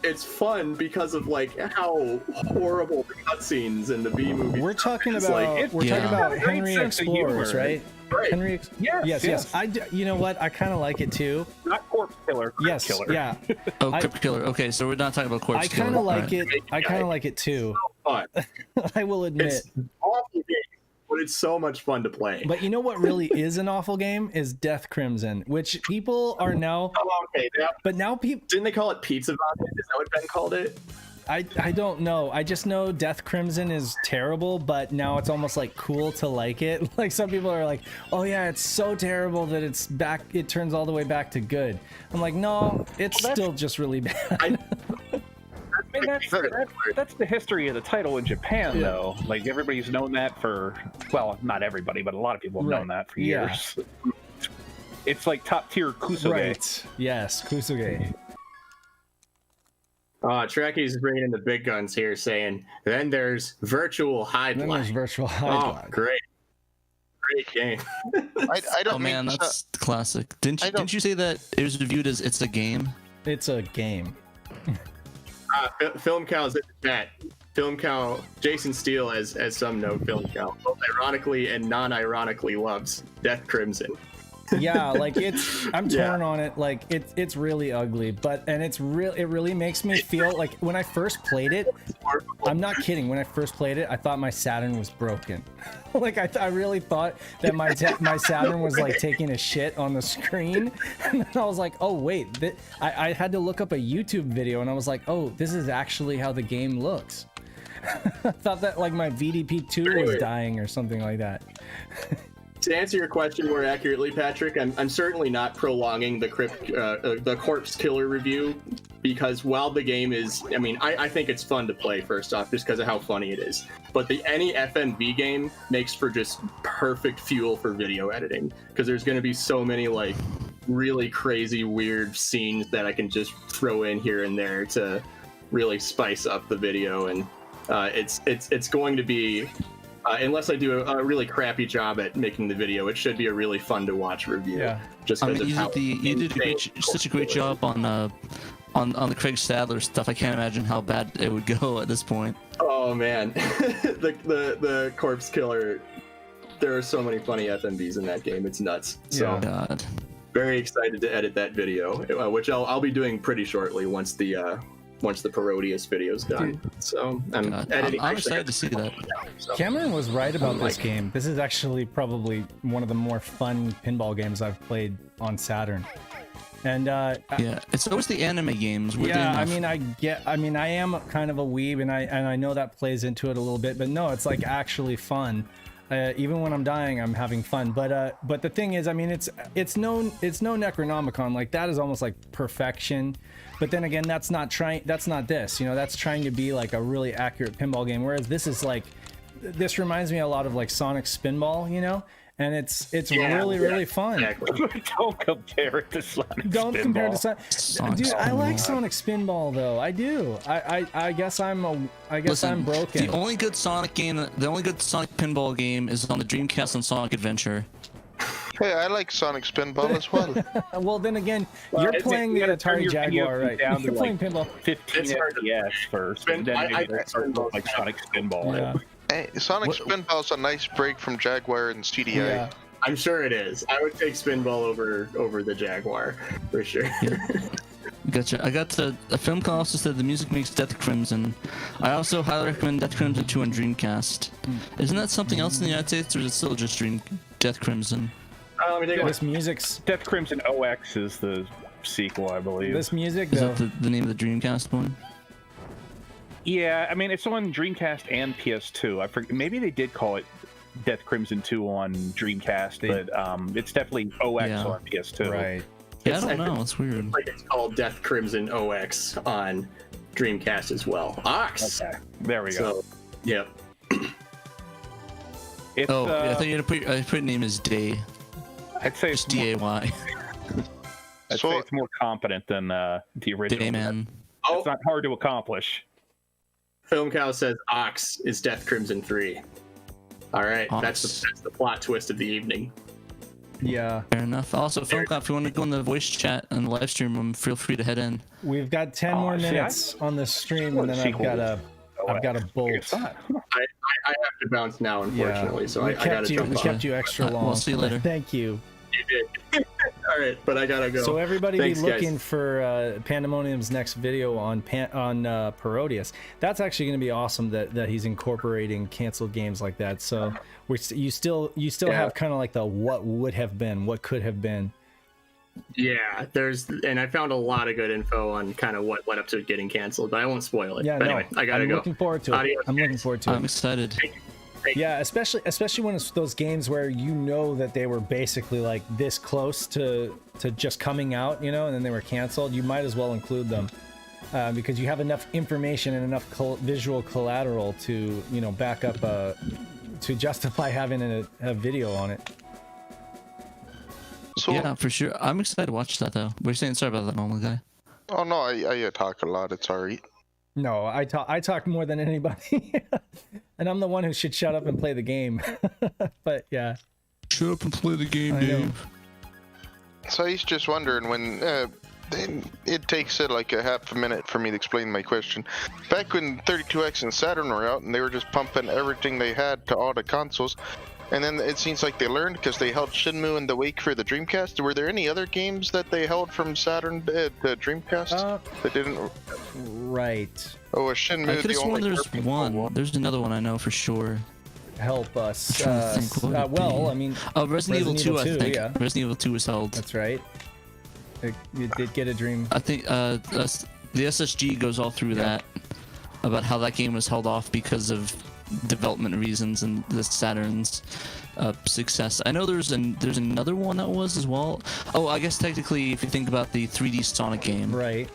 Speaker 3: it's fun because of like how horrible the cutscenes and the B movies.
Speaker 1: We're talking about Henry Explorers, right?
Speaker 3: Right.
Speaker 1: Henry. Yes. You know what? I kind of like it too.
Speaker 6: Not Corpse Killer.
Speaker 1: Yes.
Speaker 6: Killer.
Speaker 1: Yeah.
Speaker 2: Oh, Crypt Killer. Okay, so we're not talking about Corpse Killer.
Speaker 1: I kind of like it. I kind of like it too.
Speaker 3: Fun.
Speaker 1: I will admit.
Speaker 3: It's an awful game, but it's so much fun to play.
Speaker 1: But you know what really is an awful game is Death Crimson, which people are now.
Speaker 3: Oh, okay.
Speaker 1: But now people
Speaker 3: didn't they call it Pizza Vomit? Is that what Ben called it?
Speaker 1: I don't know. I just know Death Crimson is terrible, but now it's almost like cool to like it. Like, some people are like, "Oh yeah, it's so terrible that it's back. It turns all the way back to good." I'm like, no, it's still just really bad.
Speaker 6: I mean, that's the history of the title in Japan, though. Like, everybody's known that for, well, not everybody, but a lot of people have known that for years. It's like top tier Kusuge.
Speaker 1: Right. Yes, Kusuge.
Speaker 3: Trekkie's bringing in the big guns here, saying, then there's Virtual Hide
Speaker 1: Then
Speaker 3: Line.
Speaker 1: there's Virtual Hide Line.
Speaker 3: Great game.
Speaker 7: I don't
Speaker 2: Oh man, that's classic. Didn't you say that it was reviewed as it's a game?
Speaker 1: It's a game.
Speaker 3: Film Cow's in the chat. Film Cow, Jason Steele, as some know, Film Cow, both ironically and non-ironically loves Death Crimson.
Speaker 1: Yeah, like I'm torn on it. Like it's really ugly, it really makes me feel like when I first played it, I'm not kidding. When I first played it, I thought my Saturn was broken. Like I really thought that my Saturn was like taking a shit on the screen, and then I was like, oh wait, I had to look up a YouTube video, and I was like, oh, this is actually how the game looks. I thought that like my VDP2 was dying or something like that.
Speaker 3: To answer your question more accurately, Patrick, I'm certainly not prolonging the Corpse Killer review, because while the game is, I mean, I think it's fun to play, first off, just because of how funny it is. But any FMV game makes for just perfect fuel for video editing, because there's going to be so many like really crazy, weird scenes that I can just throw in here and there to really spice up the video, and it's going to be. Unless I do a really crappy job at making the video, it should be a really fun to watch review. Yeah. Just because of how
Speaker 2: you did such a great job on the Craig Stadler stuff. I can't imagine how bad it would go at this point.
Speaker 3: Oh man, the Corpse Killer. There are so many funny FMVs in that game. It's nuts. So
Speaker 2: God.
Speaker 3: Very excited to edit that video, which I'll be doing pretty shortly once the Parodius video's done. Dude. So I'm editing.
Speaker 2: I'm excited to see that.
Speaker 3: So.
Speaker 1: Cameron was right about this game. This is actually probably one of the more fun pinball games I've played on Saturn. And
Speaker 2: yeah, it's always the anime games.
Speaker 1: Yeah, I mean, I am kind of a weeb, and I know that plays into it a little bit, but no, it's like actually fun. Even when I'm dying, I'm having fun. But the thing is, I mean, it's no Necronomicon. Like, that is almost like perfection. But then again, that's not this. You know, that's trying to be like a really accurate pinball game. Whereas this is like, this reminds me a lot of like Sonic Spinball. You know, and it's really fun.
Speaker 6: Exactly. Don't compare it to Sonic Spinball.
Speaker 1: Don't compare it to Sonic. Dude, I like Sonic Spinball though. I do. I guess I'm broken.
Speaker 2: The only good Sonic pinball game is on the Dreamcast and Sonic Adventure.
Speaker 7: Hey, I like Sonic Spinball as well.
Speaker 1: Well, then again, you're playing the Atari Jaguar, right? You're playing pinball.
Speaker 6: 15 FPS first, and then maybe they start to look like Sonic Spinball.
Speaker 1: Yeah.
Speaker 7: Hey, Sonic Spinball's a nice break from Jaguar and CDI.
Speaker 1: Yeah.
Speaker 3: I'm sure it is. I would take Spinball over the Jaguar for sure.
Speaker 2: Gotcha. I got a film call also said the music makes Death Crimson. I also highly recommend Death Crimson 2 on Dreamcast. Isn't that something else in the United States, or is it still just Death Crimson?
Speaker 3: Let me take a look.
Speaker 1: This music's
Speaker 6: Death Crimson OX is the sequel, I believe.
Speaker 1: this music
Speaker 2: Is
Speaker 1: though.
Speaker 2: that the name of the Dreamcast one?
Speaker 6: Yeah, I mean, it's on Dreamcast and PS2. I forget, maybe they did call it Death Crimson 2 on Dreamcast, but it's definitely OX
Speaker 2: Yeah.
Speaker 6: on PS2.
Speaker 1: Right.
Speaker 2: Yeah, I don't know. It's weird.
Speaker 3: Like it's called Death Crimson OX on Dreamcast as well. Ox.
Speaker 6: Okay, there we go.
Speaker 3: So, yep.
Speaker 6: It's,
Speaker 2: Oh, yeah, I thought you had to put name as Day.
Speaker 6: I'd say
Speaker 2: Just
Speaker 6: it's more,
Speaker 2: D-A-Y.
Speaker 6: I'd say it's more competent than the original.
Speaker 2: Day, man.
Speaker 3: Oh,
Speaker 6: It's not hard to accomplish.
Speaker 3: Film Cow says Ox is Death Crimson 3. All right,
Speaker 2: Ox.
Speaker 3: that's the plot twist of the evening.
Speaker 1: Yeah.
Speaker 2: Fair enough. Also, Phone Call, if you want to go in the voice chat and the live stream, feel free to head in.
Speaker 1: We've got 10 more
Speaker 6: see,
Speaker 1: minutes on the stream, and then I've got a bolt.
Speaker 6: It's not.
Speaker 3: I have to bounce now, unfortunately, so I gotta jump
Speaker 1: we
Speaker 3: on.
Speaker 1: kept you extra long.
Speaker 2: We'll see you later.
Speaker 1: Thank you.
Speaker 3: You did. All right, but I gotta go.
Speaker 1: So everybody
Speaker 3: Thanks,
Speaker 1: be looking
Speaker 3: guys.
Speaker 1: for Pandemonium's next video on Parodius. That's actually going to be awesome that he's incorporating canceled games like that. So you still have kind of like the what would have been, what could have been.
Speaker 3: Yeah, and I found a lot of good info on kind of what led up to it getting canceled, but I won't spoil it.
Speaker 1: Yeah,
Speaker 3: but
Speaker 1: no,
Speaker 3: anyway, I gotta
Speaker 1: I'm
Speaker 3: go.
Speaker 1: looking forward to it.
Speaker 3: Adios,
Speaker 1: I'm looking forward to
Speaker 2: I'm
Speaker 1: it.
Speaker 2: excited.
Speaker 1: Yeah, especially when it's those games where you know that they were basically like this close to just coming out, and then they were canceled. You might as well include them because you have enough information and enough visual collateral to back up to justify having a video on it.
Speaker 7: So,
Speaker 2: Yeah, for sure. I'm excited to watch that, though. We're saying sorry about that normal guy.
Speaker 7: oh no, I talk a lot. It's alright.
Speaker 1: No, I talk more than anybody, and I'm the one who should shut up and play the game. But yeah,
Speaker 2: Shut up and play the game,
Speaker 1: I know.
Speaker 2: Dave.
Speaker 7: So I was just wondering when it takes like a half a minute for me to explain my question. Back when 32X and Saturn were out, and they were just pumping everything they had to all the consoles. And then it seems like they learned because they held Shenmue in the wake for the Dreamcast. Were there any other games that they held from Saturn to Dreamcast that didn't?
Speaker 1: Right.
Speaker 7: Oh, was Shenmue
Speaker 2: I could
Speaker 7: the
Speaker 2: have sworn
Speaker 7: only?
Speaker 2: there's one. There's another one I know for sure.
Speaker 1: Help us.
Speaker 2: I'm trying to think what it would
Speaker 1: Well,
Speaker 2: be.
Speaker 1: I mean,
Speaker 2: Oh, Resident Evil 2, I
Speaker 1: 2,
Speaker 2: think.
Speaker 1: yeah.
Speaker 2: Resident Evil 2 was held.
Speaker 1: That's right. You did get a dream.
Speaker 2: I think the SSG goes all through that about how that game was held off because of development reasons and the Saturn's success. I know there's another one that was as well. Oh, I guess technically, if you think about the 3D Sonic game,
Speaker 1: Right.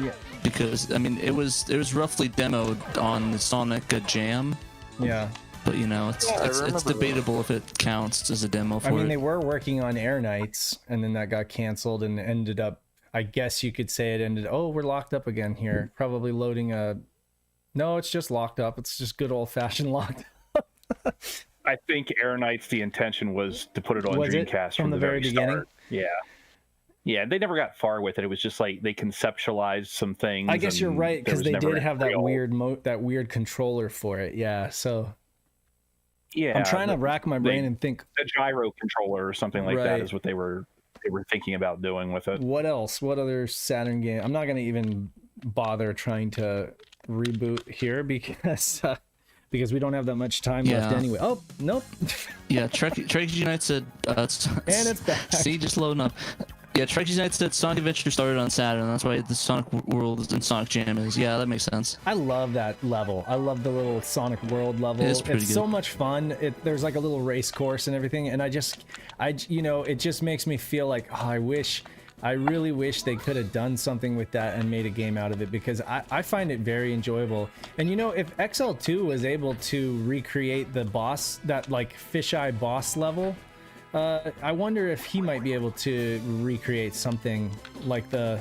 Speaker 1: Yeah.
Speaker 2: because I mean it was roughly demoed on the Sonic Jam,
Speaker 1: Yeah.
Speaker 2: but it's
Speaker 7: remember
Speaker 2: debatable if it counts as a demo for
Speaker 1: I mean,
Speaker 2: it.
Speaker 1: they were working on Air Knights, and then that got canceled and ended up. I guess you could say it ended. Oh, we're locked up again here. Probably loading a. No, it's just locked up. It's just good old fashioned locked.
Speaker 6: I think Air Knights, the intention was to put it on
Speaker 1: Was it?
Speaker 6: Dreamcast
Speaker 1: From the very beginning?
Speaker 6: start. Yeah. Yeah, they never got far with it. It was just like they conceptualized some things.
Speaker 1: I guess you're
Speaker 6: and
Speaker 1: right, because
Speaker 6: there
Speaker 1: they
Speaker 6: was never
Speaker 1: did have that
Speaker 6: real-
Speaker 1: weird controller for it. Yeah. So
Speaker 6: Yeah,
Speaker 1: I'm trying to rack my brain and think.
Speaker 6: a gyro controller or something like that
Speaker 1: Right.
Speaker 6: is what they were thinking about doing with it.
Speaker 1: What else? What other Saturn game? I'm not going to even bother trying to reboot here because we don't have that much time left
Speaker 2: Yeah.
Speaker 1: anyway. Oh, nope.
Speaker 2: Yeah, Trek Unite said. And
Speaker 1: it's back.
Speaker 2: See, just loading up. Yeah, Trek Unite said Sonic Adventure started on Saturn. That's why the Sonic World and Sonic Jam is. Yeah, that makes sense.
Speaker 1: I love that level. I love the little Sonic World level.
Speaker 2: It is pretty
Speaker 1: It's
Speaker 2: good.
Speaker 1: so much fun. There's like a little race course and everything, and it just makes me feel like, I really wish they could have done something with that and made a game out of it, because I find it very enjoyable. And if XL2 was able to recreate the boss, that like fisheye boss level, I wonder if he might be able to recreate something like the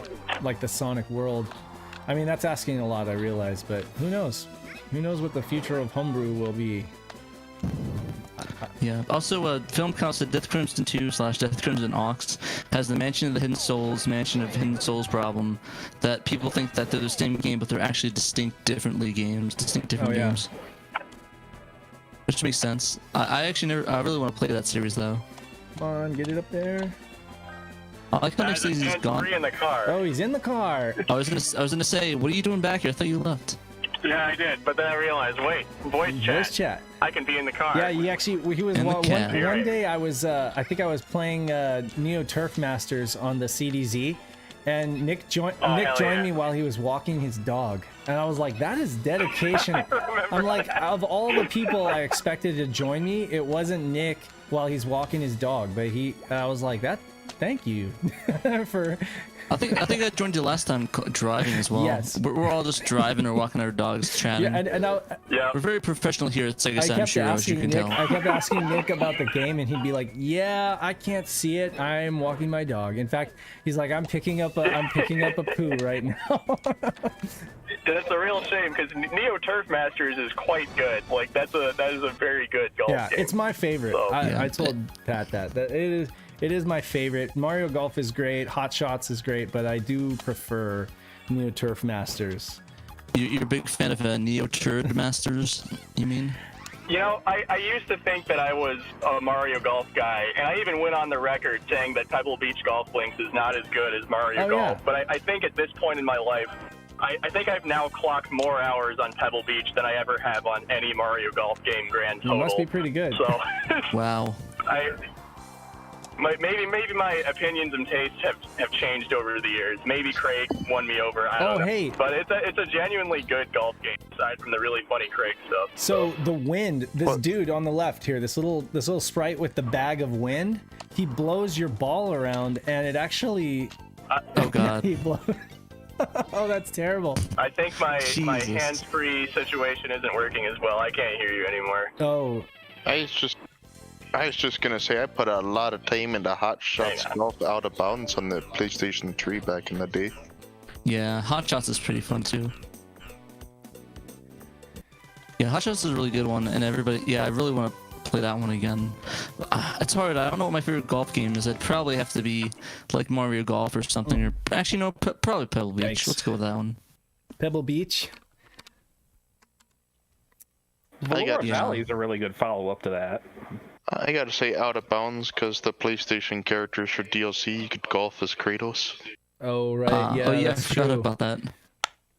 Speaker 1: Sonic World. I mean, that's asking a lot, I realize, but who knows? Who knows what the future of homebrew will be?
Speaker 2: Yeah. Also, film counts at Death Crimson 2 / Death Crimson Ox has the Mansion of the Hidden Souls, Mansion of Hidden Souls problem, that people think that they're the same game, but they're actually distinct different games. Which makes sense. I actually I really want to play that series though.
Speaker 1: Come on, get it up there.
Speaker 2: I like how next he's gone.
Speaker 8: In the car.
Speaker 1: Oh, he's in the car.
Speaker 2: I was gonna say, what are you doing back here? I thought you left.
Speaker 8: Yeah, I did, but then I realized, wait, voice chat. I can be in the car.
Speaker 1: Yeah, he was
Speaker 2: In the
Speaker 1: one
Speaker 2: cab.
Speaker 1: day I was I think I was playing Neo Turf Masters on the CDZ, and Nick joined me while he was walking his dog, and I was like, that is dedication. I'm like, of all the people I expected to join me, it wasn't Nick while he's walking his dog, but I was like, thank you for.
Speaker 2: I think I joined you last time driving as well.
Speaker 1: Yes.
Speaker 2: We're all just driving or walking our dogs, chatting.
Speaker 1: Yeah,
Speaker 2: We're very professional here at Sega Saturn, SHIRO, as you can tell.
Speaker 1: I kept asking Nick about the game, and he'd be like, "Yeah, I can't see it. I'm walking my dog." In fact, he's like, "I'm picking up a poo right now."
Speaker 8: That's a real shame because Neo Turf Masters is quite good. Like that is a very good golf game.
Speaker 1: It's my favorite.
Speaker 8: So,
Speaker 1: I told Pat that it is my favorite. Mario Golf is great. Hot Shots is great, but I do prefer Neo Turf Masters.
Speaker 2: You're a big fan of Neo Turd Masters, you mean?
Speaker 8: You know, I used to think that I was a Mario Golf guy, and I even went on the record saying that Pebble Beach Golf Links is not as good as Mario Golf.
Speaker 1: Yeah.
Speaker 8: But I think at this point in my life, I think I've now clocked more hours on Pebble Beach than I ever have on any Mario Golf game grand total.
Speaker 1: You must be pretty good.
Speaker 8: So,
Speaker 2: wow.
Speaker 8: Maybe my opinions and tastes have changed over the years. Maybe Craig won me over. I don't know.
Speaker 1: Hey.
Speaker 8: But it's a genuinely good golf game aside from the really funny Craig stuff.
Speaker 1: So the wind, dude on the left here, this little sprite with the bag of wind, he blows your ball around, and it actually.
Speaker 2: Oh God.
Speaker 1: He blows. Oh, that's terrible.
Speaker 8: I think my hands-free situation isn't working as well. I can't hear you anymore.
Speaker 1: Oh.
Speaker 7: I was just gonna say I put a lot of time into Hot Shots Golf Out of Bounds on the PlayStation 3 back in the day.
Speaker 2: Yeah, Hot Shots is pretty fun too. Yeah, Hot Shots is a really good one, and I really want to play that one again. It's hard. I don't know what my favorite golf game is. It'd probably have to be like Mario Golf or something, or actually no, probably Pebble Beach.
Speaker 1: Yikes.
Speaker 2: Let's go with that one.
Speaker 1: Pebble Beach.
Speaker 6: Valora Valley is a really good follow-up to that.
Speaker 7: I gotta say Out of Bounds because the PlayStation characters for DLC you could golf as Kratos.
Speaker 1: Oh right, yeah.
Speaker 2: I
Speaker 1: That's
Speaker 2: forgot
Speaker 1: true.
Speaker 2: about that.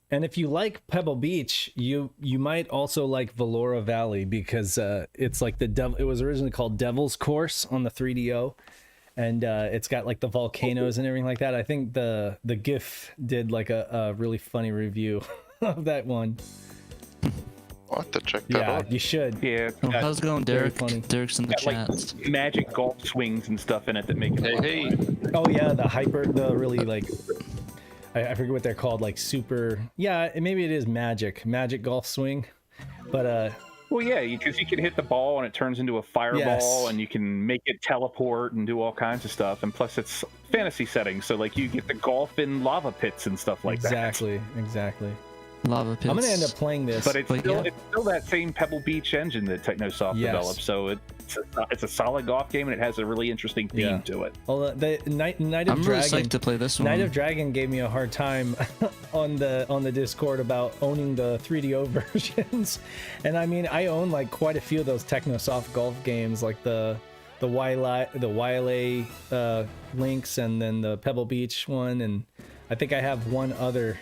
Speaker 1: And if you like Pebble Beach, you might also like Valora Valley because it's like it was originally called Devil's Course on the 3DO, and it's got like the volcanoes and everything like that. I think the GIF did like a really funny review of that one.
Speaker 7: I'll have to check that out.
Speaker 1: Yeah, you should.
Speaker 6: Yeah.
Speaker 2: Oh, how's it going,
Speaker 1: very
Speaker 2: Derek?
Speaker 1: funny.
Speaker 2: Derek's in the chat.
Speaker 6: Like magic golf swings and stuff in it that make it.
Speaker 7: Hey.
Speaker 1: Oh yeah, the really like. I forget what they're called, like super. Yeah, maybe it is magic golf swing, but
Speaker 6: Well, yeah, because you can hit the ball and it turns into a fireball,
Speaker 1: Yes.
Speaker 6: and you can make it teleport and do all kinds of stuff. And plus, it's fantasy settings, so like you get the golf in lava pits and stuff like that.
Speaker 1: Exactly.
Speaker 2: Lava pits.
Speaker 1: I'm gonna end up playing this,
Speaker 6: But it's still,
Speaker 2: yeah.
Speaker 6: it's still that same Pebble Beach engine that Technosoft developed, so it's a solid golf game, and it has a really interesting theme to it.
Speaker 1: Well, the Night of
Speaker 2: I'm really
Speaker 1: Dragon.
Speaker 2: psyched to play this one.
Speaker 1: Night of Dragon gave me a hard time on the Discord about owning the 3DO versions, and I mean I own like quite a few of those Technosoft golf games, like the YLA Links, and then the Pebble Beach one, and I think I have one other.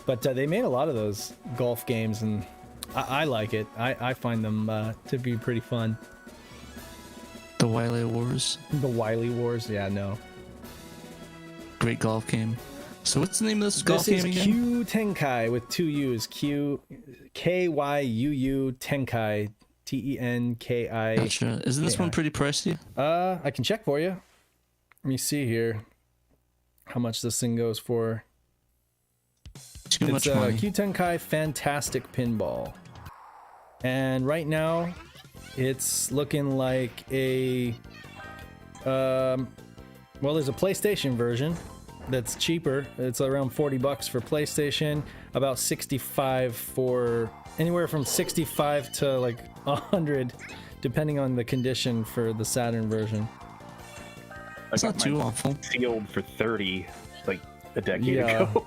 Speaker 1: But they made a lot of those golf games, and I like it. I find them to be pretty fun.
Speaker 2: The Wily Wars.
Speaker 1: The Wily Wars, yeah, no.
Speaker 2: Great golf game. So what's the name of this golf
Speaker 1: This
Speaker 2: game
Speaker 1: is
Speaker 2: again?
Speaker 1: Q Tenkai with two U's. KYUU Tenkai. TENKI.
Speaker 2: Gotcha. Isn't this one pretty pricey?
Speaker 1: I can check for you. Let me see here how much this thing goes for.
Speaker 2: Too much money.
Speaker 1: Q Tenkai Fantastic Pinball. And right now, it's looking like a... well, there's a PlayStation version that's cheaper. It's around $40 for PlayStation, about 65 for... Anywhere from 65 to like 100, depending on the condition for the Saturn version.
Speaker 2: It's not too awful.
Speaker 6: Sealed for 30 like a decade ago.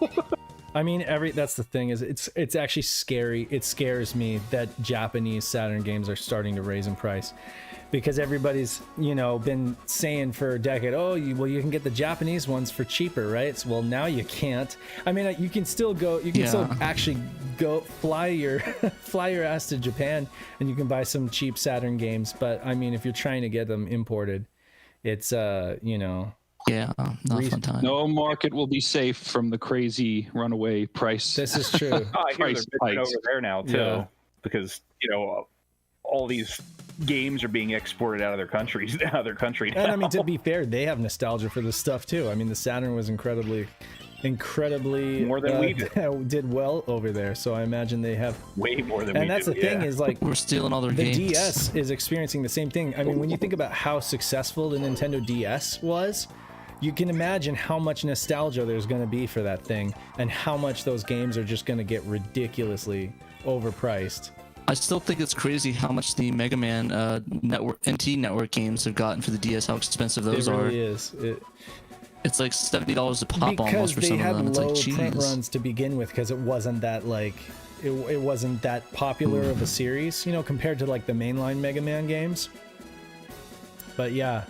Speaker 1: I mean, that's the thing is it's actually scary. It scares me that Japanese Saturn games are starting to raise in price, because everybody's been saying for a decade, oh, you can get the Japanese ones for cheaper, right? So, well, now you can't. I mean, you can still go. You can still actually go fly your ass to Japan, and you can buy some cheap Saturn games. But I mean, if you're trying to get them imported, it's
Speaker 2: Yeah, not fun time.
Speaker 9: No market will be safe from the crazy runaway price.
Speaker 1: This is true.
Speaker 6: I hear they're bitching over there now too, because all these games are being exported out of their countries, out of their country now.
Speaker 1: And I mean, to be fair, they have nostalgia for this stuff too. I mean, the Saturn was incredibly
Speaker 6: more than we
Speaker 1: did well over there. So I imagine they have
Speaker 6: way more than we do.
Speaker 1: And that's the thing is, like,
Speaker 2: we're stealing all their games.
Speaker 1: The DS is experiencing the same thing. I mean, when you think about how successful the Nintendo DS was, you can imagine how much nostalgia there's going to be for that thing, and how much those games are just going to get ridiculously overpriced.
Speaker 2: I still think it's crazy how much the Mega Man NT network games have gotten for the DS. How expensive those
Speaker 1: are.
Speaker 2: It
Speaker 1: really is.
Speaker 2: It's like $70 a pop almost for some of them. It's like,
Speaker 1: because they had low print
Speaker 2: jeez.
Speaker 1: runs to begin with, because it wasn't that it wasn't that popular of a series, compared to like the mainline Mega Man games. But yeah,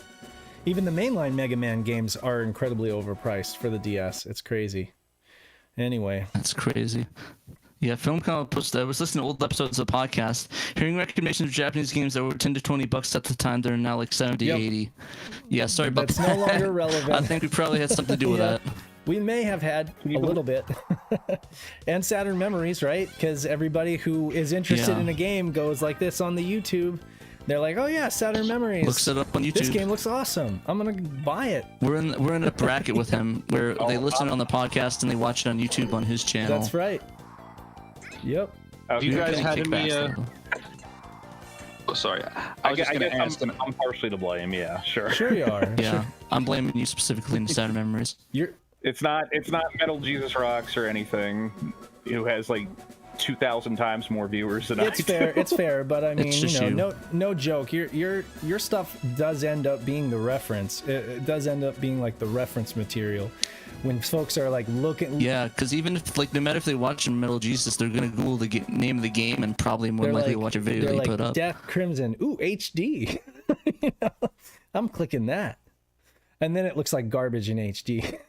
Speaker 1: even the mainline Mega Man games are incredibly overpriced for the DS. It's crazy. Anyway,
Speaker 2: that's crazy. Yeah, Filmcom posted. I was listening to old episodes of the podcast, hearing recommendations of Japanese games that were $10 to $20 at the time. They're now like 70, 80. Yeah, sorry about that.
Speaker 1: That's no longer relevant.
Speaker 2: I think we probably had something to do with that.
Speaker 1: We may have had a little bit. And Saturn memories, right? Because everybody who is interested in a game goes like this on the YouTube. They're like, oh yeah, Saturn memories.
Speaker 2: Looks it up on YouTube.
Speaker 1: This game looks awesome. I'm gonna buy it.
Speaker 2: We're in a bracket with him where they listen on the podcast and they watch it on YouTube on his channel.
Speaker 1: That's right. Yep.
Speaker 9: You guys had me. Oh, sorry. I was just going to ask.
Speaker 6: I'm partially to blame. Yeah, sure.
Speaker 1: Sure you are.
Speaker 2: Yeah, I'm blaming you specifically in Saturn memories.
Speaker 6: It's not Metal Jesus Rocks or anything, who has like 2,000 times more viewers than I do.
Speaker 1: It's fair, but I mean,
Speaker 2: you.
Speaker 1: no joke. Your stuff does end up being the reference. It does end up being like the reference material when folks are like looking.
Speaker 2: Yeah, because even if no matter if they watch Metal Jesus, they're gonna Google the name of the game and probably more likely watch a video that you put up.
Speaker 1: Death Crimson, ooh, HD. I'm clicking that, and then it looks like garbage in HD.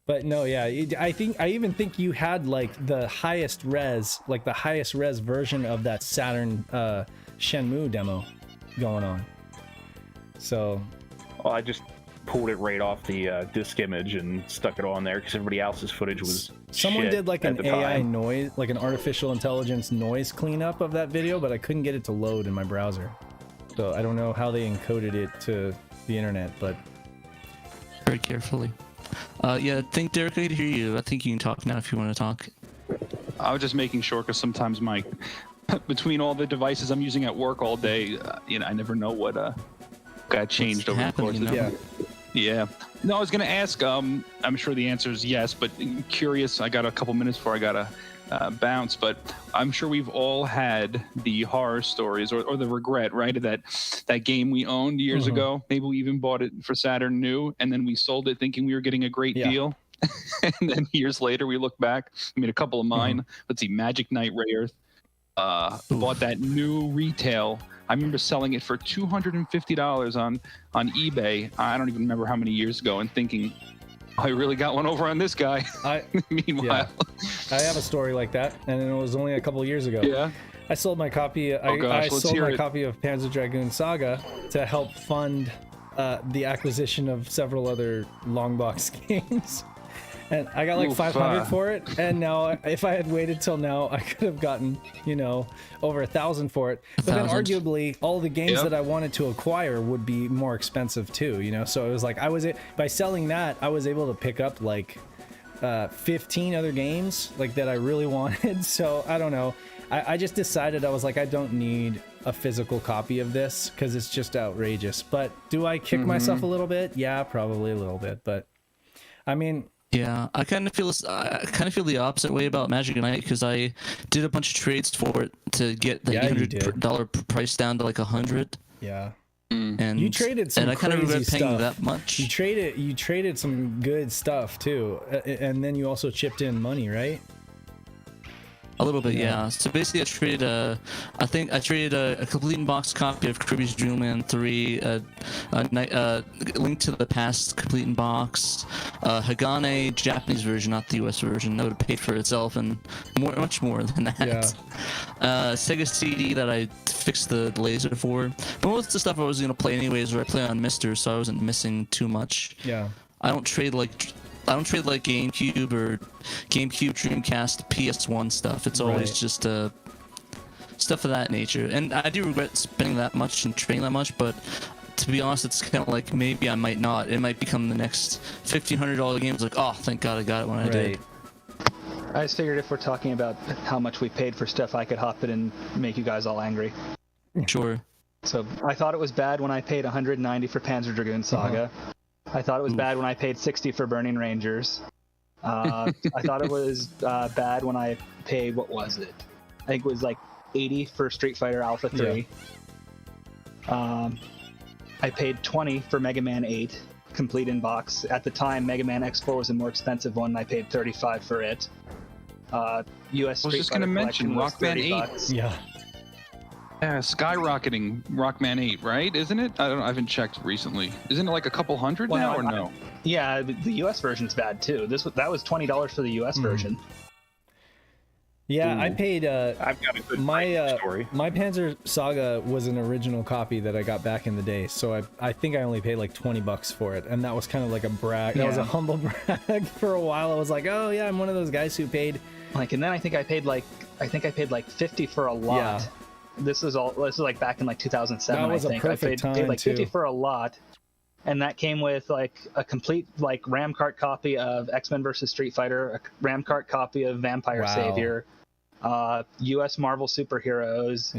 Speaker 1: But no, yeah, I even think you had like the highest res version of that Saturn Shenmue demo going on. So,
Speaker 6: well, I just pulled it right off the disk image and stuck it on there because everybody else's footage was.
Speaker 1: Someone did like an AI
Speaker 6: time.
Speaker 1: noise, like an artificial intelligence noise cleanup of that video, but I couldn't get it to load in my browser. So I don't know how they encoded it to the internet, but
Speaker 2: very carefully. Yeah, I think Derek, I can hear you. I think you can talk now if you want to talk.
Speaker 9: I was just making sure because sometimes between all the devices I'm using at work all day, I never know what got changed over the course of the day. Yeah. No, I was going to ask. I'm sure the answer is yes, but curious. I got a couple minutes before I got to bounce, but I'm sure we've all had the horror stories or the regret, right? That game we owned years ago. Maybe we even bought it for Saturn new, and then we sold it thinking we were getting a great deal. And then years later, we look back. I mean, a couple of mine. Let's see, Magic Knight Ray Earth. Bought that new retail. I remember selling it for $250 on eBay. I don't even remember how many years ago, and thinking, I really got one over on this guy. Meanwhile,
Speaker 1: I have a story like that, and it was only a couple of years ago.
Speaker 9: Yeah.
Speaker 1: I sold my copy. I sold my copy of Panzer Dragoon Saga to help fund the acquisition of several other long box games. And I got like 500 for it, and now if I had waited till now, I could have gotten, over 1,000 for it. But then arguably, all the games that I wanted to acquire would be more expensive too, So it was like by selling that, I was able to pick up like 15 other games like that I really wanted. So I don't know. I just decided I was like, I don't need a physical copy of this because it's just outrageous. But do I kick myself a little bit? Yeah, probably a little bit. But I mean.
Speaker 2: Yeah, I kind of feel the opposite way about Magic Knight because I did a bunch of trades for it to get the $800 price down to like $100.
Speaker 1: Yeah.
Speaker 2: And
Speaker 1: you traded some
Speaker 2: and I kind of regret
Speaker 1: crazy
Speaker 2: paying
Speaker 1: stuff.
Speaker 2: that much.
Speaker 1: You traded some good stuff too, and then you also chipped in money, right?
Speaker 2: A little bit, yeah. So basically, I traded a complete in box copy of Kirby's Dream Land 3, Link to the Past complete in box, Hagane Japanese version, not the US version. That would have paid for itself and much more than that.
Speaker 1: Yeah.
Speaker 2: Sega CD that I fixed the laser for. But most of the stuff I was gonna play anyways, or I play on Mister, so I wasn't missing too much.
Speaker 1: Yeah.
Speaker 2: I don't trade like GameCube or GameCube, Dreamcast, PS1 stuff. It's always just stuff of that nature. And I do regret spending that much and trading that much, but to be honest, it's kind of like maybe I might not. It might become the next $1,500 game. It's like, oh, thank God I got it when I did.
Speaker 10: I just figured if we're talking about how much we paid for stuff, I could hop it and make you guys all angry.
Speaker 2: Sure.
Speaker 10: So I thought it was bad when I paid $190 for Panzer Dragoon Saga. I thought it was bad when I paid $60 for Burning Rangers. I thought it was bad when I paid, what was it? I think it was like $80 for Street Fighter Alpha 3. Yeah. I paid $20 for Mega Man 8, complete in box. At the time, Mega Man X4 was a more expensive one, and I paid $35 for it. US Street
Speaker 9: I was just
Speaker 10: Fighter
Speaker 9: going to mention
Speaker 10: Collection
Speaker 9: Rockman 8.
Speaker 10: $30.
Speaker 1: Yeah.
Speaker 9: Yeah, skyrocketing Rockman 8, right? Isn't it? I don't know. I haven't checked recently. Isn't it like a couple hundred now, or no?
Speaker 10: Yeah, the US version's bad too. That was $20 for the US version.
Speaker 1: Yeah, I paid.
Speaker 6: I've got a good story.
Speaker 1: My Panzer Saga was an original copy that I got back in the day, so I think I only paid like $20 for it, and that was kind of like a brag. That was a humble brag for a while. I was like, oh yeah, I'm one of those guys who paid.
Speaker 10: And then I think I paid like $50 for a lot. Yeah. This is like back in like 2007.
Speaker 1: That was
Speaker 10: I think
Speaker 1: a perfect
Speaker 10: I paid like $50
Speaker 1: too.
Speaker 10: for a lot, and that came with like a complete like RAM cart copy of X-Men vs Street Fighter, a RAM cart copy of Vampire Savior, US Marvel Superheroes,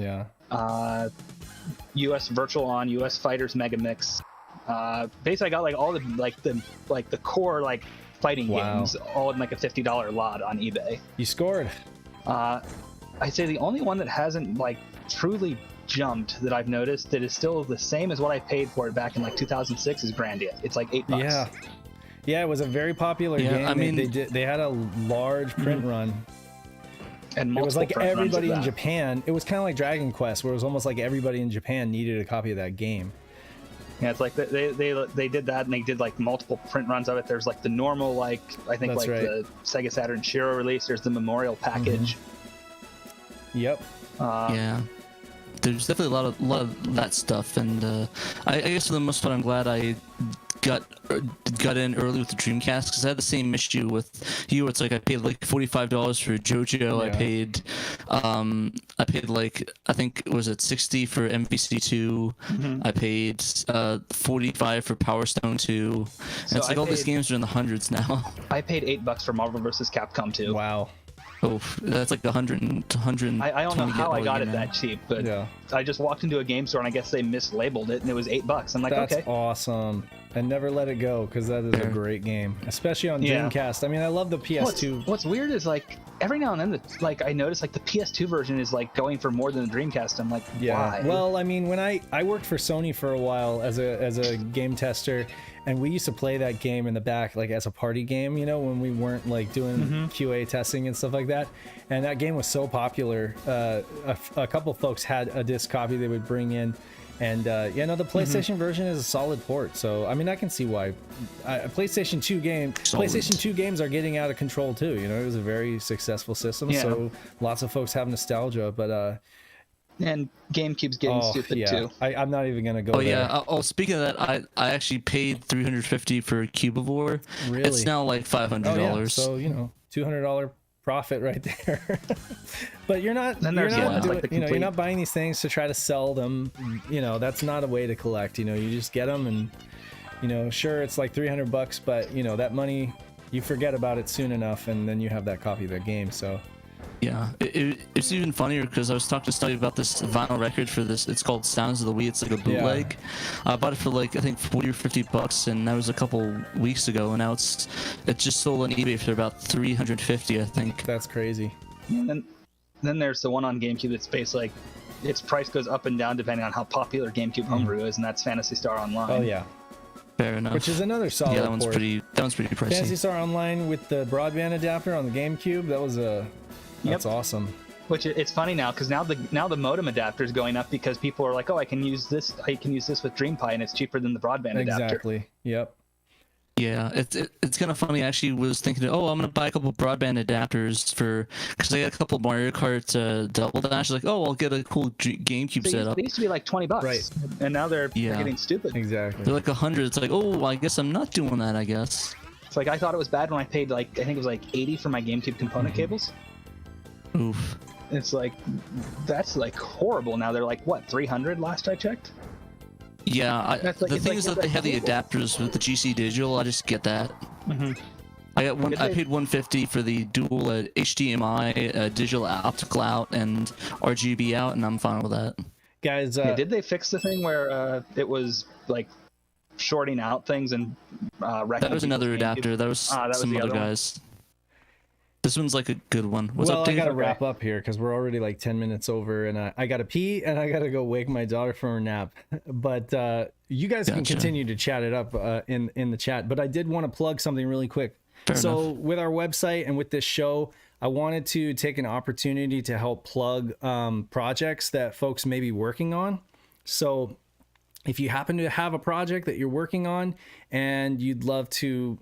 Speaker 10: US Virtual On, US Fighters Mega Mix. Basically, I got like all the core like fighting games all in like a $50 lot on eBay.
Speaker 1: You scored.
Speaker 10: I'd say the only one that hasn't like truly jumped that I've noticed that is still the same as what I paid for it back in like 2006 is Grandia. It's like $8.
Speaker 1: Yeah, it was a very popular game.
Speaker 2: I mean,
Speaker 1: they had a large print run.
Speaker 10: And
Speaker 1: it was like everybody in Japan. It was kind of like Dragon Quest, where it was almost like everybody in Japan needed a copy of that game.
Speaker 10: Yeah, it's like they did that, and they did like multiple print runs of it. There's like the normal, like I think
Speaker 1: That's
Speaker 10: like
Speaker 1: right.
Speaker 10: the Sega Saturn SHIRO release. There's the memorial package.
Speaker 1: Yep.
Speaker 2: Yeah. There's definitely a lot of that stuff, and I guess for the most part, I'm glad I got in early with the Dreamcast because I had the same issue with you. It's like I paid like $45 for JoJo. I paid like I think it was at $60 for MVC2. I paid $45 for Power Stone 2. And it's like all these games are in the hundreds now.
Speaker 10: I paid $8 for Marvel vs. Capcom 2.
Speaker 1: Wow.
Speaker 2: Oh, that's like 100.
Speaker 10: I don't know how I got it that cheap, but
Speaker 1: Yeah.
Speaker 10: I just walked into a game store and I guess they mislabeled it and it was $8. I'm like,
Speaker 1: That's
Speaker 10: okay.
Speaker 1: awesome. And never let it go, because that is a great game, especially on
Speaker 10: Yeah.
Speaker 1: Dreamcast. I mean, I love the PS2.
Speaker 10: What's weird is like every now and then, I notice like the PS2 version is like going for more than the Dreamcast. I'm like, why?
Speaker 1: Well, I mean, when I worked for Sony for a while as a game tester, and we used to play that game in the back like as a party game, you know, when we weren't like doing QA testing and stuff like that. And that game was so popular. A couple folks had a disc copy they would bring in. And the PlayStation version is a solid port. So I mean, I can see why PlayStation 2 games are getting out of control too. You know, it was a very successful system. Yeah. So lots of folks have nostalgia, but
Speaker 10: and GameCube's getting stupid too.
Speaker 1: I'm not even gonna go there.
Speaker 2: Yeah. Speaking of that, I actually paid $350 for Cubivore.
Speaker 1: Really?
Speaker 2: It's now like $500.
Speaker 1: Oh, yeah. So you know, $200 profit right there. But you're not buying these things to try to sell them. You know, that's not a way to collect. You know, you just get them, and you know, sure, it's like $300, but you know, that money, you forget about it soon enough, and then you have that copy of the game. So
Speaker 2: Yeah, it's even funnier because I was talking to somebody about this vinyl record for this. It's called Sounds of the Wii. It's like a bootleg. I bought it for like I think $40 or $50, and that was a couple weeks ago. And now it's just sold on eBay for about $350, I think.
Speaker 1: That's crazy.
Speaker 10: And then there's the one on GameCube that's based like its price goes up and down depending on how popular GameCube homebrew is, and that's Phantasy Star Online.
Speaker 1: Oh yeah.
Speaker 2: Fair enough.
Speaker 1: Which is another solid.
Speaker 2: Yeah, that one's
Speaker 1: port.
Speaker 2: pretty pricey.
Speaker 1: Phantasy Star Online with the broadband adapter on the GameCube. That's awesome.
Speaker 10: Which it's funny now because now the modem adapter is going up because people are like, oh, I can use this with DreamPie and it's cheaper than the broadband adapter.
Speaker 1: Exactly. Yep.
Speaker 2: Yeah, it's kind of funny. I actually was thinking, oh, I'm gonna buy a couple broadband adapters because I got a couple Mario Kart Double Dash. Like, oh, I'll get a cool GameCube setup.
Speaker 10: They used to be like $20,
Speaker 1: right?
Speaker 10: And now they're getting stupid.
Speaker 1: Exactly.
Speaker 2: They're like 100. It's like, oh, I guess I'm not doing that. I guess.
Speaker 10: It's like I thought it was bad when I paid like I think it was like $80 for my GameCube component cables.
Speaker 2: Oof.
Speaker 10: It's like that's like horrible. Now they're like what 300 last I checked.
Speaker 2: Yeah, the thing is that they have the
Speaker 10: cable.
Speaker 2: adapters with the GC Digital. I just get that. I got one. I paid $150 for the dual HDMI, digital optical out, and RGB out, and I'm fine with that.
Speaker 1: Guys,
Speaker 10: did they fix the thing where it was like shorting out things and
Speaker 2: that was another adapter. That was some other guys. This one's like a good one. What's up, Dave?
Speaker 1: I gotta wrap up here because we're already like 10 minutes over, and I gotta pee and I gotta go wake my daughter from her nap. But you guys can continue to chat it up in the chat. But I did want to plug something really quick.
Speaker 2: Fair enough.
Speaker 1: With our website and with this show, I wanted to take an opportunity to help plug projects that folks may be working on. So if you happen to have a project that you're working on and you'd like to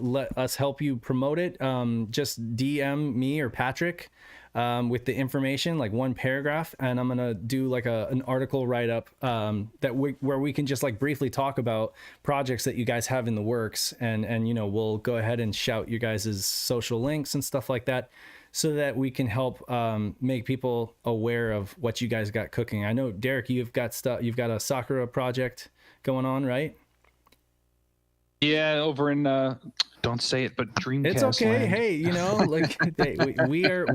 Speaker 1: let us help you promote it, just DM me or Patrick with the information, like one paragraph, and I'm gonna do like an article write-up where we can just like briefly talk about projects that you guys have in the works, and we'll go ahead and shout you guys' social links and stuff like that, so that we can help make people aware of what you guys got cooking. I know, Derek, you've got a Sakura project going on, right?
Speaker 9: Yeah, over in don't say it, but Dreamcast.
Speaker 1: It's okay.
Speaker 9: Land.
Speaker 1: Hey, like we are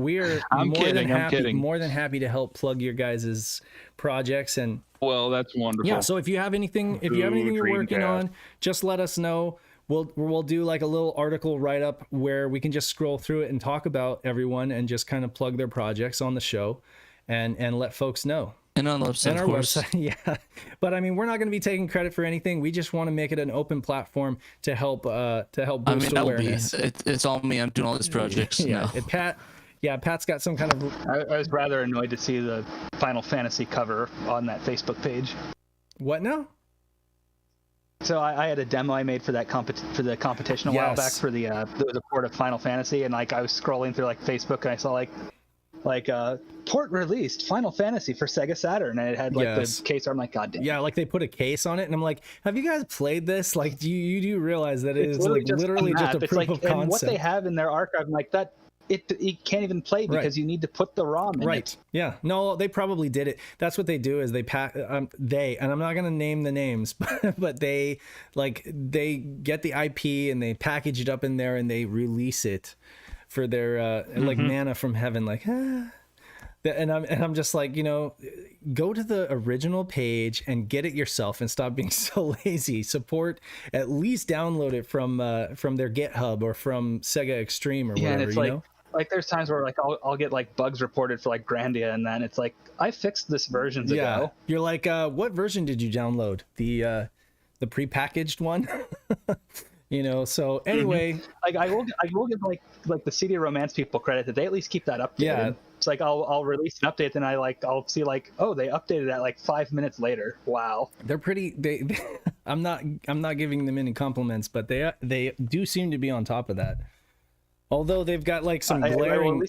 Speaker 1: more than happy to help plug your guys' projects. And
Speaker 9: well, that's wonderful.
Speaker 1: Yeah, so if you have anything you're working on, just let us know. We'll do like a little article write up where we can just scroll through it and talk about everyone and just kind of plug their projects on the show and let folks know.
Speaker 2: And on the website,
Speaker 1: and our website, yeah. But I mean, we're not going to be taking credit for anything. We just want to make it an open platform to help boost awareness.
Speaker 2: It's all me. I'm doing all these projects.
Speaker 1: Yeah,
Speaker 2: no.
Speaker 1: Pat's got some kind of.
Speaker 10: I was rather annoyed to see the Final Fantasy cover on that Facebook page.
Speaker 1: What now?
Speaker 10: So I had a demo I made for that for the competition a while back for there was a port of Final Fantasy, and like I was scrolling through like Facebook and I saw like port released Final Fantasy for Sega Saturn, and it had like the case. I'm like, god damn.
Speaker 1: Yeah, like they put a case on it, and I'm like, have you guys played this? Like, do you realize that it's literally just a proof of concept?
Speaker 10: And what they have in their archive, I'm like that. It can't even play because you need to put the ROM in it.
Speaker 1: Yeah. No, they probably did it. That's what they do is they and I'm not going to name the names, but they get the IP and they package it up in there and they release it for their like manna from heaven, like and I'm just like, go to the original page and get it yourself and stop being so lazy. Support, at least download it from their GitHub or from Sega Extreme or whatever.
Speaker 10: And it's like there's times where like I'll get like bugs reported for like Grandia, and then it's like I fixed this versions ago.
Speaker 1: You're like, what version did you download? The prepackaged one? So anyway,
Speaker 10: like I will give like the CD Romance people credit that they at least keep that updated.
Speaker 1: Yeah.
Speaker 10: It's like I'll release an update, and I'll see like, oh, they updated that like 5 minutes later. Wow.
Speaker 1: They're pretty. I'm not giving them any compliments, but they do seem to be on top of that. Although they've got like some glaring,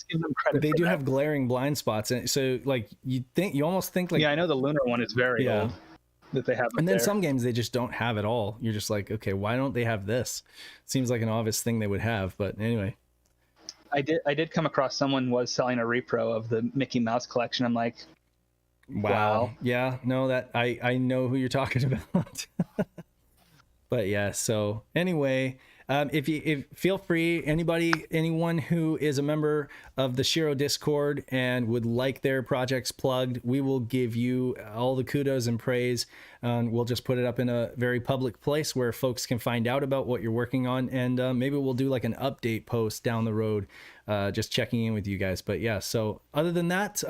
Speaker 1: they do have glaring blind spots, and so like you almost think like,
Speaker 10: yeah, I know the Lunar one is very old that they have,
Speaker 1: and then some games they just don't have it all. You're just like, okay, why don't they have this? Seems like an obvious thing they would have, but anyway.
Speaker 10: I did come across someone was selling a repro of the Mickey Mouse collection. I'm like, wow.
Speaker 1: Yeah, no, that I know who you're talking about. But yeah, so anyway, If feel free, anyone who is a member of the SHIRO Discord and would like their projects plugged, we will give you all the kudos and praise. We'll just put it up in a very public place where folks can find out about what you're working on, and maybe we'll do like an update post down the road, just checking in with you guys. But yeah, so other than that,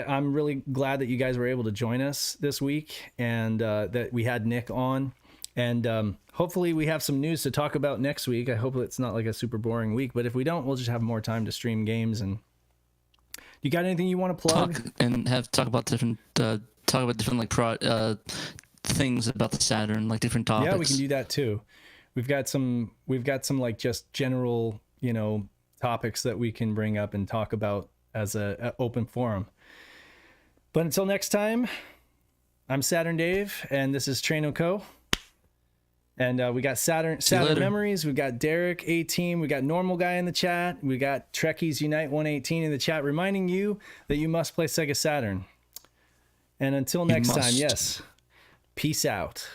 Speaker 1: I'm really glad that you guys were able to join us this week, and that we had Nick on. And hopefully we have some news to talk about next week. I hope it's not like a super boring week, but if we don't, we'll just have more time to stream games. And you got anything you want to plug?
Speaker 2: Talk about different like things about the Saturn, like different topics.
Speaker 1: Yeah, we can do that too. We've got some like just general, topics that we can bring up and talk about as a open forum. But until next time, I'm SaturnDave, and this is TraynoCo. And we got Saturn Memories, we got Derek 18, we got Normal Guy in the chat, we got Trekkies Unite 118 in the chat, reminding you that you must play Sega Saturn. And until next time, yes, peace out.